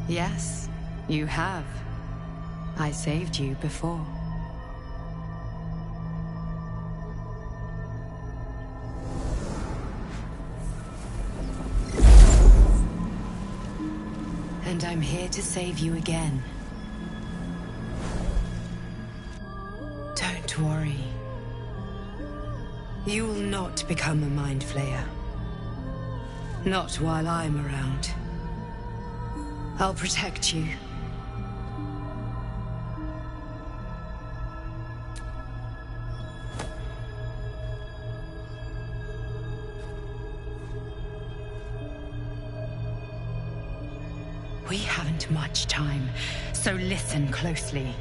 Yes, you have. I saved you before. And I'm here to save you again. Don't worry. You will not become a Mind Flayer. Not while I'm around. I'll protect you. We haven't much time, so listen closely.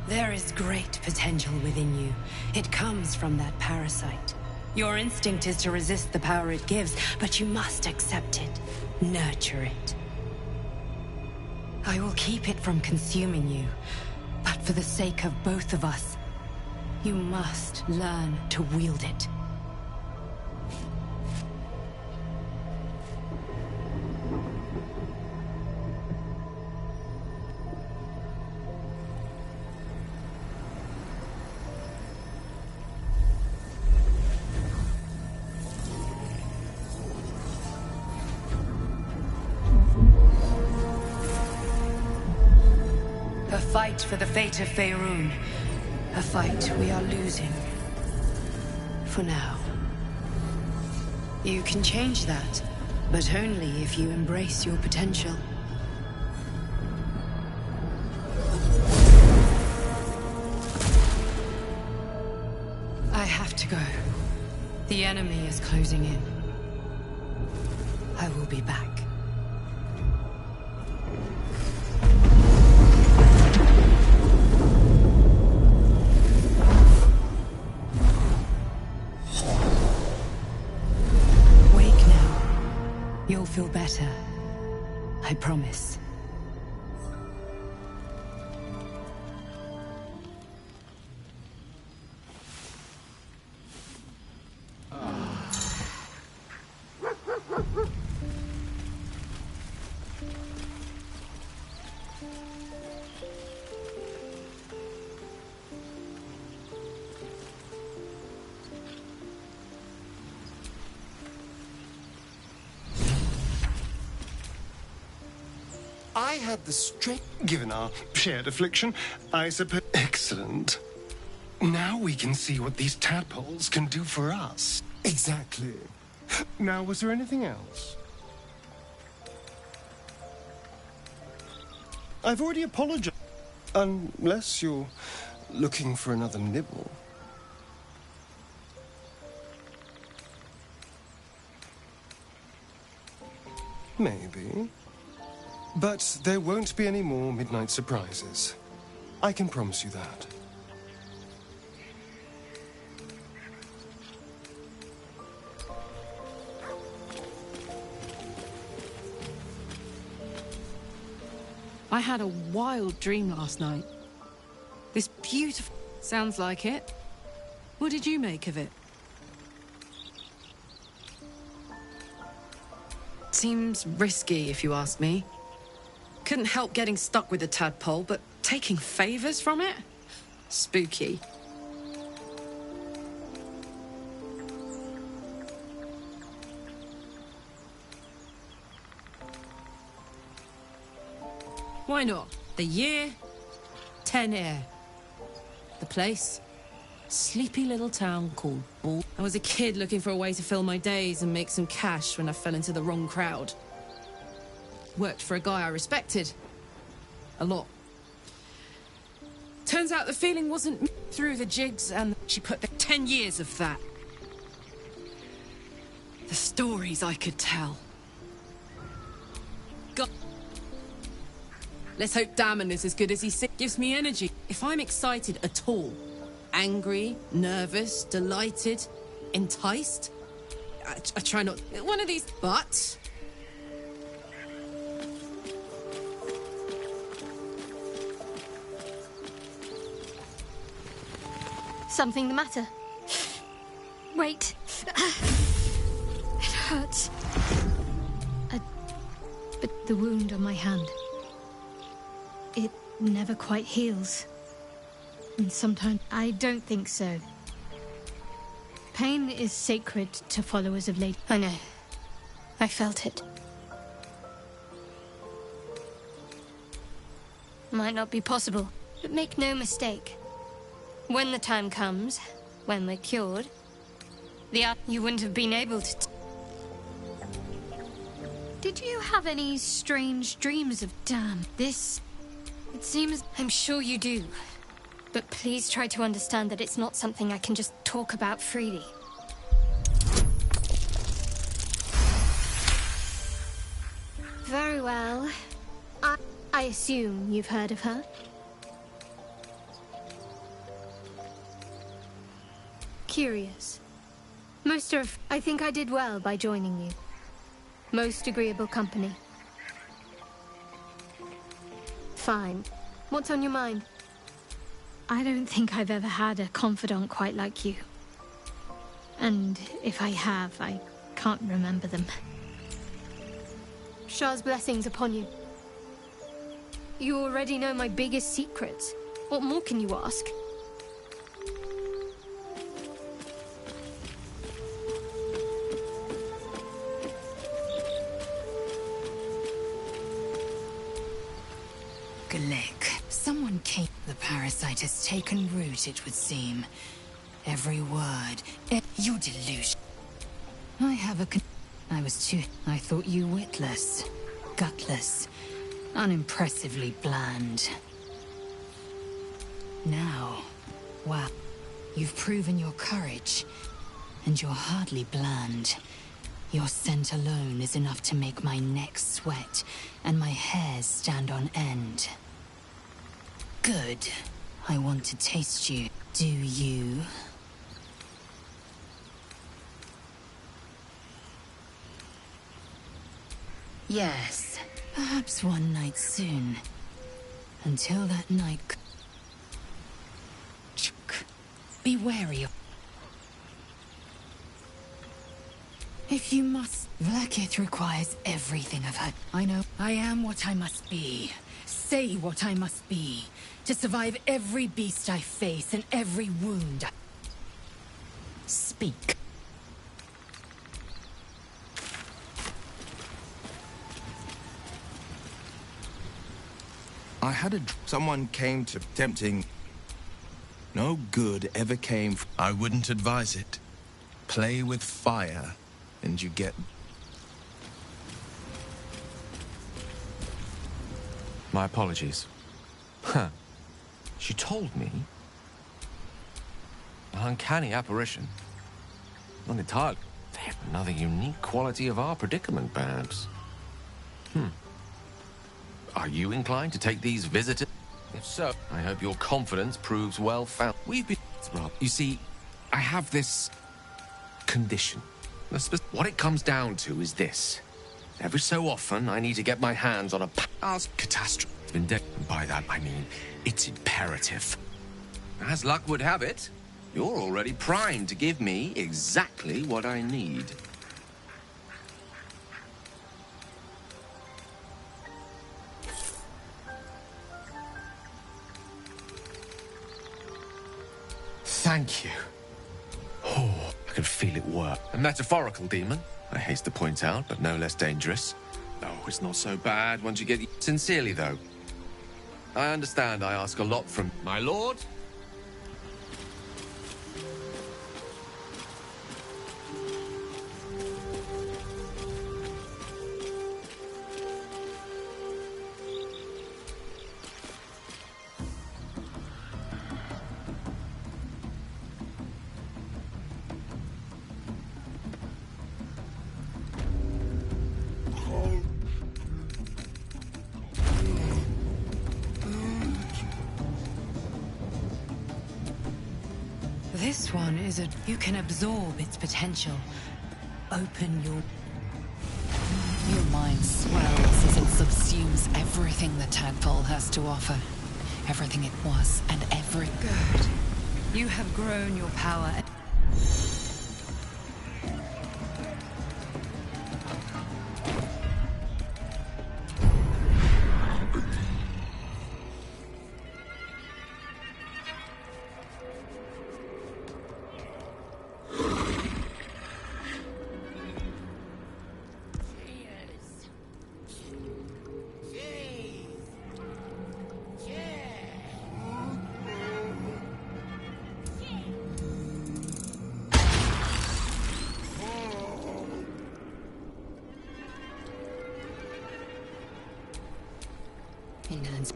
There is great potential within you. It comes from that parasite. Your instinct is to resist the power it gives, but you must accept it, nurture it. I will keep it from consuming you, but for the sake of both of us, you must learn to wield it. Fight for the fate of Faerun. A fight we are losing. For now. You can change that, but only if you embrace your potential. I have to go. The enemy is closing in. I will be back. You'll feel better. I promise. I had the strength, given our shared affliction, I suppose. Excellent. Now we can see what these tadpoles can do for us. Exactly. Now, was there anything else? I've already apologized. Unless you're looking for another nibble. Maybe. But there won't be any more midnight surprises. I can promise you that. I had a wild dream last night. This beautiful... Sounds like it. What did you make of it? Seems risky, if you ask me. Couldn't help getting stuck with the tadpole, but taking favors from it? Spooky. Why not? The year, 10 air. The place, sleepy little town called Baldurs. I was a kid looking for a way to fill my days and make some cash when I fell into the wrong crowd. Worked for a guy I respected. A lot. Turns out the feeling wasn't through the jigs, and she put 10 years of that. The stories I could tell. God. Let's hope Damon is as good as he said. Gives me energy. If I'm excited at all, angry, nervous, delighted, enticed, I try not... One of these... But... Something the matter? Wait. It hurts. A The wound on my hand. It never quite heals. And sometimes I don't think so. Pain is sacred to followers of Lady. I know. I felt it. Might not be possible, but make no mistake. When the time comes, when we're cured, you wouldn't have been able to. Did you have any strange dreams of damn? This. It seems. I'm sure you do. But please try to understand that it's not something I can just talk about freely. Very well. I assume you've heard of her? Curious. I think I did well by joining you. Most agreeable company. Fine. What's on your mind? I don't think I've ever had a confidant quite like you. And if I have, I can't remember them. Shah's blessings upon you. You already know my biggest secrets. What more can you ask? Glick. Someone came. The parasite has taken root, it would seem. Every word. Your delusion. I have a I thought you witless, gutless, unimpressively bland. Now, wow, you've proven your courage, and you're hardly bland. Your scent alone is enough to make my neck sweat and my hairs stand on end. Good. I want to taste you. Do you? Yes, perhaps one night soon. Until that night... Be wary of... If you must... Vlaakith requires everything of her. I know. I am what I must be. Say what I must be. To survive every beast I face and every wound. Speak. I had someone came to tempting. No good ever came. I wouldn't advise it. Play with fire, and you get... My apologies. Huh. She told me. An uncanny apparition. Not entirely. Another unique quality of our predicament, perhaps. Are you inclined to take these visitors? If so, I hope your confidence proves well founded. We've been... Rob, you see, I have this... condition. What it comes down to is this. Every so often, I need to get my hands on a past catastrophe. And by that, I mean, it's imperative. As luck would have it, you're already primed to give me exactly what I need. Thank you. Oh, I can feel it work. A metaphorical demon, I haste to point out, but no less dangerous. Oh, it's not so bad once you get... Sincerely, though. I understand I ask a lot from... My lord? This one is you can absorb its potential. Open your... Your mind swells as it subsumes everything the tadpole has to offer. Everything it was and every... Good. You have grown your power.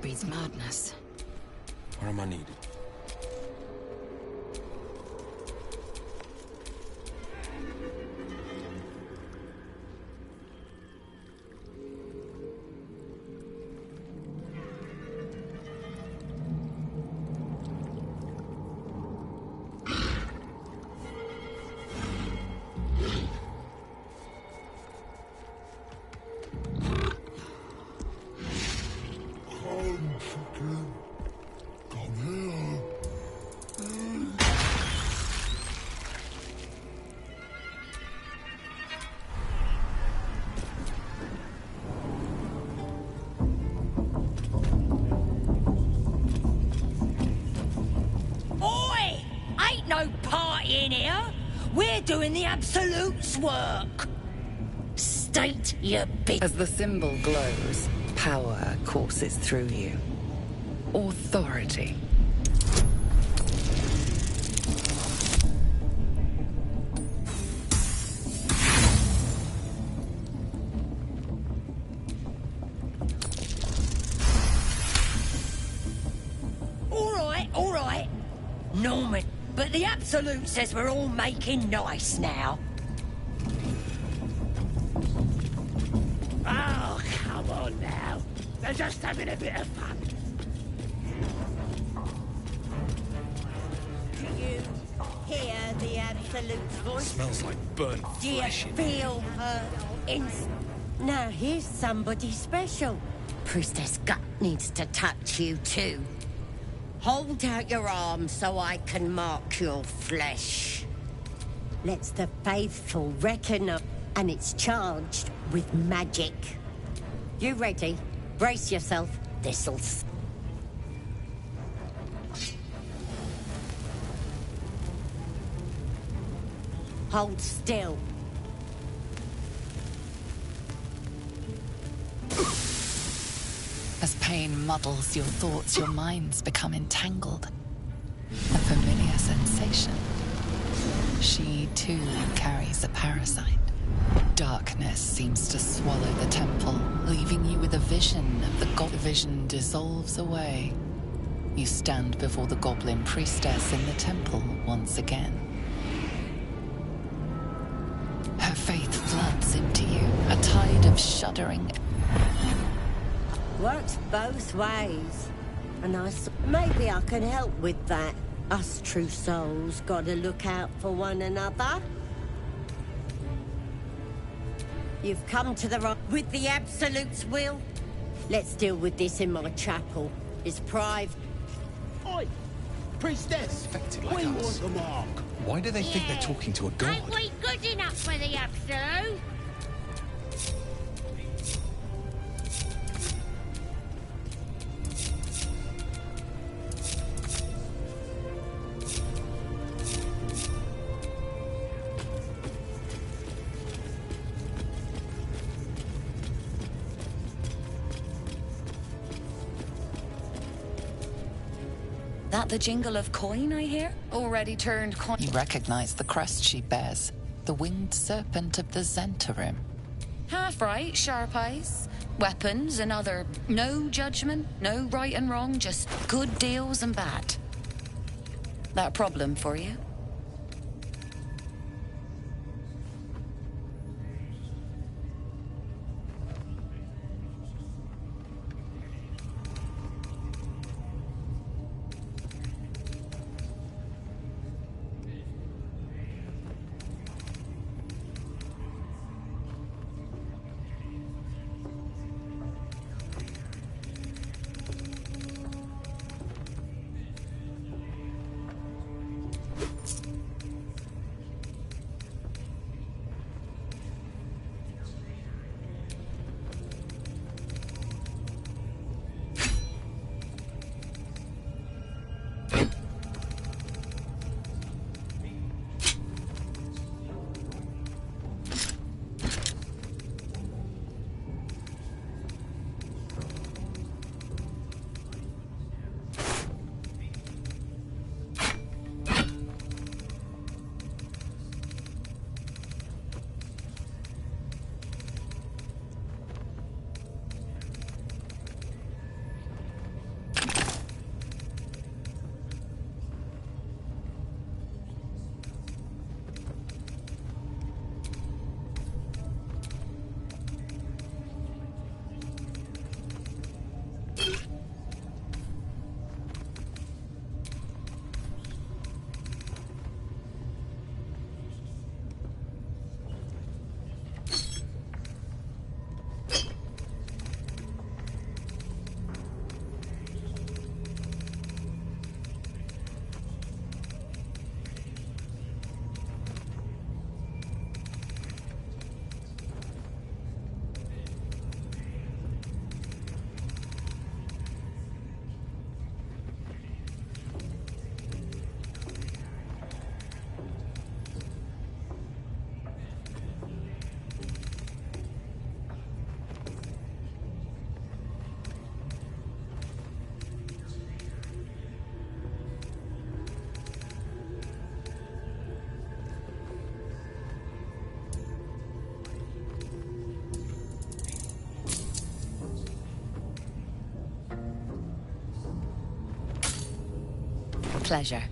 breeds madness. Where am I needed? Oi! Ain't no party in here. We're doing the Absolute's work. State your big. As the symbol glows, power courses through you. Authority. All right. Norman, but the Absolute says we're all making nice now. Oh, come on now. They're just having a bit of fun. Do you hear the Absolute's voice? Smells like burnt Do you flesh in feel her Now here's somebody special. Priestess Gut needs to touch you too. Hold out your arm so I can mark your flesh. Let's the faithful reckon up, and it's charged with magic. You ready? Brace yourself. This'll... Hold still. As pain muddles your thoughts, your minds become entangled. A familiar sensation. She, too, carries a parasite. Darkness seems to swallow the temple, leaving you with a vision of the god. The vision dissolves away. You stand before the goblin priestess in the temple once again. Her faith floods into you, a tide of shuddering. Works both ways. And maybe I can help with that. Us true souls gotta look out for one another. You've come to the right with the Absolute's will. Let's deal with this in my chapel. It's private. Oi! Priestess! We want the mark. Why do they think they're talking to a god? Ain't we good enough for the Absolute? That the jingle of coin I hear? Already turned coin. You recognize the crest she bears, the winged serpent of the Zentarim. Half right, sharp eyes, weapons and other... No judgment, no right and wrong, just good deals and bad. That a problem for you? pleasure.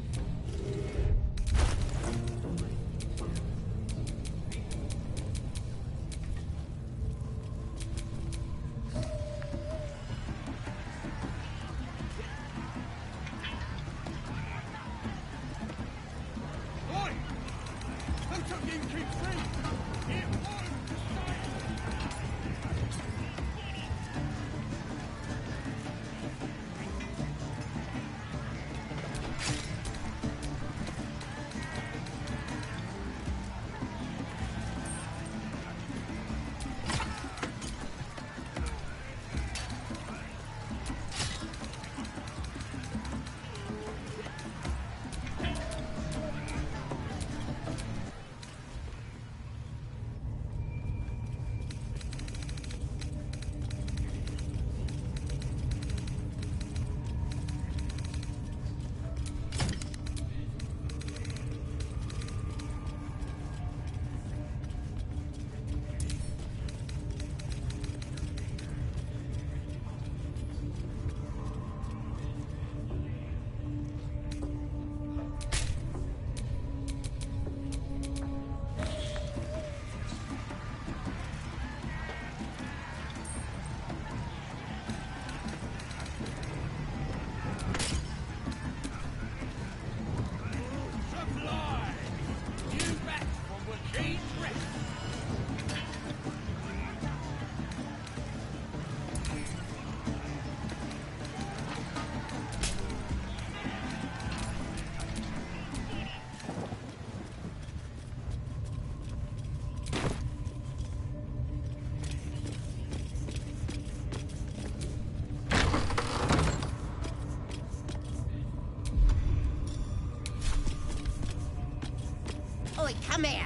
Oi, come here.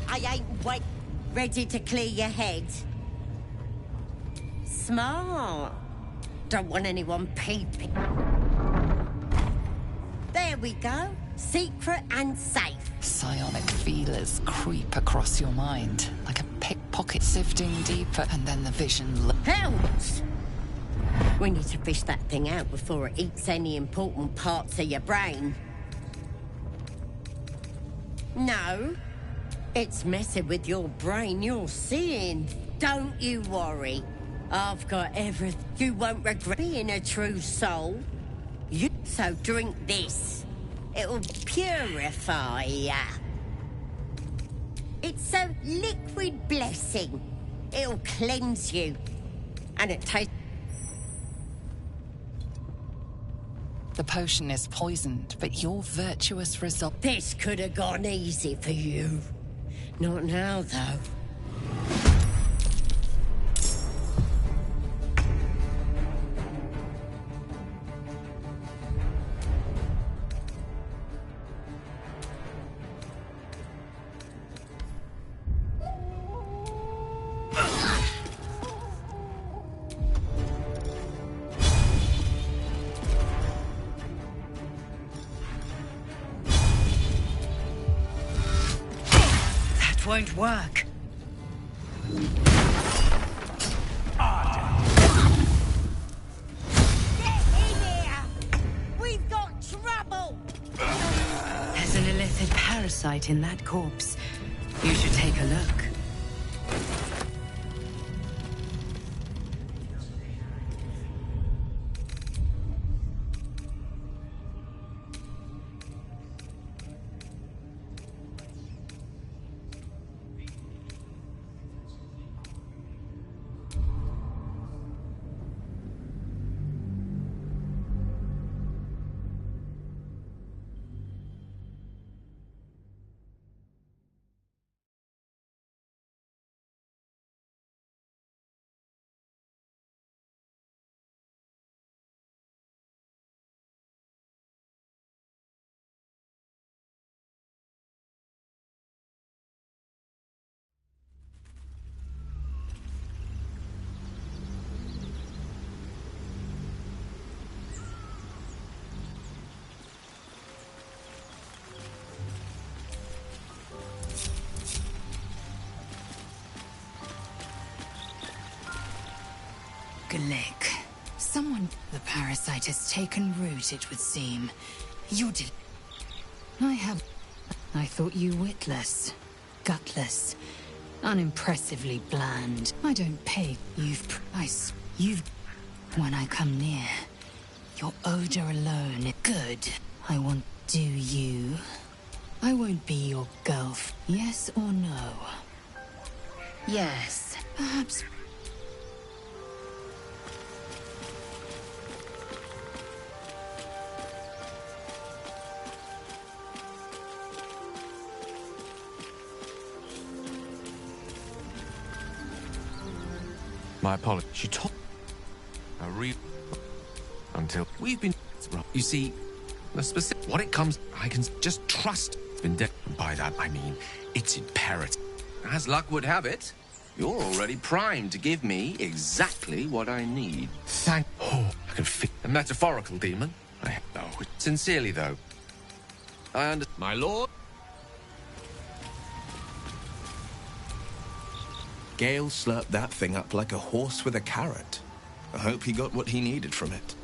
I ain't ready to clear your head. Smart. Don't want anyone peeping. There we go. Secret and safe. Psionic feelers creep across your mind, like a pickpocket sifting deeper, and then the vision... Hells! We need to fish that thing out before it eats any important parts of your brain. No. It's messing with your brain you're seeing. Don't you worry. I've got everything. You won't regret being a true soul. So drink this. It'll purify ya. It's a liquid blessing. It'll cleanse you. And it tastes... The potion is poisoned, but your virtuous result... This could have gone easy for you. Not now, though. Won't work. Get in here! We've got trouble! There's an illithid parasite in that corpse. You should take a look. Glick. Someone... The parasite has taken root, it would seem. You did. I thought you witless, gutless, unimpressively bland. I don't pay. You've. When I come near, your odor alone. Good. I want. Do you? I won't be your girl. Yes or no? Yes. Perhaps. My apologies. She told. Until we've been. You see, the specific. What it comes. I can just trust. It's been dead. And by that, I mean, it's imperative. As luck would have it, you're already primed to give me exactly what I need. Thank. Oh, I can feel. A metaphorical demon? No. Sincerely, though. I understand. My lord? Gale slurped that thing up like a horse with a carrot. I hope he got what he needed from it.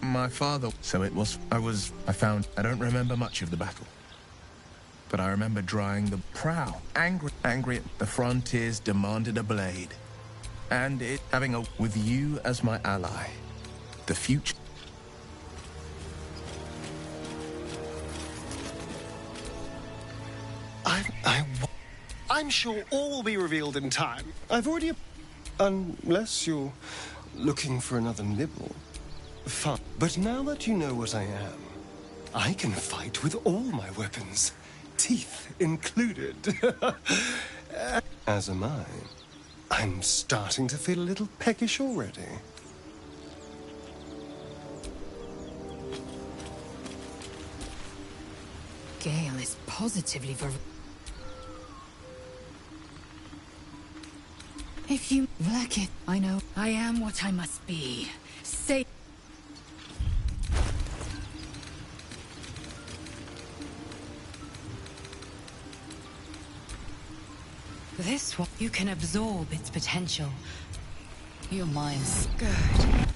My father... So it was... I found... I don't remember much of the battle. But I remember drying the prow. Angry at the frontiers demanded a blade. And it having a... With you as my ally. The future... I'm sure all will be revealed in time. I've already... Unless you're looking for another nibble. Fine. But now that you know what I am, I can fight with all my weapons. Teeth included. As am I. I'm starting to feel a little peckish already. Gale is positively If you lack it, I know I am what I must be. Say. This one, you can absorb its potential. Your mind's good.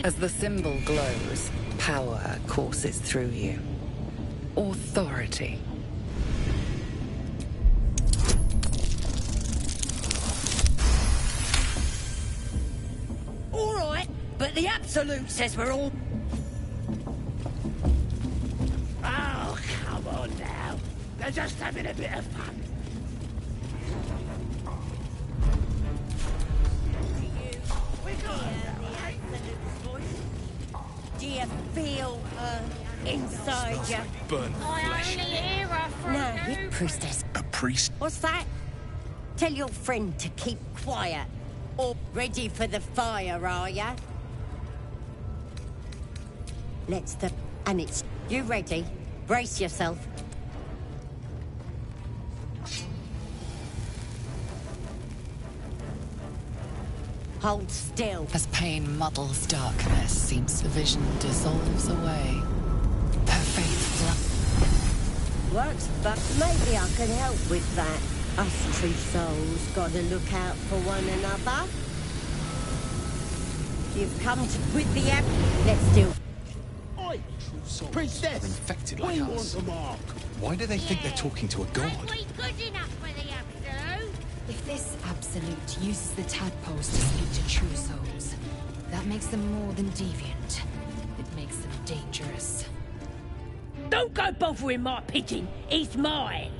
As the symbol glows, power courses through you. Authority. All right, but the Absolute says we're all... Oh, come on now. They're just having a bit of fun. Do you feel her inside you? Burnt flesh. No, you priestess. A priest? What's that? Tell your friend to keep quiet. Or ready for the fire, are ya? And it's... You ready? Brace yourself. Hold still. As pain muddles darkness, seems the vision dissolves away. Her faith Works, but maybe I can help with that. Us true souls gotta look out for one another. You've come to with the app. Let's do. Oi, priestess! Are infected like we us. want a mark. Why do they think they're talking to a god? we good enough for the Absolute? If this Absolute uses the tadpoles to speak to true souls, that makes them more than deviant. It makes them dangerous. Don't go bothering my pigeon. He's mine.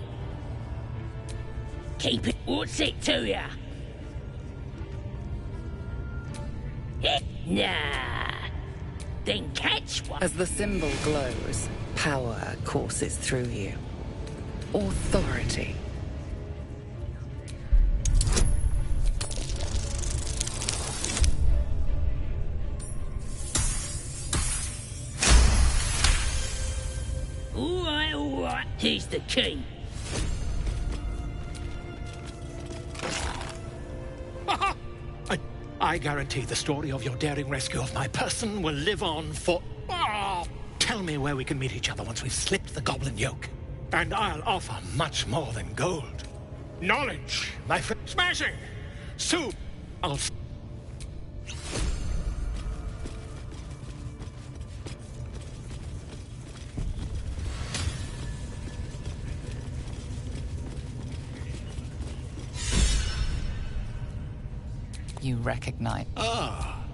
Keep it. What's it to ya? Nah. Then catch one. As the symbol glows, power courses through you. Authority. All right. Here's the key. I guarantee the story of your daring rescue of my person will live on for... Oh, tell me where we can meet each other once we've slipped the goblin yoke. And I'll offer much more than gold. Knowledge, my friend. Smashing! Soon, I'll... You recognize. Ah,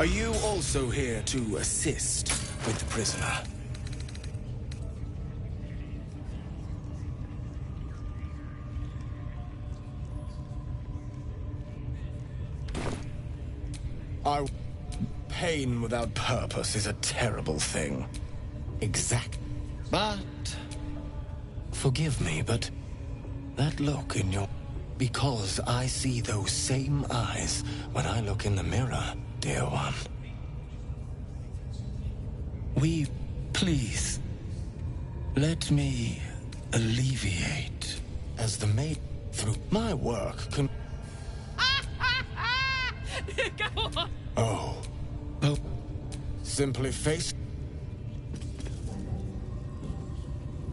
are you also here to assist with the prisoner? Pain without purpose is a terrible thing. Exact. But... forgive me, but... that look in your... Because I see those same eyes when I look in the mirror, dear one. Please... let me... alleviate... as the maid... through my work can... Go on! Oh. Simply face...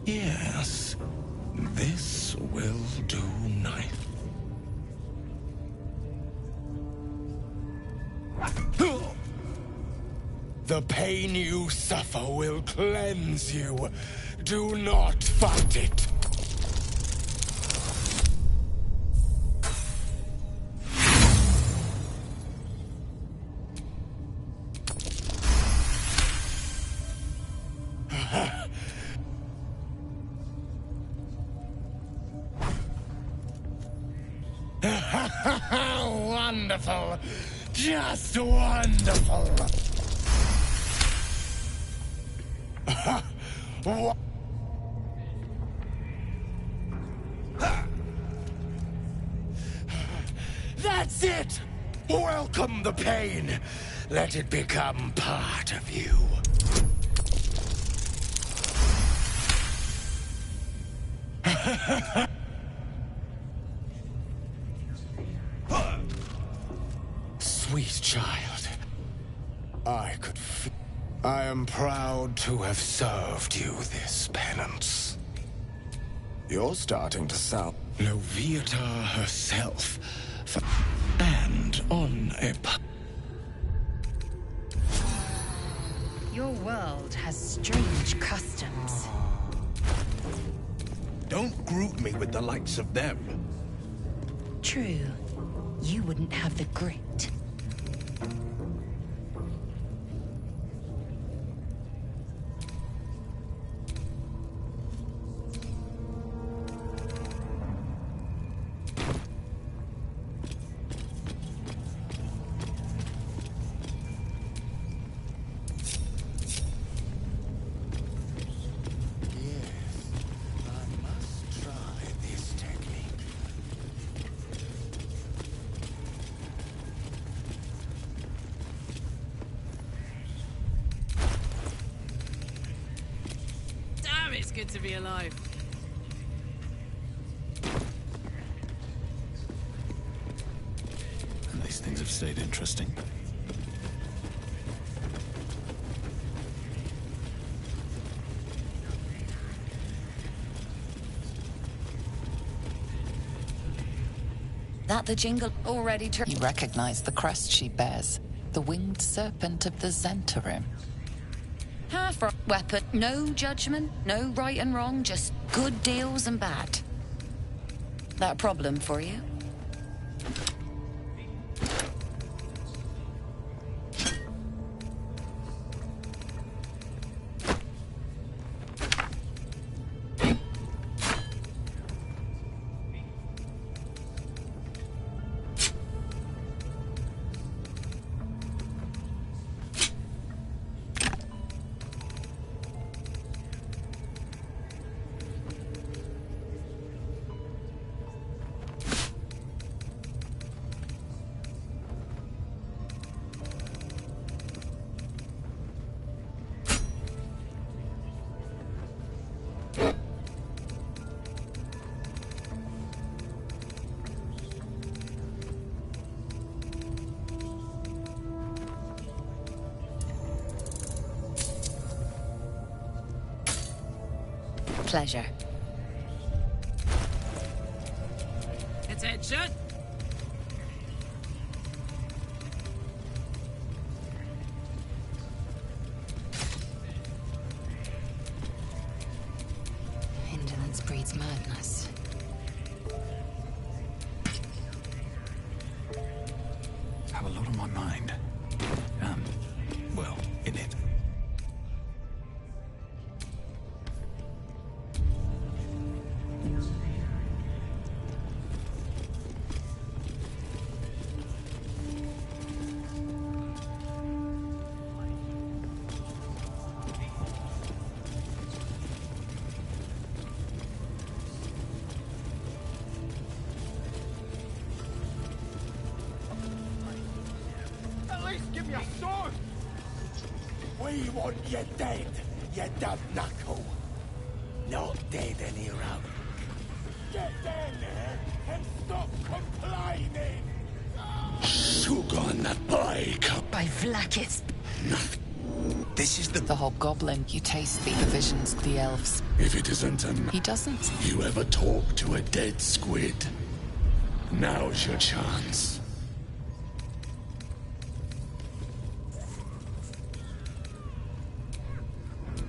Yes. This will do nice. The pain you suffer will cleanse you. Do not fight it. Wonderful. Just wonderful. That's it! Welcome the pain. Let it become part of you. Sweet child, I am proud to have served you this penance. You're starting to sound Loviatar herself, and on a... Your world has strange customs. Don't group me with the likes of them. True. You wouldn't have the grit. It's good to be alive. And these things have stayed interesting. That the jingle already You recognize the crest she bears. The winged serpent of the Zentarim. Half weapon, no judgment, no right and wrong, just good deals and bad. That a problem for you? pleasure. Attention! Indolence breeds madness. Have a lot on my mind. Well, in it. At least give me a sword! We want you dead, you dumb knuckle. Not dead any round. Get down there and stop complaining! Sugon by Vlakis. This is the hobgoblin. You taste the visions of the elves. If it isn't He doesn't. you ever talk to a dead squid? Now's your chance.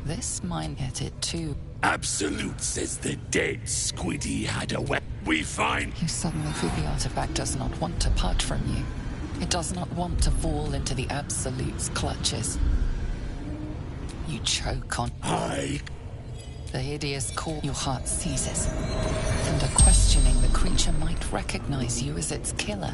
This might get it too. Absolute says the dead squiddy had a weapon. We find You suddenly feel the artifact does not want to part from you. It does not want to fall into the Absolute's clutches. You choke on... The hideous call your heart seizes. Under questioning, the creature might recognize you as its killer.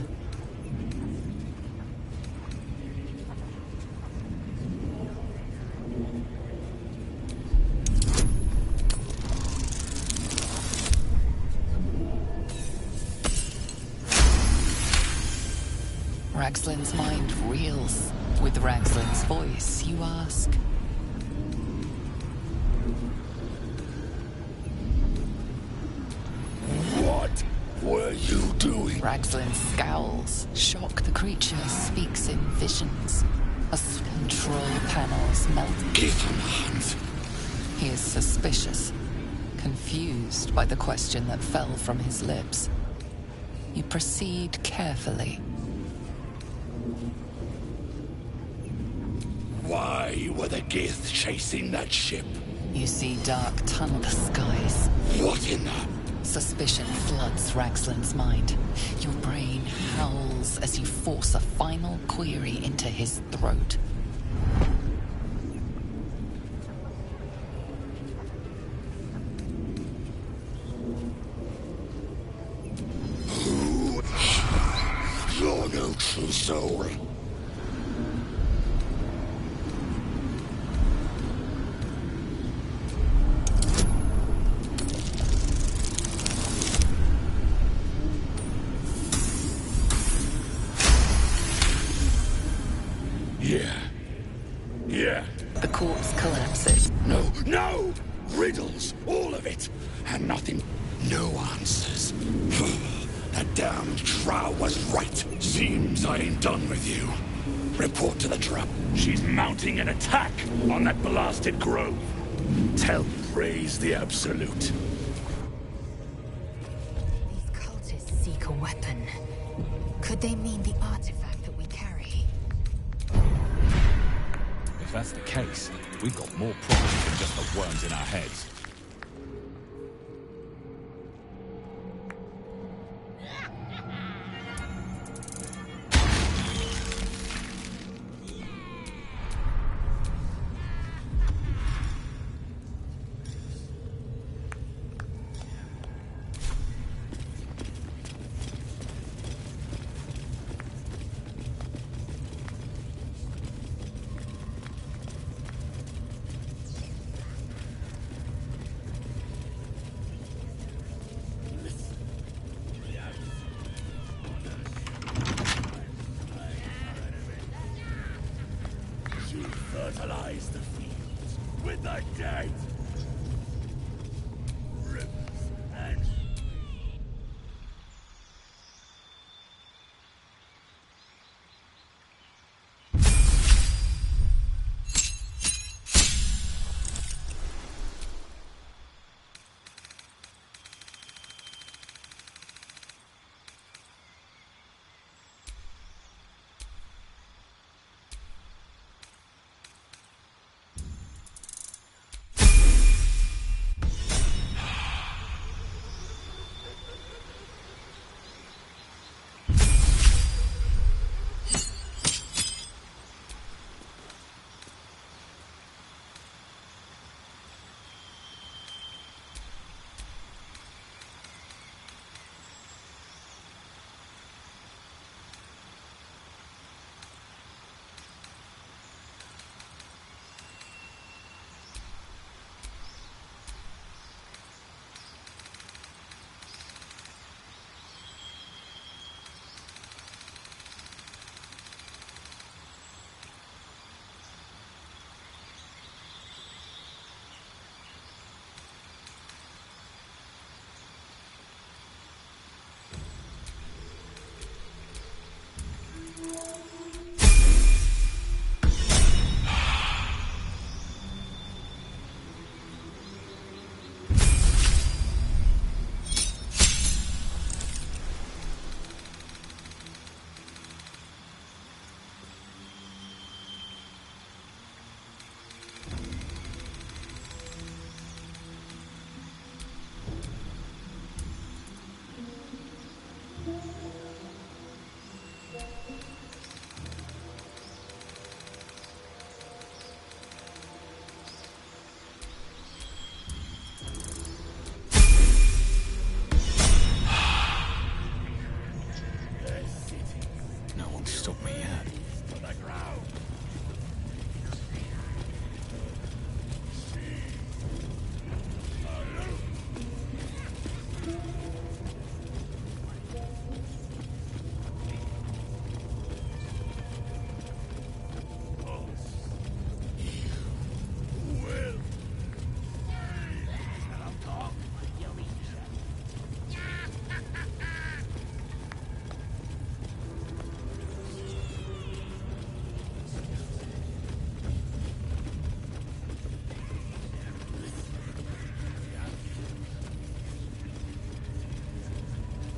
Ragslin's mind reels. With Ragslin's voice, you ask. What were you doing? Ragslin scowls. Shock the creature speaks in visions. As control panels melt. Give him a hunt. He is suspicious. Confused by the question that fell from his lips. You proceed carefully. Why were the Gith chasing that ship? You see dark tunnel skies. What in the... Suspicion floods Ragslin's mind. Your brain howls as you force a final query into his throat. You're no true soul. Yeah. The corpse collapses. No! Riddles, all of it. And nothing. No answers. That damned Drow was right. Seems I ain't done with you. Report to the trap. She's mounting an attack on that blasted grove. Praise the Absolute. These cultists seek a weapon. Could they mean the artifact that we carry? If that's the case, we've got more problems than just the worms in our heads.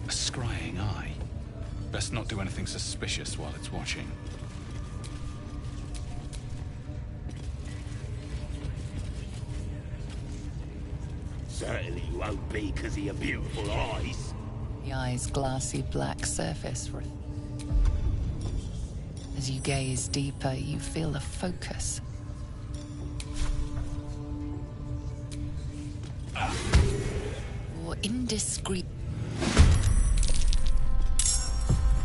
A scrying eye. Best not do anything suspicious while it's watching. Certainly won't be because of your beautiful eyes. The eye's glassy black surface. As you gaze deeper, you feel a focus. Or indiscreet.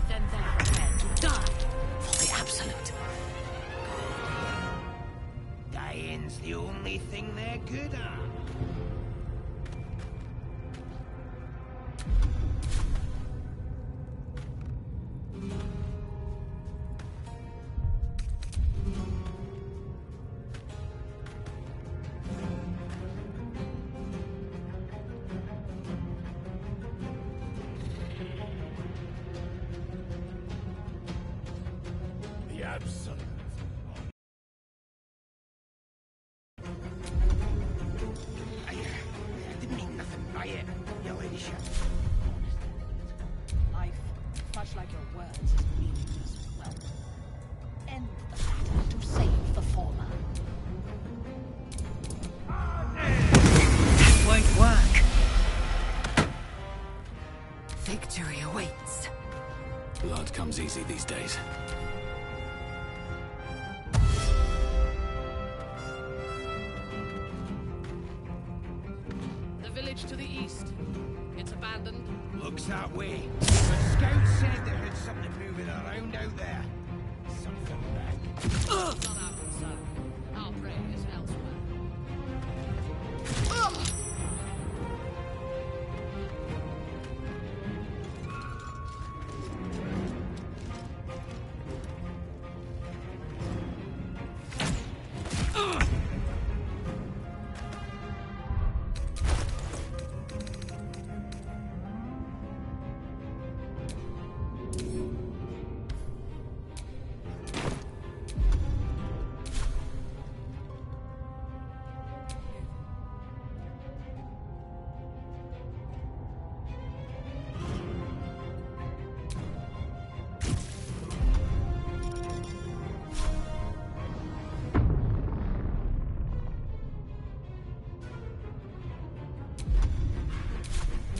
Then they're prepared to die for the Absolute. Dying's the only thing they're good at. The Absolute. I didn't mean nothing by it, your ladyship. Life, much like your words, is meaningless. Well, end the latter to save the former. That won't work. Victory awaits. Blood comes easy these days. The village to the east. It's abandoned. Looks that way. The scout said they heard something moving around out there. Something big. Not our concern. Our prey is elsewhere.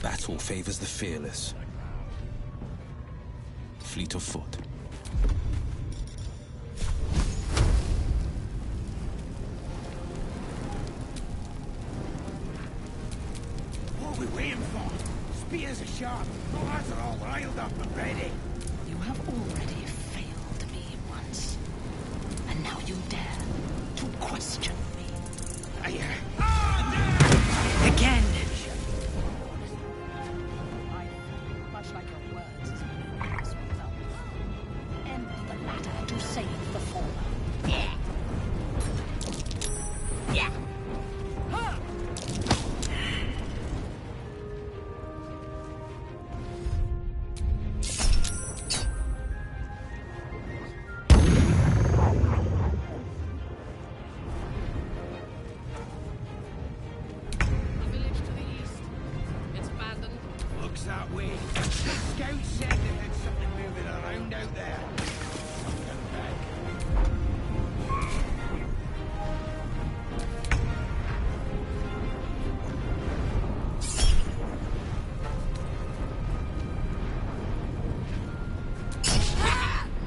Battle favors the fearless. Fleet of foot. What are we waiting for? Spears are sharp. The lads are all riled up and ready. You have already failed me once. And now you dare to question me. Again. Much like your words is meaningless. Well, end the latter to save the former. Yeah. Yeah. Huh. The village to the east. It's abandoned. Looks that way. The scout said they heard something moving around out there. Something big.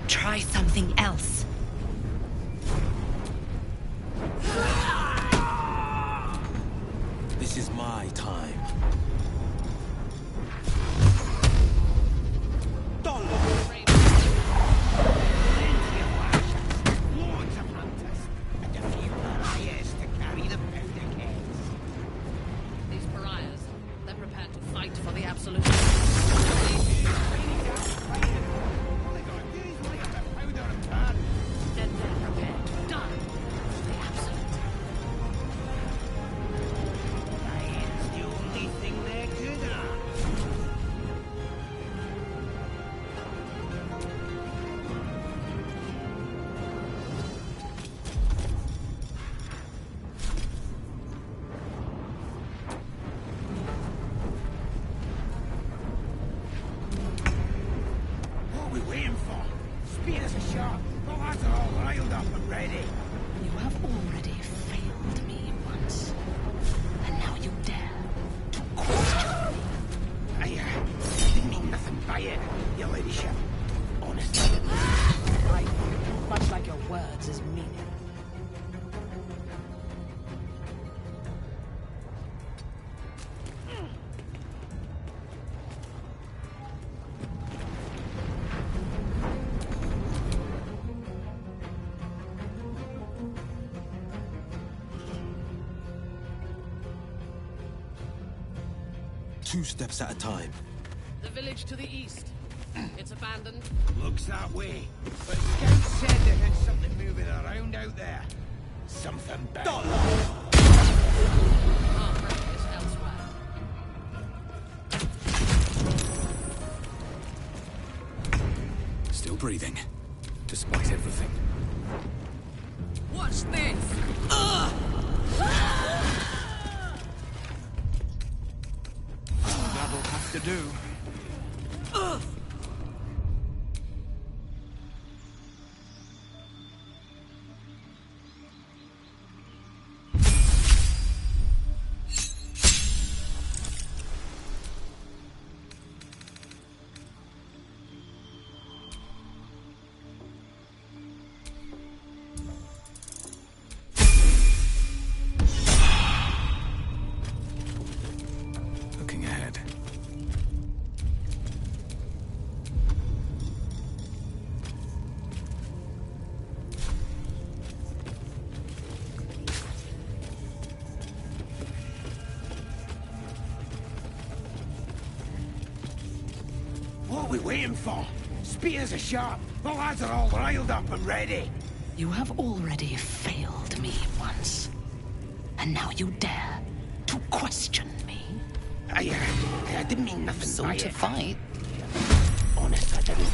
Try something else. This is my time. Loads of hunters. And a few pariahs to carry the powder kegs. These pariahs, they're prepared to fight for the Absolute. All they gotta do is light up a powder and up and ready. You have already failed me once. And now you dare to question me. I didn't mean nothing by it, your ladyship. Honestly. I feel much like your words is meaning. Two steps at a time. The village to the east. It's abandoned. Looks that way. But Scouts said they had something moving around out there. Something bad. Our friend is elsewhere. Still breathing, despite everything. Watch this! That'll have to do. Looking ahead. What are we waiting for? Spears are sharp. The lads are all riled up and ready. You have already failed me once. And now you dare to question me. I didn't mean nothing So by to it. fight. Honest, I didn't.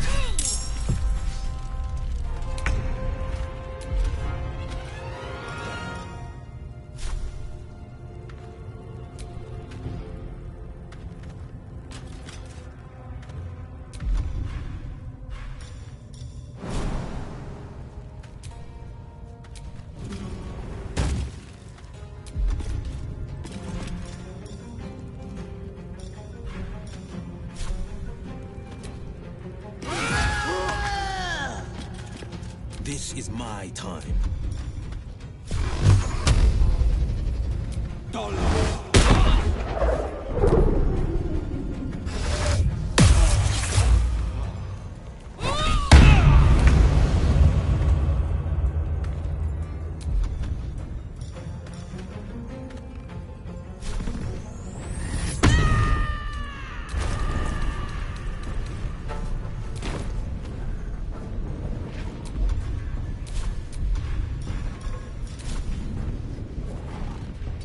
This is my time.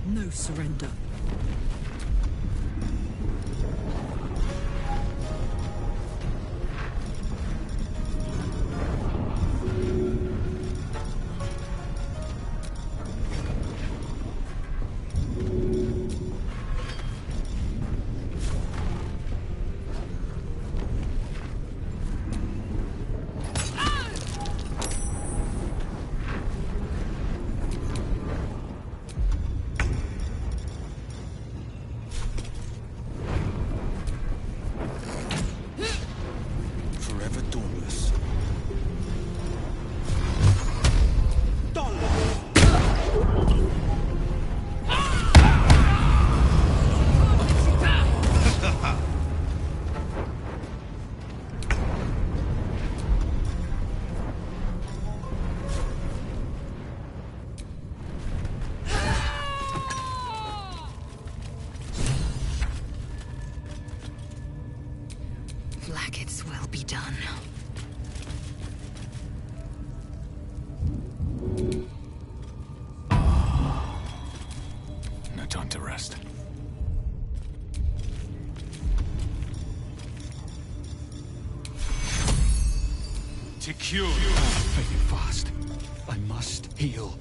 No surrender. Forever dauntless. Blacket's will be done. No time to rest. To cure. Make it fast. I must heal.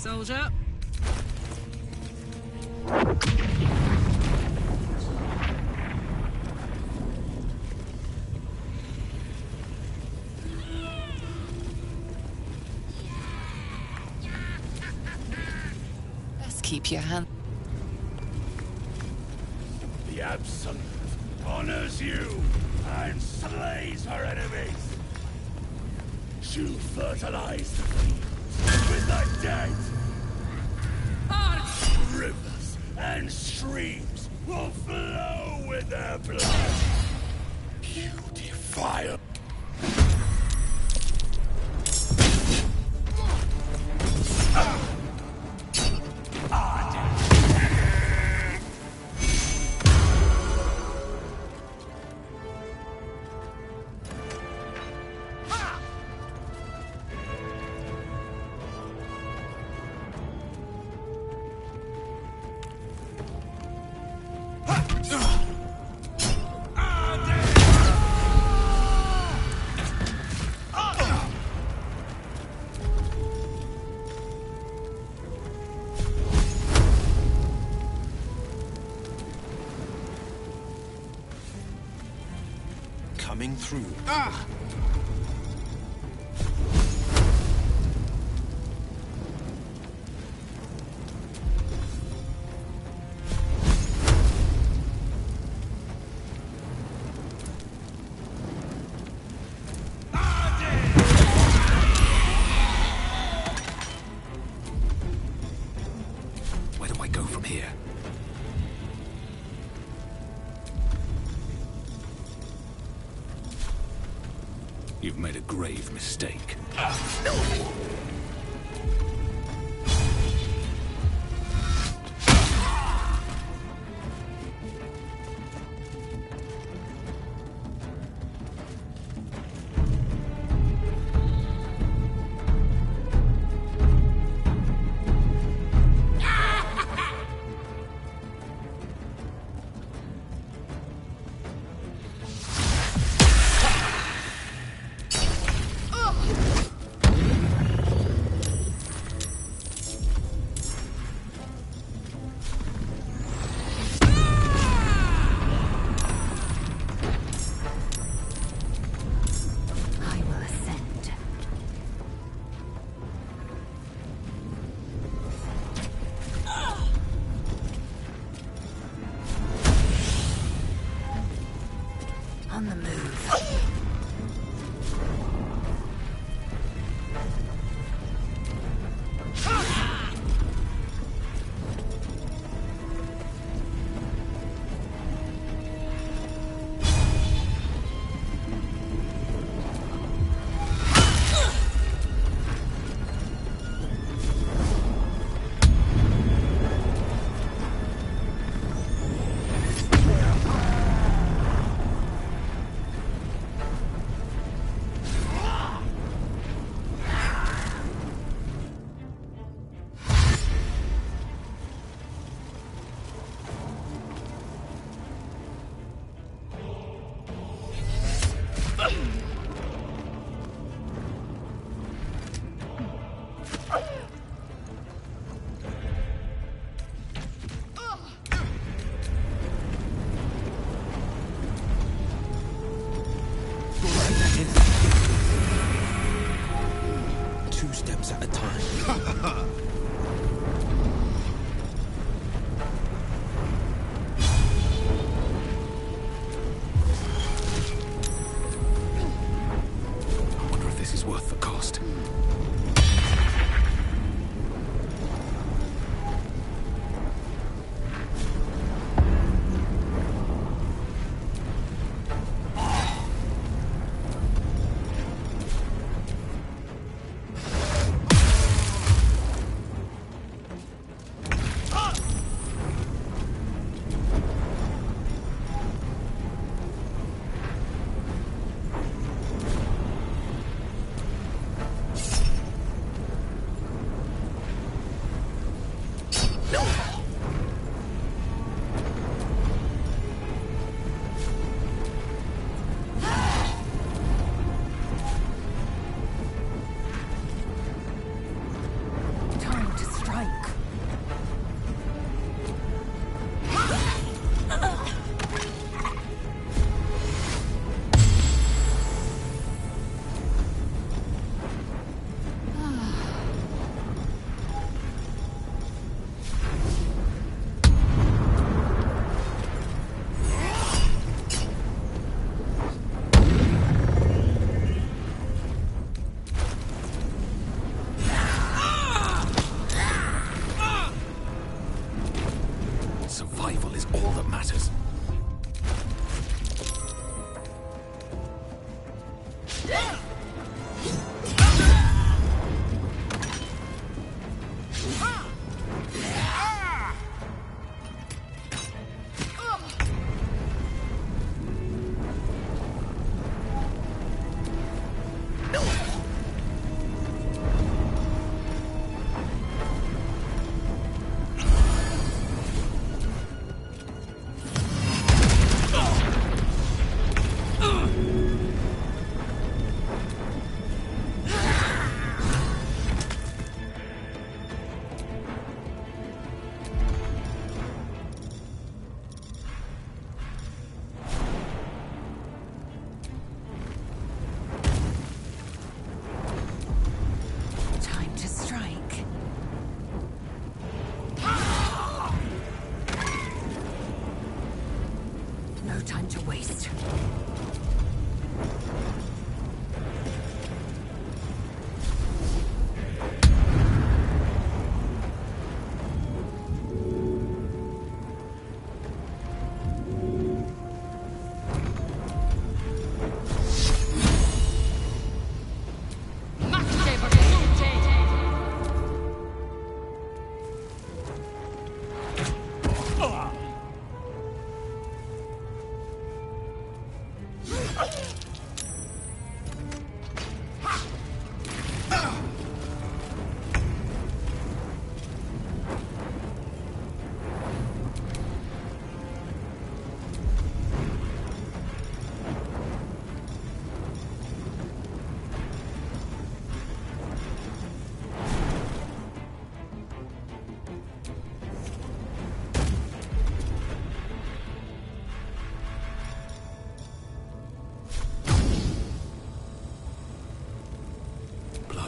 Soldier. Best keep your hand. The Absolute honors you and slays her enemies. She'll fertilize the fields with the dead. Rivers and streams will flow with their blood. You defile. Coming through. Where do I go from here? You've made a grave mistake. On the move. Two steps at a time. I wonder if this is worth the cost.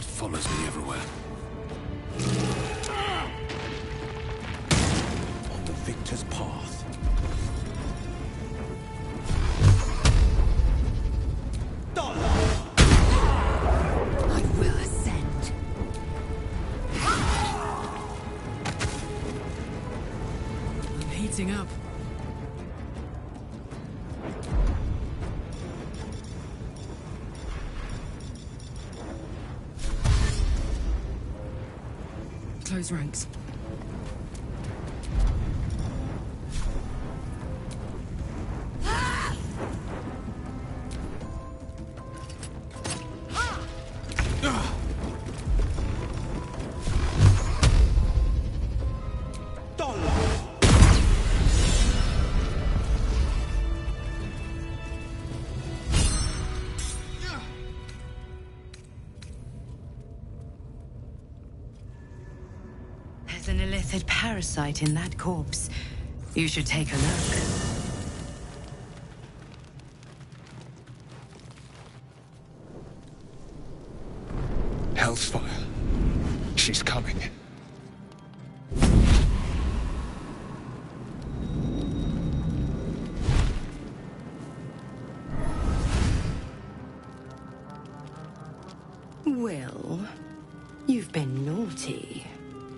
blood follows me everywhere. On the victor's path. I will ascend. I'm heating up. Close ranks. There's an illithid parasite in that corpse. You should take a look. Hellsfire. She's coming. Will, you've been naughty.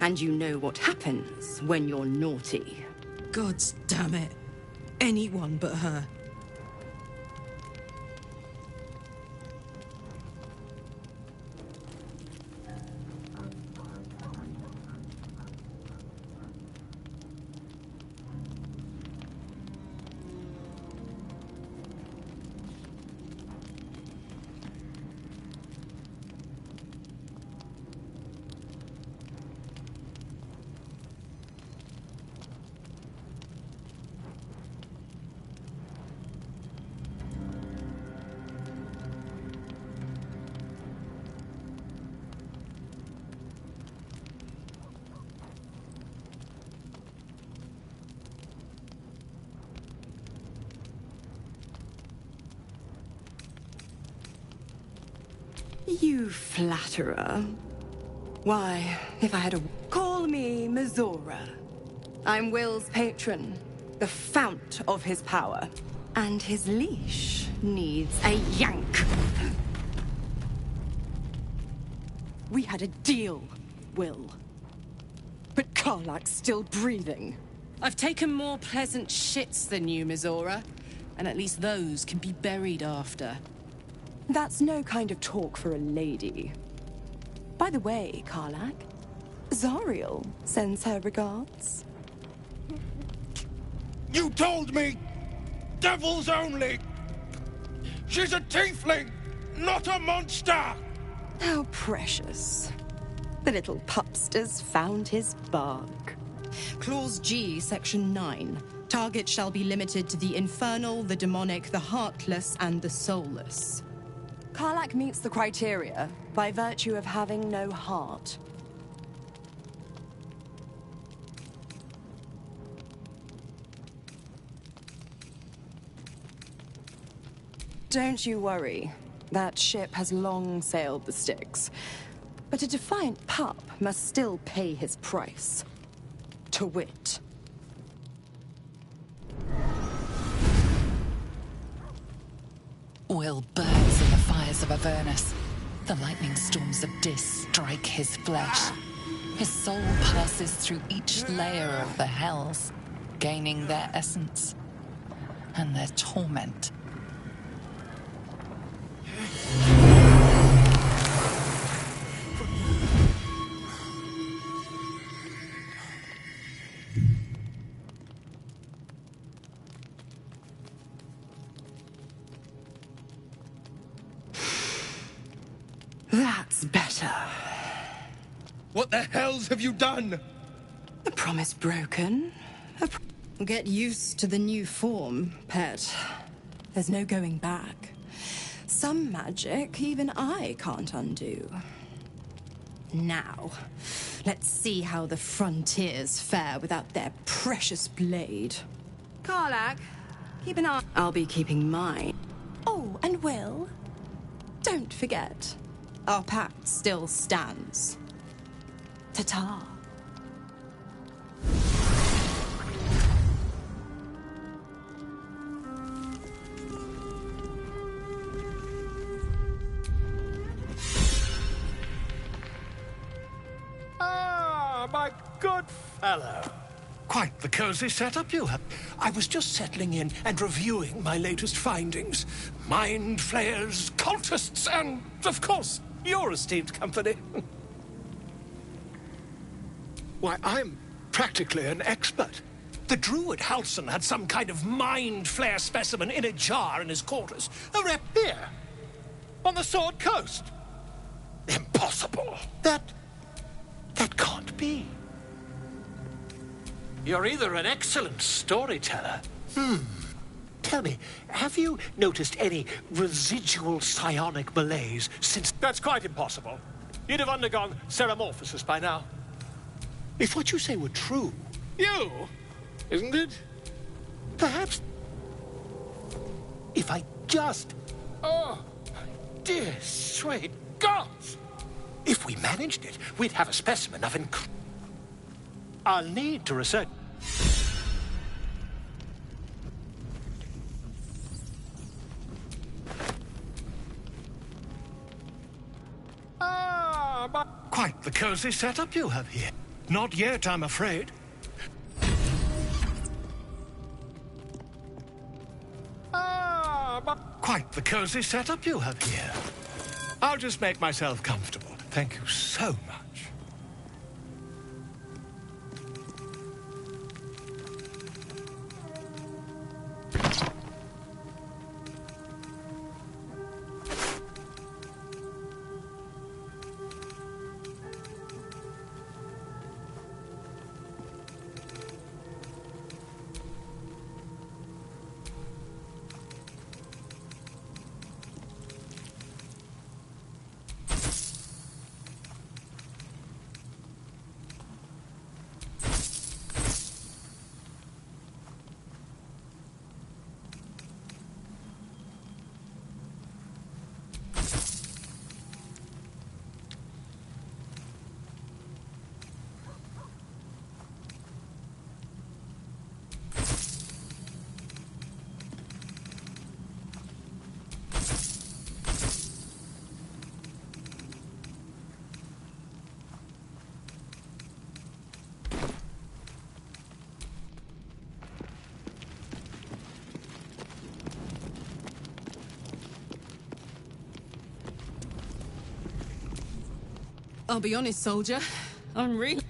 And you know what happens when you're naughty. Gods damn it. Anyone but her. You flatterer. Why, if I had a... Call me Mizora. I'm Will's patron, the fount of his power. And his leash needs a yank. We had a deal, Will. But Karlak's still breathing. I've taken more pleasant shits than you, Mizora. And at least those can be buried after. That's no kind of talk for a lady. By the way, Karlak, Zariel sends her regards. You told me! Devils only! She's a tiefling, not a monster! How precious. The little pupster's found his bark. Clause G, Section 9. Target shall be limited to the infernal, the demonic, the heartless, and the soulless. Karlak meets the criteria by virtue of having no heart. Don't you worry. That ship has long sailed the Styx. But a defiant pup must still pay his price. To wit. Will burns in the fires of Avernus. The lightning storms of Dis strike his flesh. His soul passes through each layer of the hells, gaining their essence and their torment. That's better. What the hells have you done? A promise broken. Get used to the new form, pet. There's no going back. Some magic even I can't undo. Now, let's see how the frontiers fare without their precious blade. Karlak, keep an eye. I'll be keeping mine. Oh, and Will, don't forget, Our pact still stands. Ta-ta. Ah, my good fellow. Quite the cozy setup you have. I was just settling in and reviewing my latest findings. Mind flayers, cultists, and, of course, your esteemed company. Why, I'm practically an expert. The druid Halson had some kind of mind flare specimen in a jar in his quarters. A rep here, on the Sword Coast. Impossible. That can't be. You're either an excellent storyteller. Tell me, have you noticed any residual psionic malaise since... That's quite impossible. You'd have undergone ceramorphosis by now. If what you say were true... You? Isn't it? Perhaps... If I just... Oh, dear sweet gods! If we managed it, we'd have a specimen of I'll need to research... Quite the cozy setup you have here. Not yet, I'm afraid. Quite the cozy setup you have here. I'll just make myself comfortable. Thank you so much. I'll be honest, soldier. I'm really...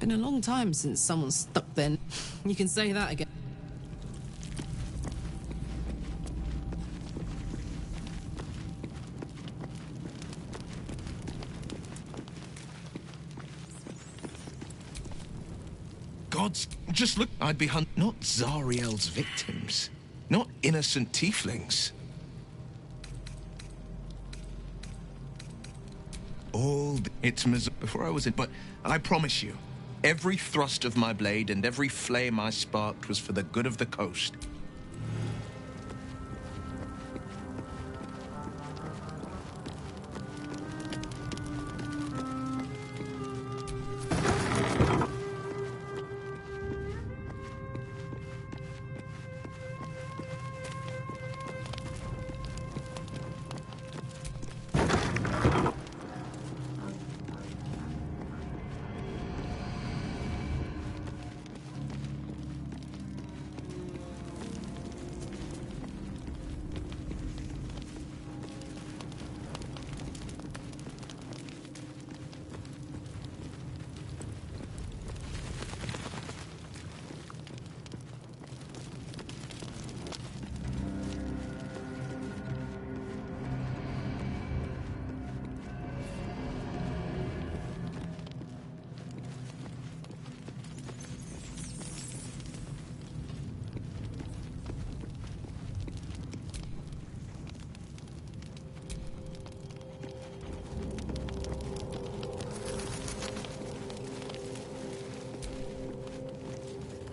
Been a long time since someone stuck then. You can say that again. Gods, just look. I'd be not Zariel's victims. Not innocent tieflings. It's before I was in, but I promise you, every thrust of my blade and every flame I sparked was for the good of the coast.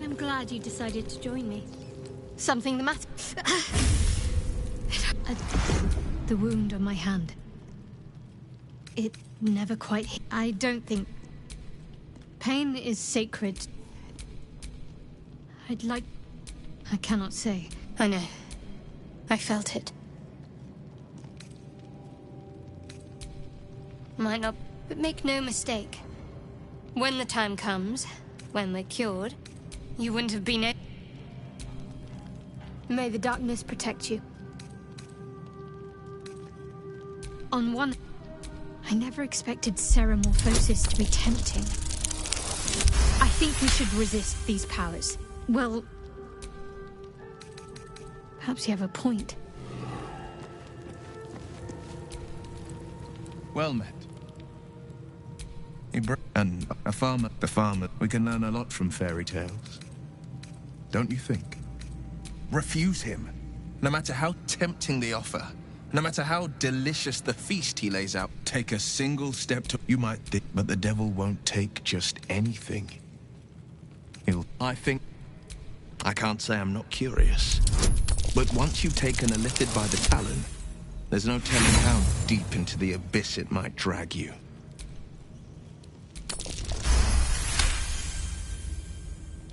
I'm glad you decided to join me. Something the matter? The wound on my hand. It never quite hit. I don't think... Pain is sacred. I'd like... I cannot say. I know. I felt it. Might not, but make no mistake. When the time comes, when we're cured, you wouldn't have been able... May the darkness protect you. On one... I never expected Ceramorphosis to be tempting. I think we should resist these powers. Well... Perhaps you have a point. Well met. And the farmer, we can learn a lot from fairy tales. Don't you think? Refuse him, no matter how tempting the offer, no matter how delicious the feast he lays out. Take a single step to... You might think, but the devil won't take just anything. I think... I can't say I'm not curious. But once you've taken a lifted by the talon, there's no telling how deep into the abyss it might drag you.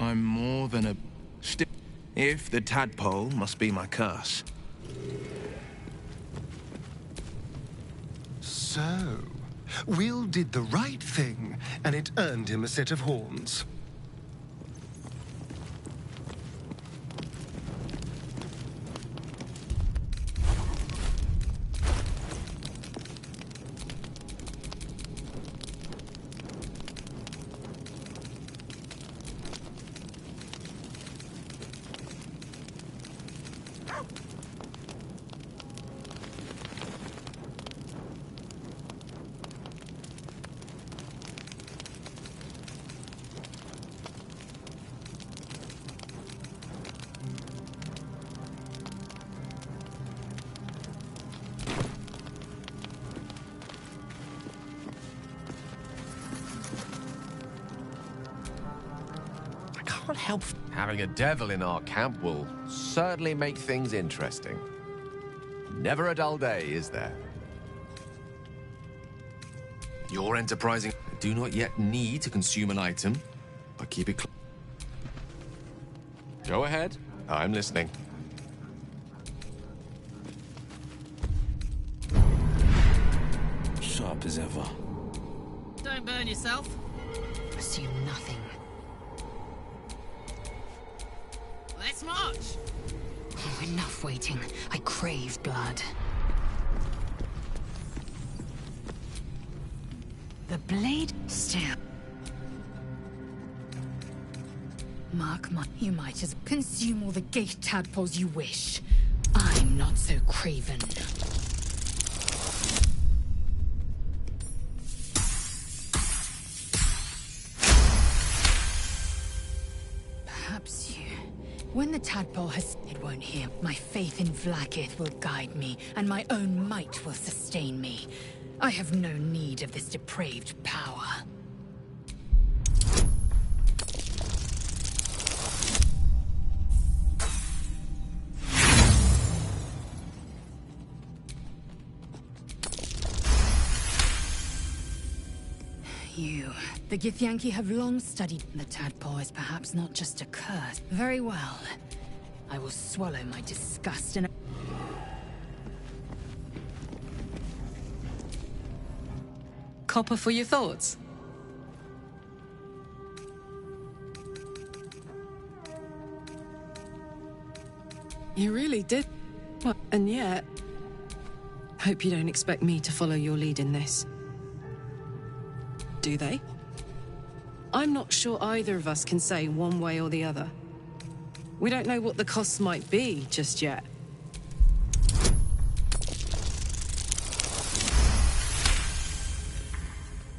I'm more than a... If the tadpole must be my curse. So, Will did the right thing, and it earned him a set of horns. Can't help having a devil in our camp will certainly make things interesting. Never a dull day, is there? You're enterprising. I do not yet need to consume an item, but keep it close. Go ahead. I'm listening. Sharp as ever. Don't burn yourself. Assume nothing. Let's march! Oh, enough waiting. I crave blood. The blade still. Mark my... You might as consume all the gate tadpoles you wish. I'm not so craven. Perhaps you... When the tadpole has... It won't hear. My faith in Vlaakith will guide me, and my own might will sustain me. I have no need of this depraved power. You. The Githyanki have long studied. The tadpole is perhaps not just a curse. Very well. I will swallow my disgust and... Copper for your thoughts? You really did. Well, and yet... Hope you don't expect me to follow your lead in this. Do they? I'm not sure either of us can say one way or the other. We don't know what the costs might be just yet.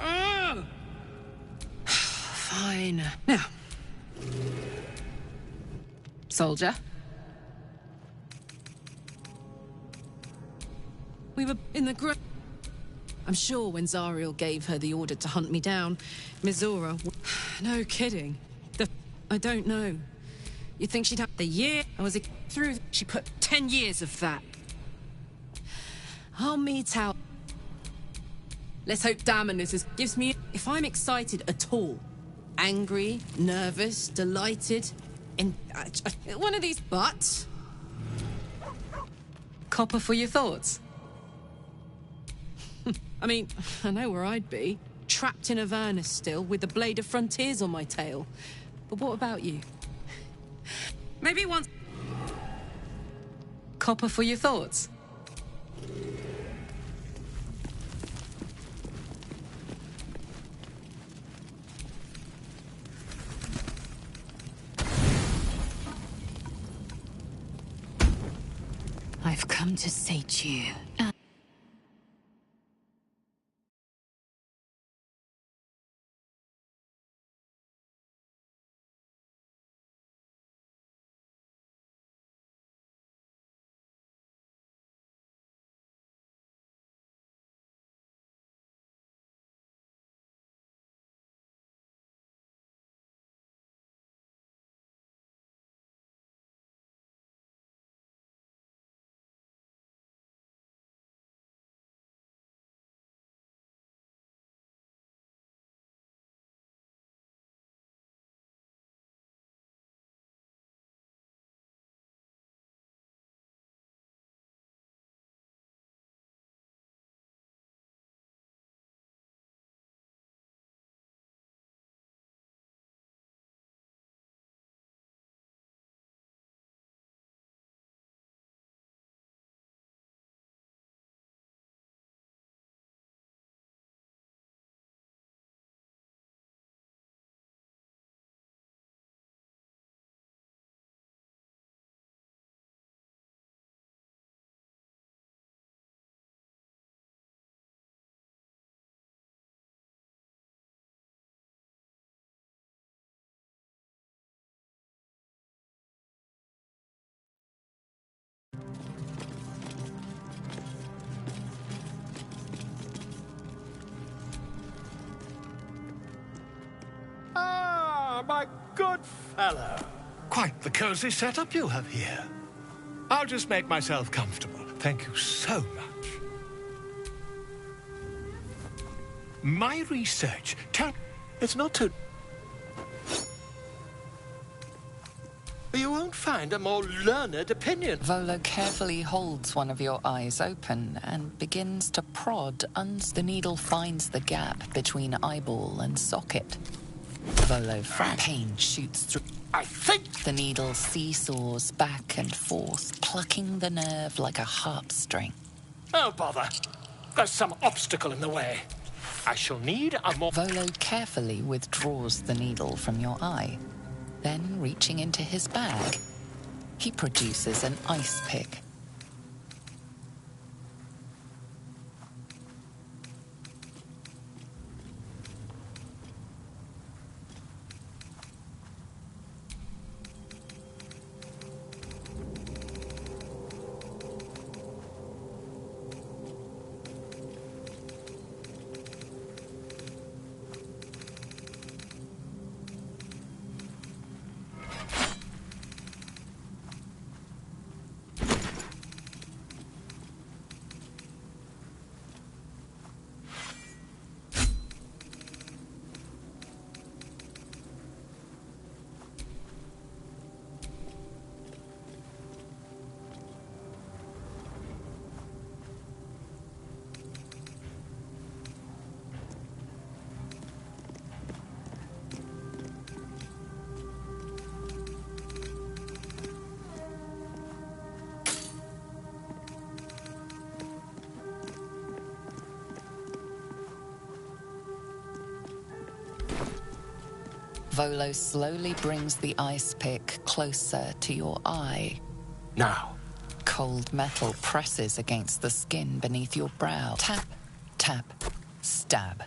Oh! Fine. Now. Soldier. We were in the group. I'm sure when Zariel gave her the order to hunt me down, Mizora... No kidding. I don't know. You'd think she'd have the year I was through. She put 10 years of that. I'll meet out. Let's hope Damonus gives me... If I'm excited at all, angry, nervous, delighted, in one of these butts. Copper for your thoughts. I mean, I know where I'd be. Trapped in Avernus still, with the Blade of Frontiers on my tail. But what about you? Maybe once... Copper for your thoughts. I've come to sate you. Ah, my good fellow. Quite the cozy setup you have here. I'll just make myself comfortable. Thank you so much. My research it's not too... You won't find a more learned opinion. Volo carefully holds one of your eyes open and begins to prod. The needle finds the gap between eyeball and socket. Volo frowns. Pain shoots through. I think... The needle seesaws back and forth, plucking the nerve like a heartstring. Oh, bother. There's some obstacle in the way. I shall need a more... Volo carefully withdraws the needle from your eye. Then, reaching into his bag, he produces an ice pick. Volo slowly brings the ice pick closer to your eye. Now. Cold metal presses against the skin beneath your brow. Tap, tap, stab.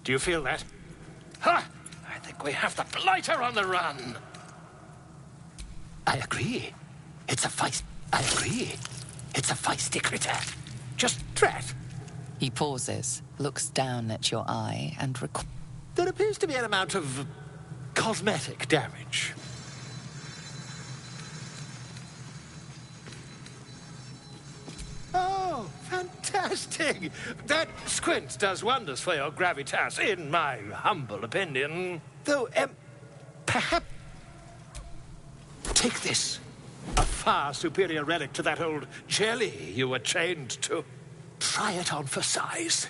Do you feel that? Ha! I think we have the blighter on the run. I agree. It's a feisty critter. Just tread. He pauses, looks down at your eye, and There appears to be an amount of cosmetic damage. Oh, fantastic! interesting. That squint does wonders for your gravitas, in my humble opinion. Though, perhaps... Take this. A far superior relic to that old jelly you were chained to. Try it on for size.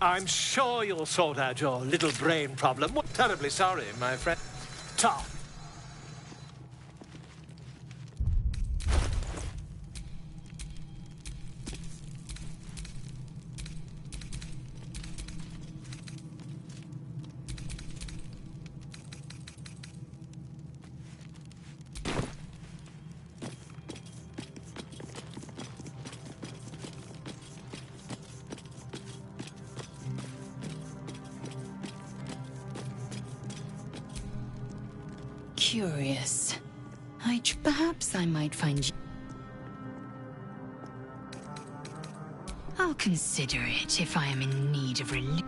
I'm sure you'll sort out your little brain problem. Terribly sorry, my friend. Tom. Curious. Perhaps I might find you. I'll consider it if I am in need of relief.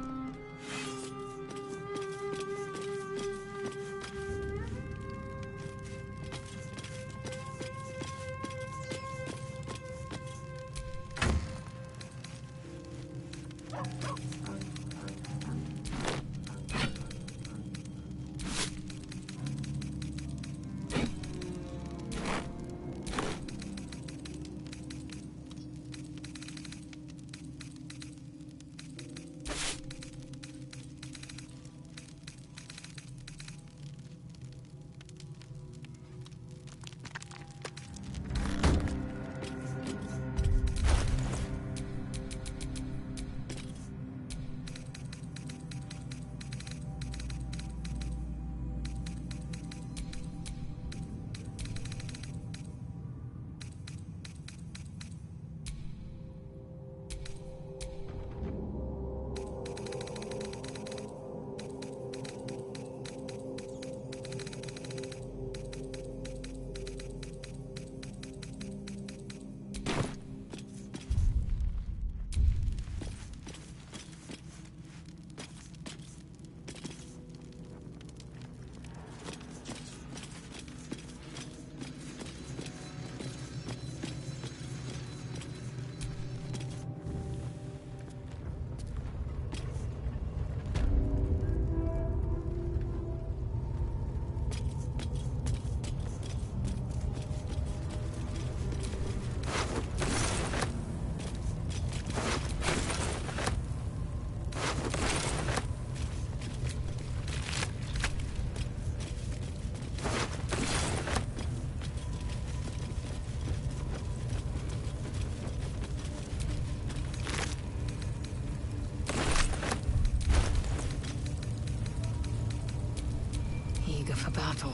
For battle.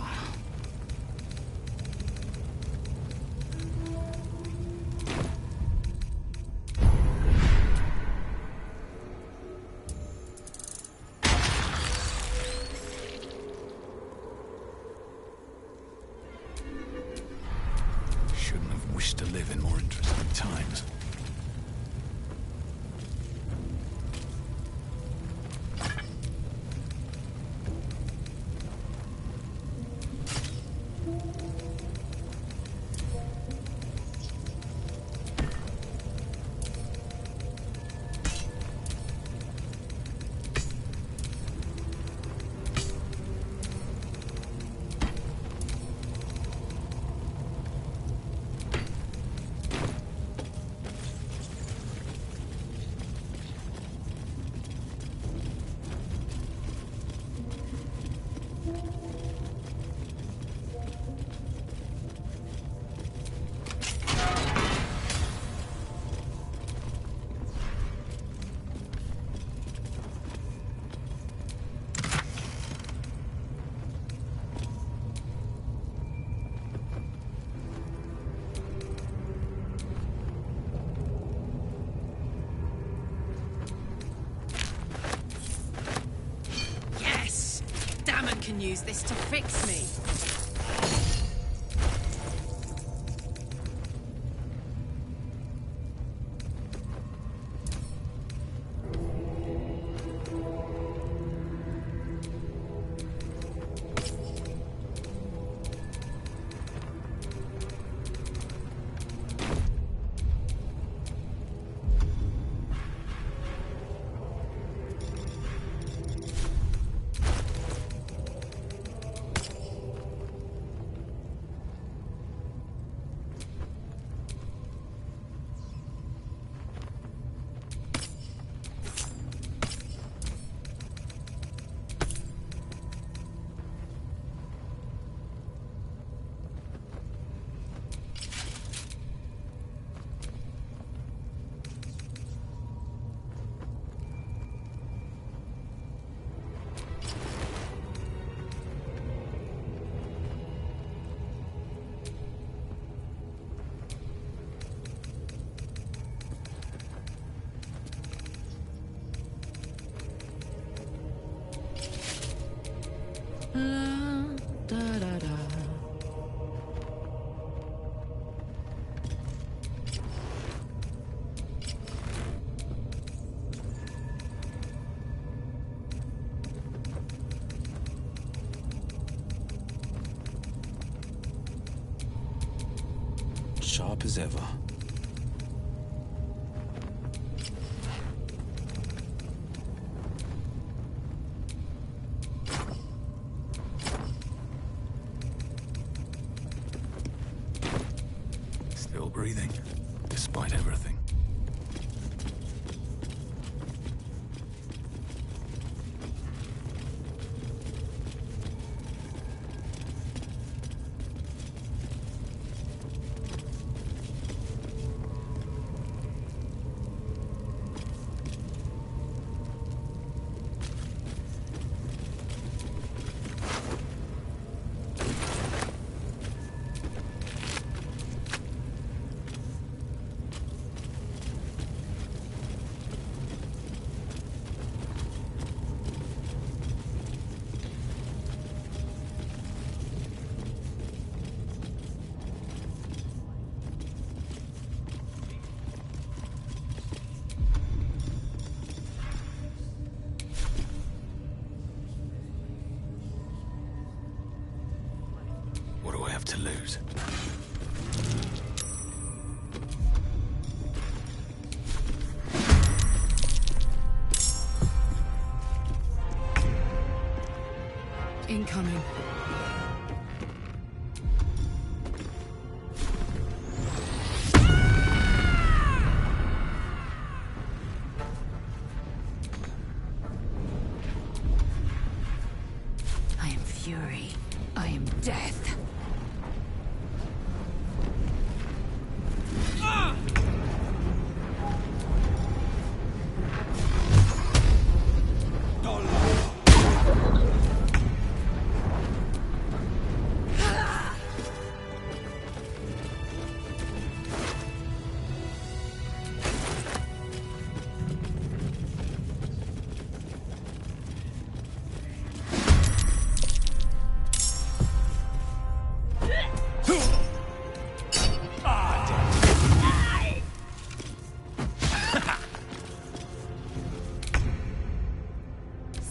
Shouldn't have wished to live in more interesting times. Can use this to fix me. Sharp as ever. Still breathing, despite everything. What do I have to lose? Incoming. I am fury. I am death.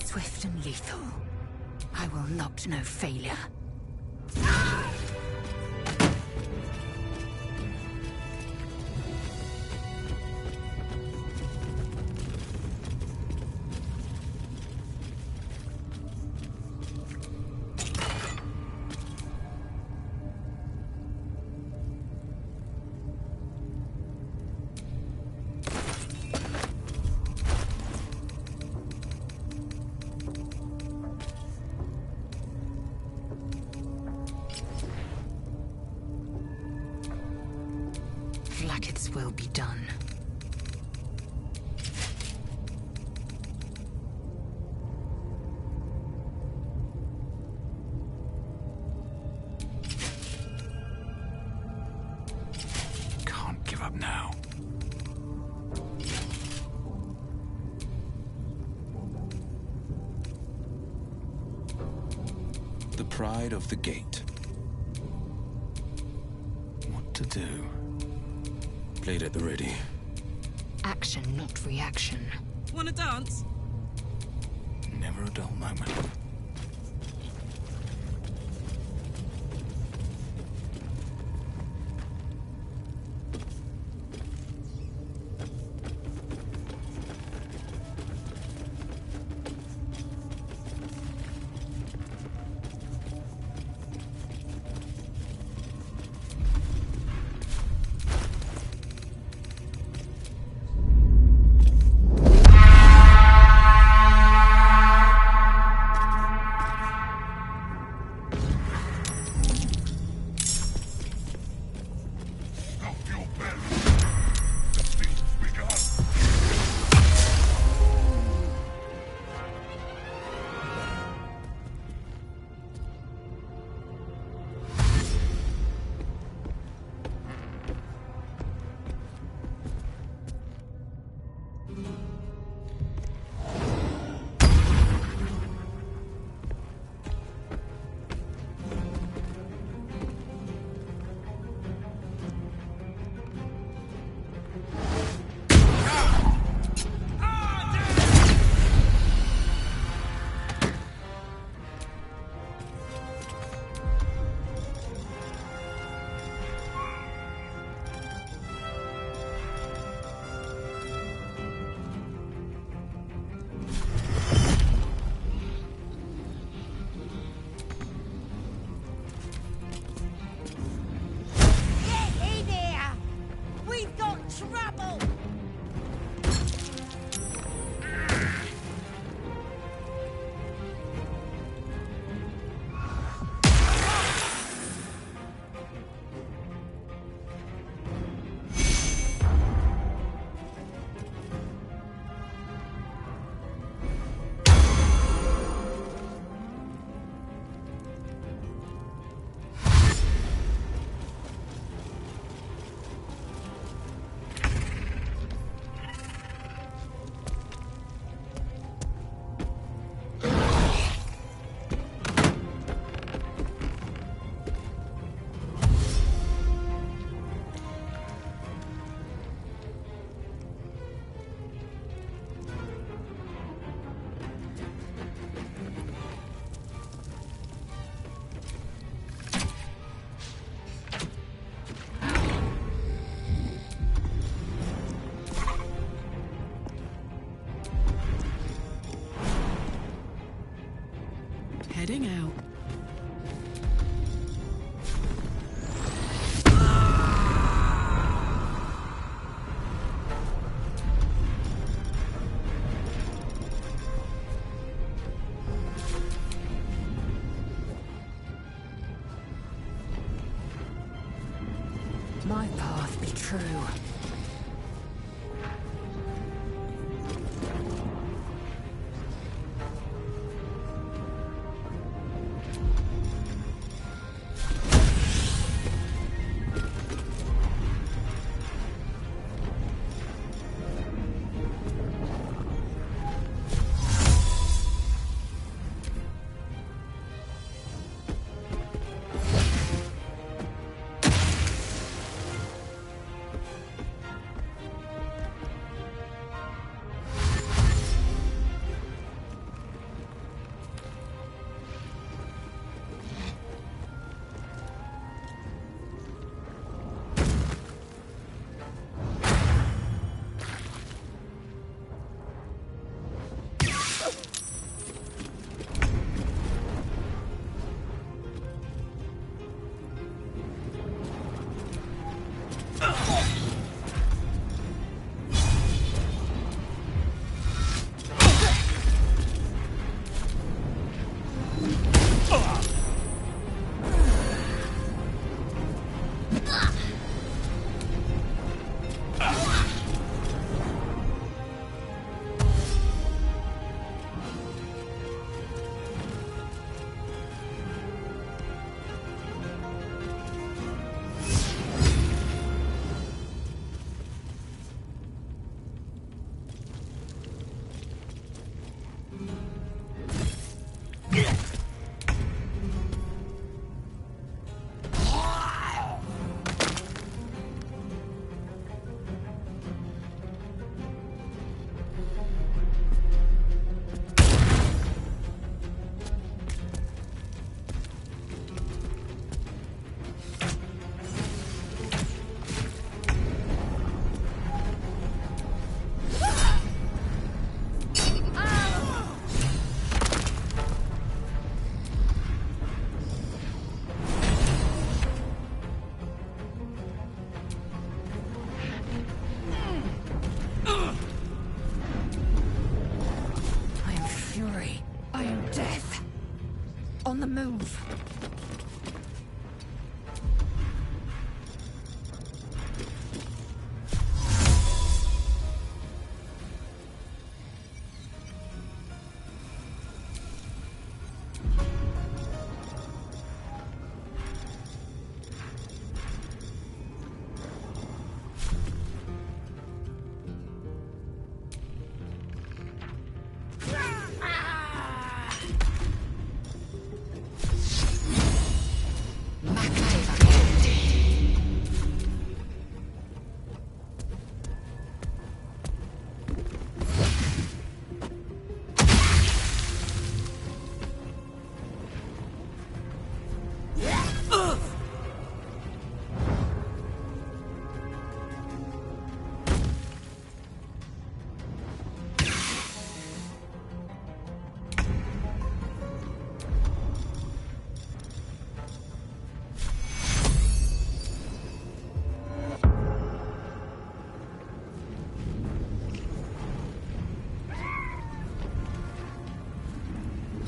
Swift and lethal. I will not know failure. Vlaakith's will be done. Can't give up now. The pride of the gate. What to do? Blade at the ready. Action, not reaction. Wanna dance? Never a dull moment. heading out. My path be true. On the move.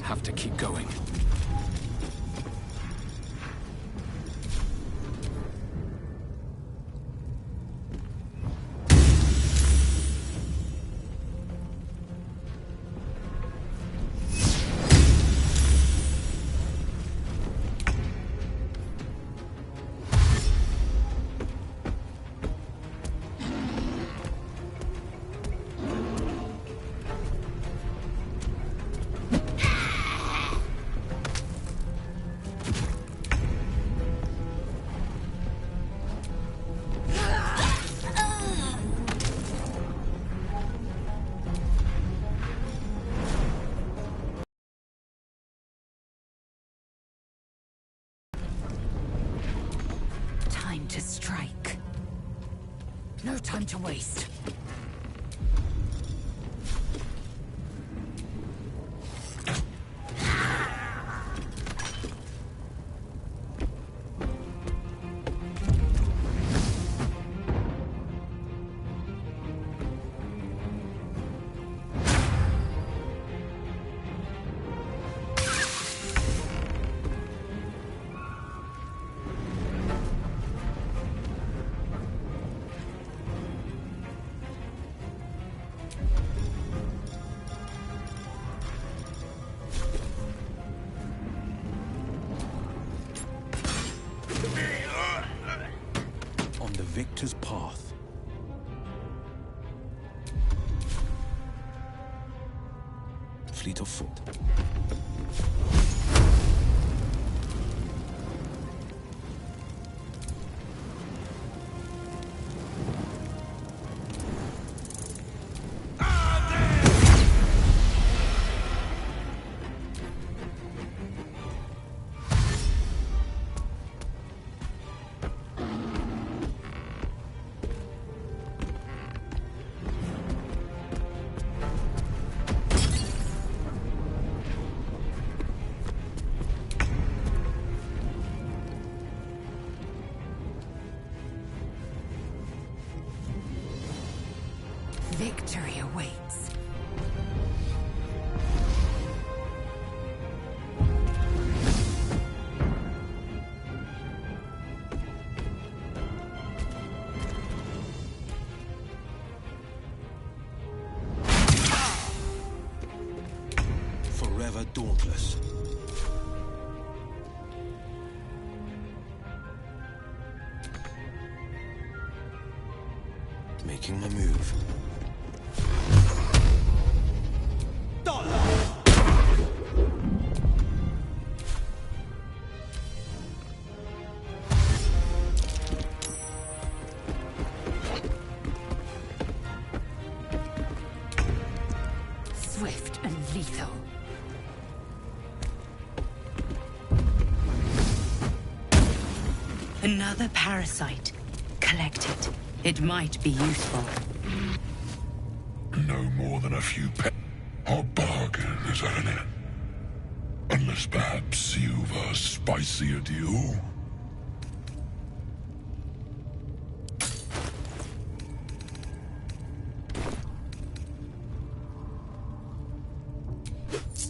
Have to keep going. Time to strike. No time to waste. fleet of foot. Victory awaits. Forever dauntless. Making my move. Swift and lethal. Another parasite. Collect it. It might be useful. No more than a few Our bargain, is that it? Unless perhaps you've a spicier deal?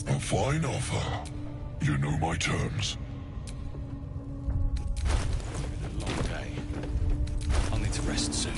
A fine offer. You know my terms. Been a long day. I'll need to rest soon.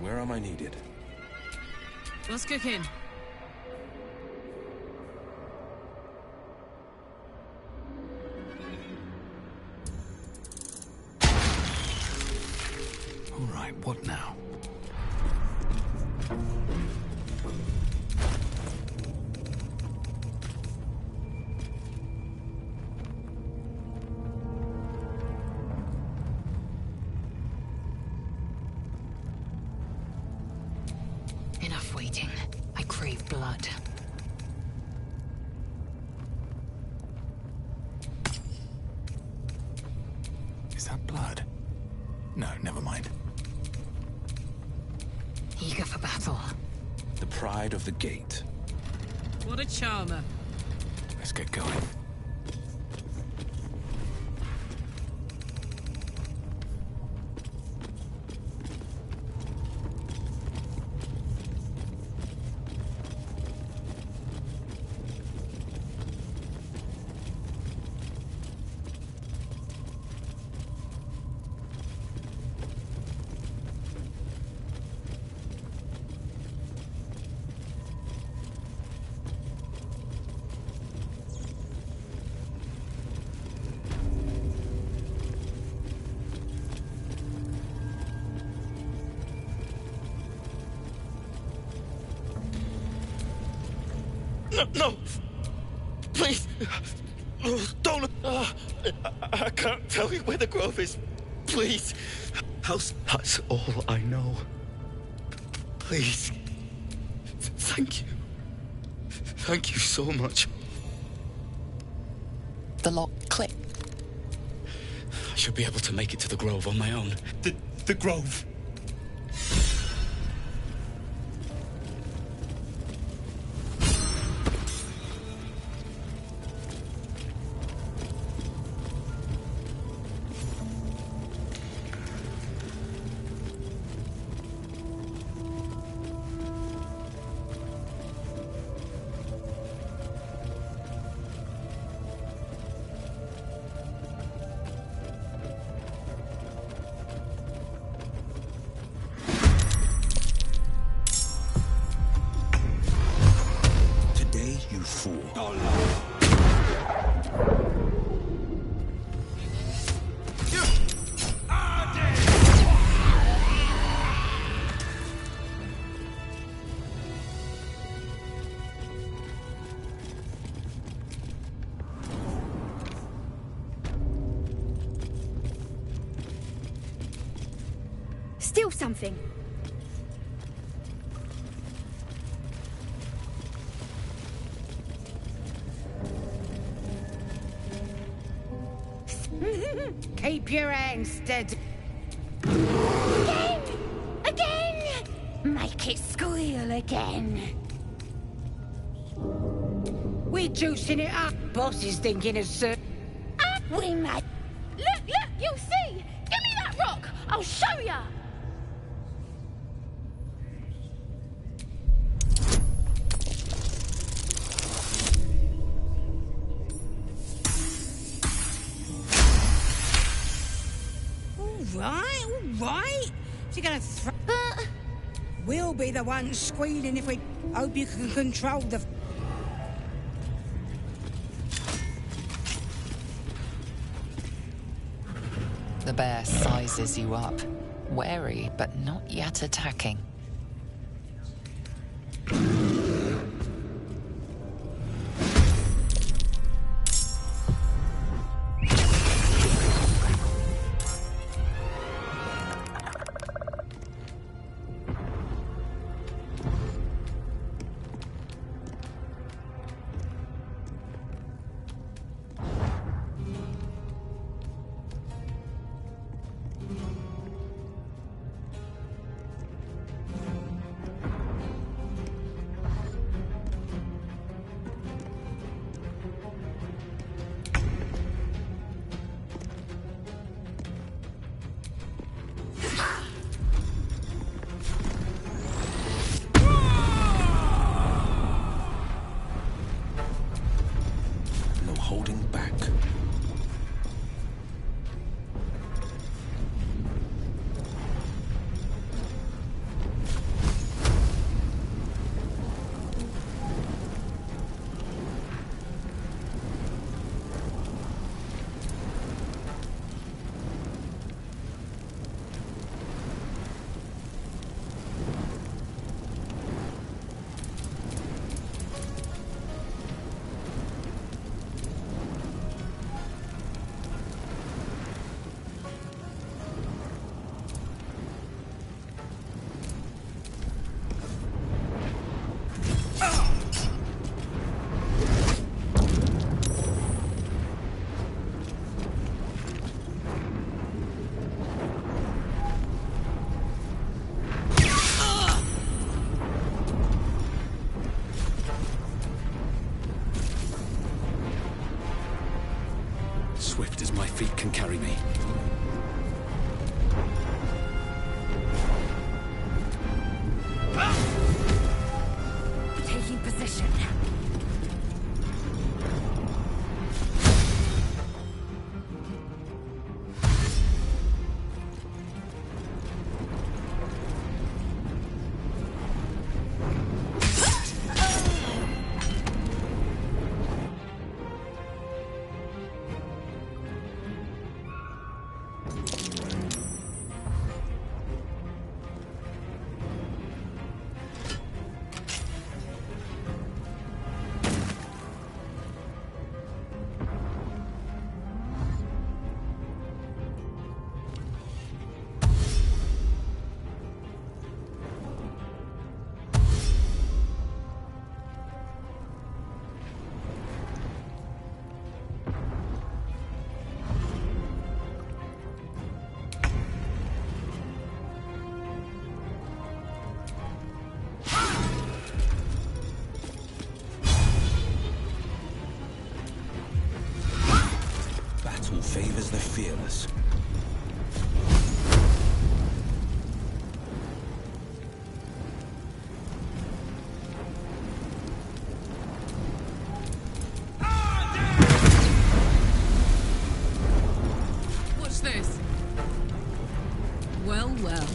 Where am I needed? What's cooking? All right, what now? Enough waiting. I crave blood. Is that blood? No, never mind. Eager for battle. The pride of the gate. What a charmer. Let's get going. No! Please! Don't! I can't tell you where the grove is. Please! That's all I know. Please. Thank you. Thank you so much. The lock clicked. I should be able to make it to the grove on my own. The grove. You fool. Steal something. Keep your hands steady. Again! Again! Make it squeal again. We're juicing it up. Boss is thinking of We might. Look, you'll see! Give me that rock! I'll show ya! All right. She's gonna throw. We'll be the ones squealing if we hope you can control the. The bear sizes you up, wary but not yet attacking. Holding back. Swift as my feet can carry me. Taking position. favors the fearless. What's this? Well, well.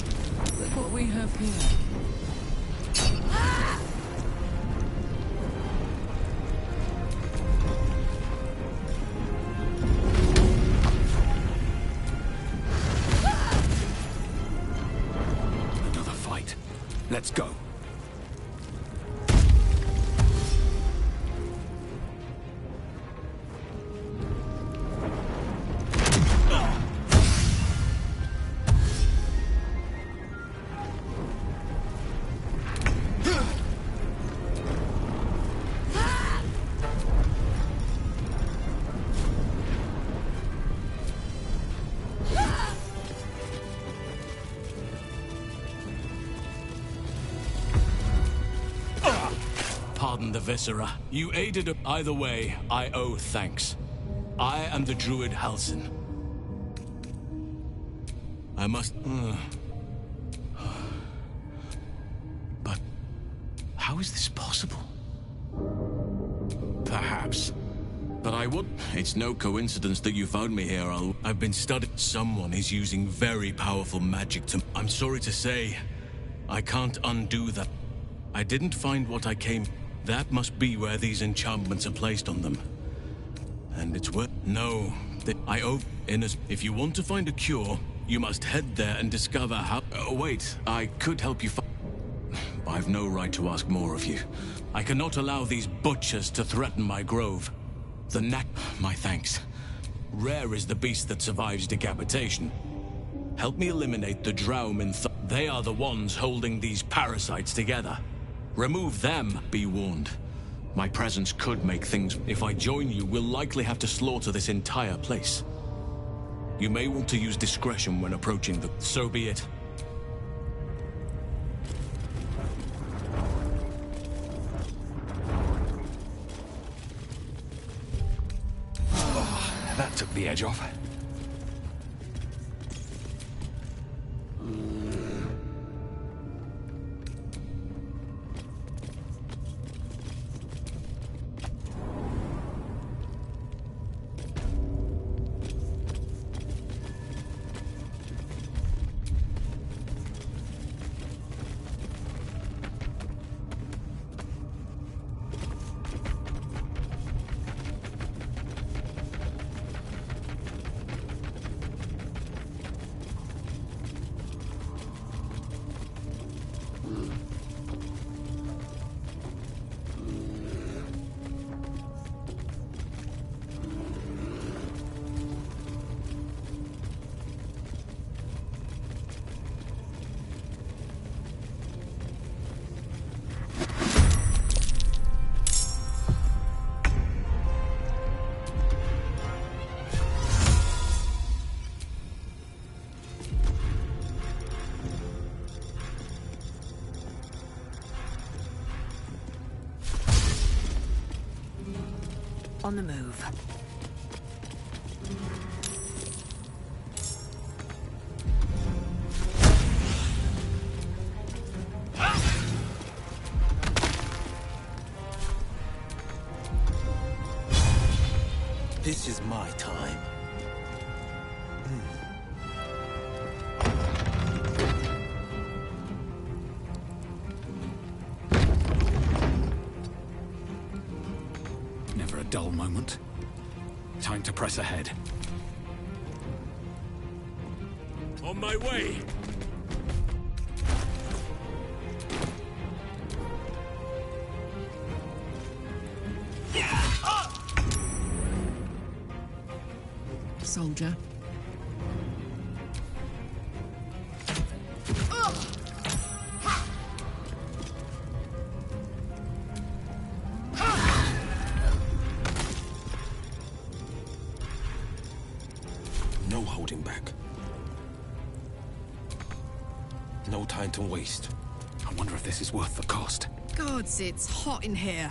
Look what we have here. Let's go. Pardon the viscera. You aided either way, I owe thanks. I am the druid Halsin. I must... But... how is this possible? Perhaps. But I would... It's no coincidence that you found me here, I've been studying... Someone is using very powerful magic to... I'm sorry to say, I can't undo that. I didn't find what I came... That must be where these enchantments are placed on them. And it's worth... No, I owe... If you want to find a cure, you must head there and discover how... wait, I could help you I've no right to ask more of you. I cannot allow these butchers to threaten my grove. My thanks. Rare is the beast that survives decapitation. Help me eliminate the Draumin. They are the ones holding these parasites together. Remove them, be warned. My presence could make things... If I join you, we'll likely have to slaughter this entire place. You may want to use discretion when approaching the... So be it. Oh, that took the edge off. On the move. This is my time. Never a dull moment. Time to press ahead. On my way! Soldier. No holding back. No time to waste. I wonder if this is worth the cost. Gods, it's hot in here.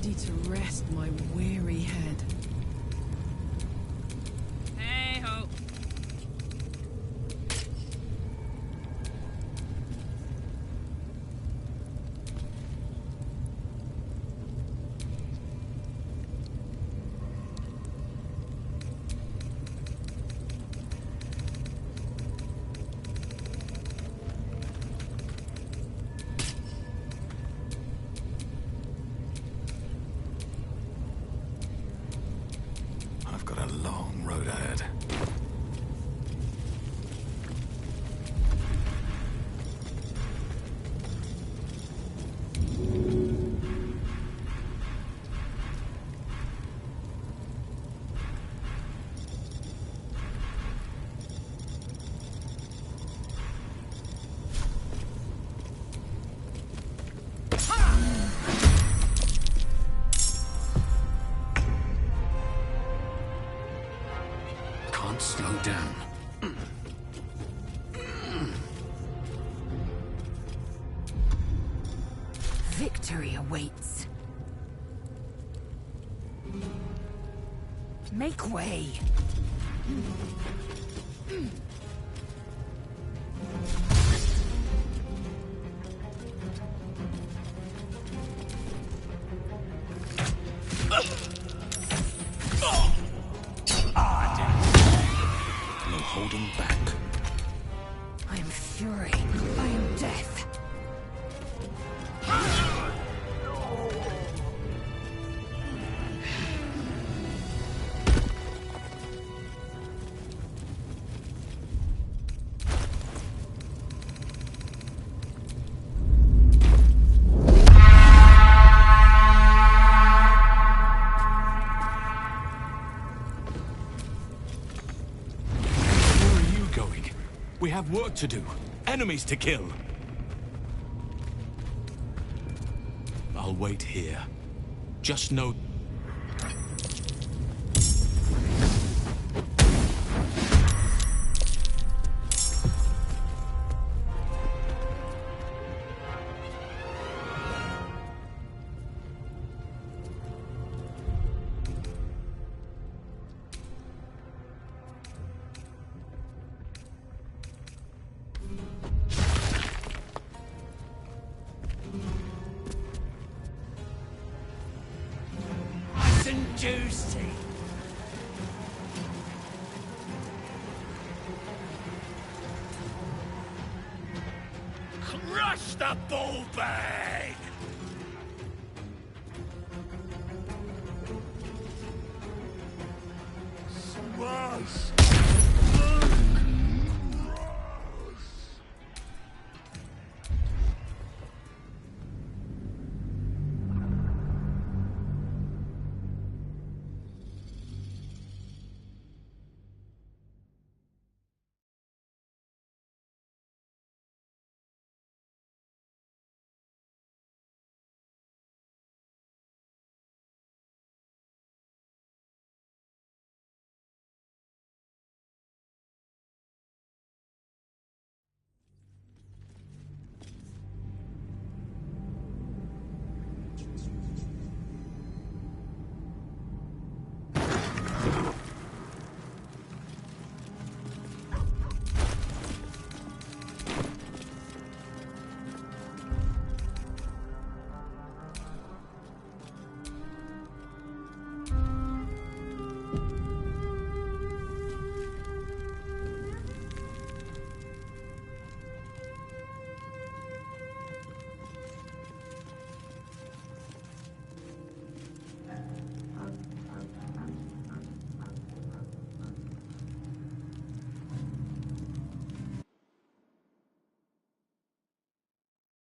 ready to rest my weary head. Hey ho. I've got a long road ahead. Can't slow down. Victory awaits. Make way. No holding back. I am fury. I am death. Where are you going? We have work to do. Enemies to kill. I'll wait here. Just know... Nice and juicy. Crush the ball bag! Smash!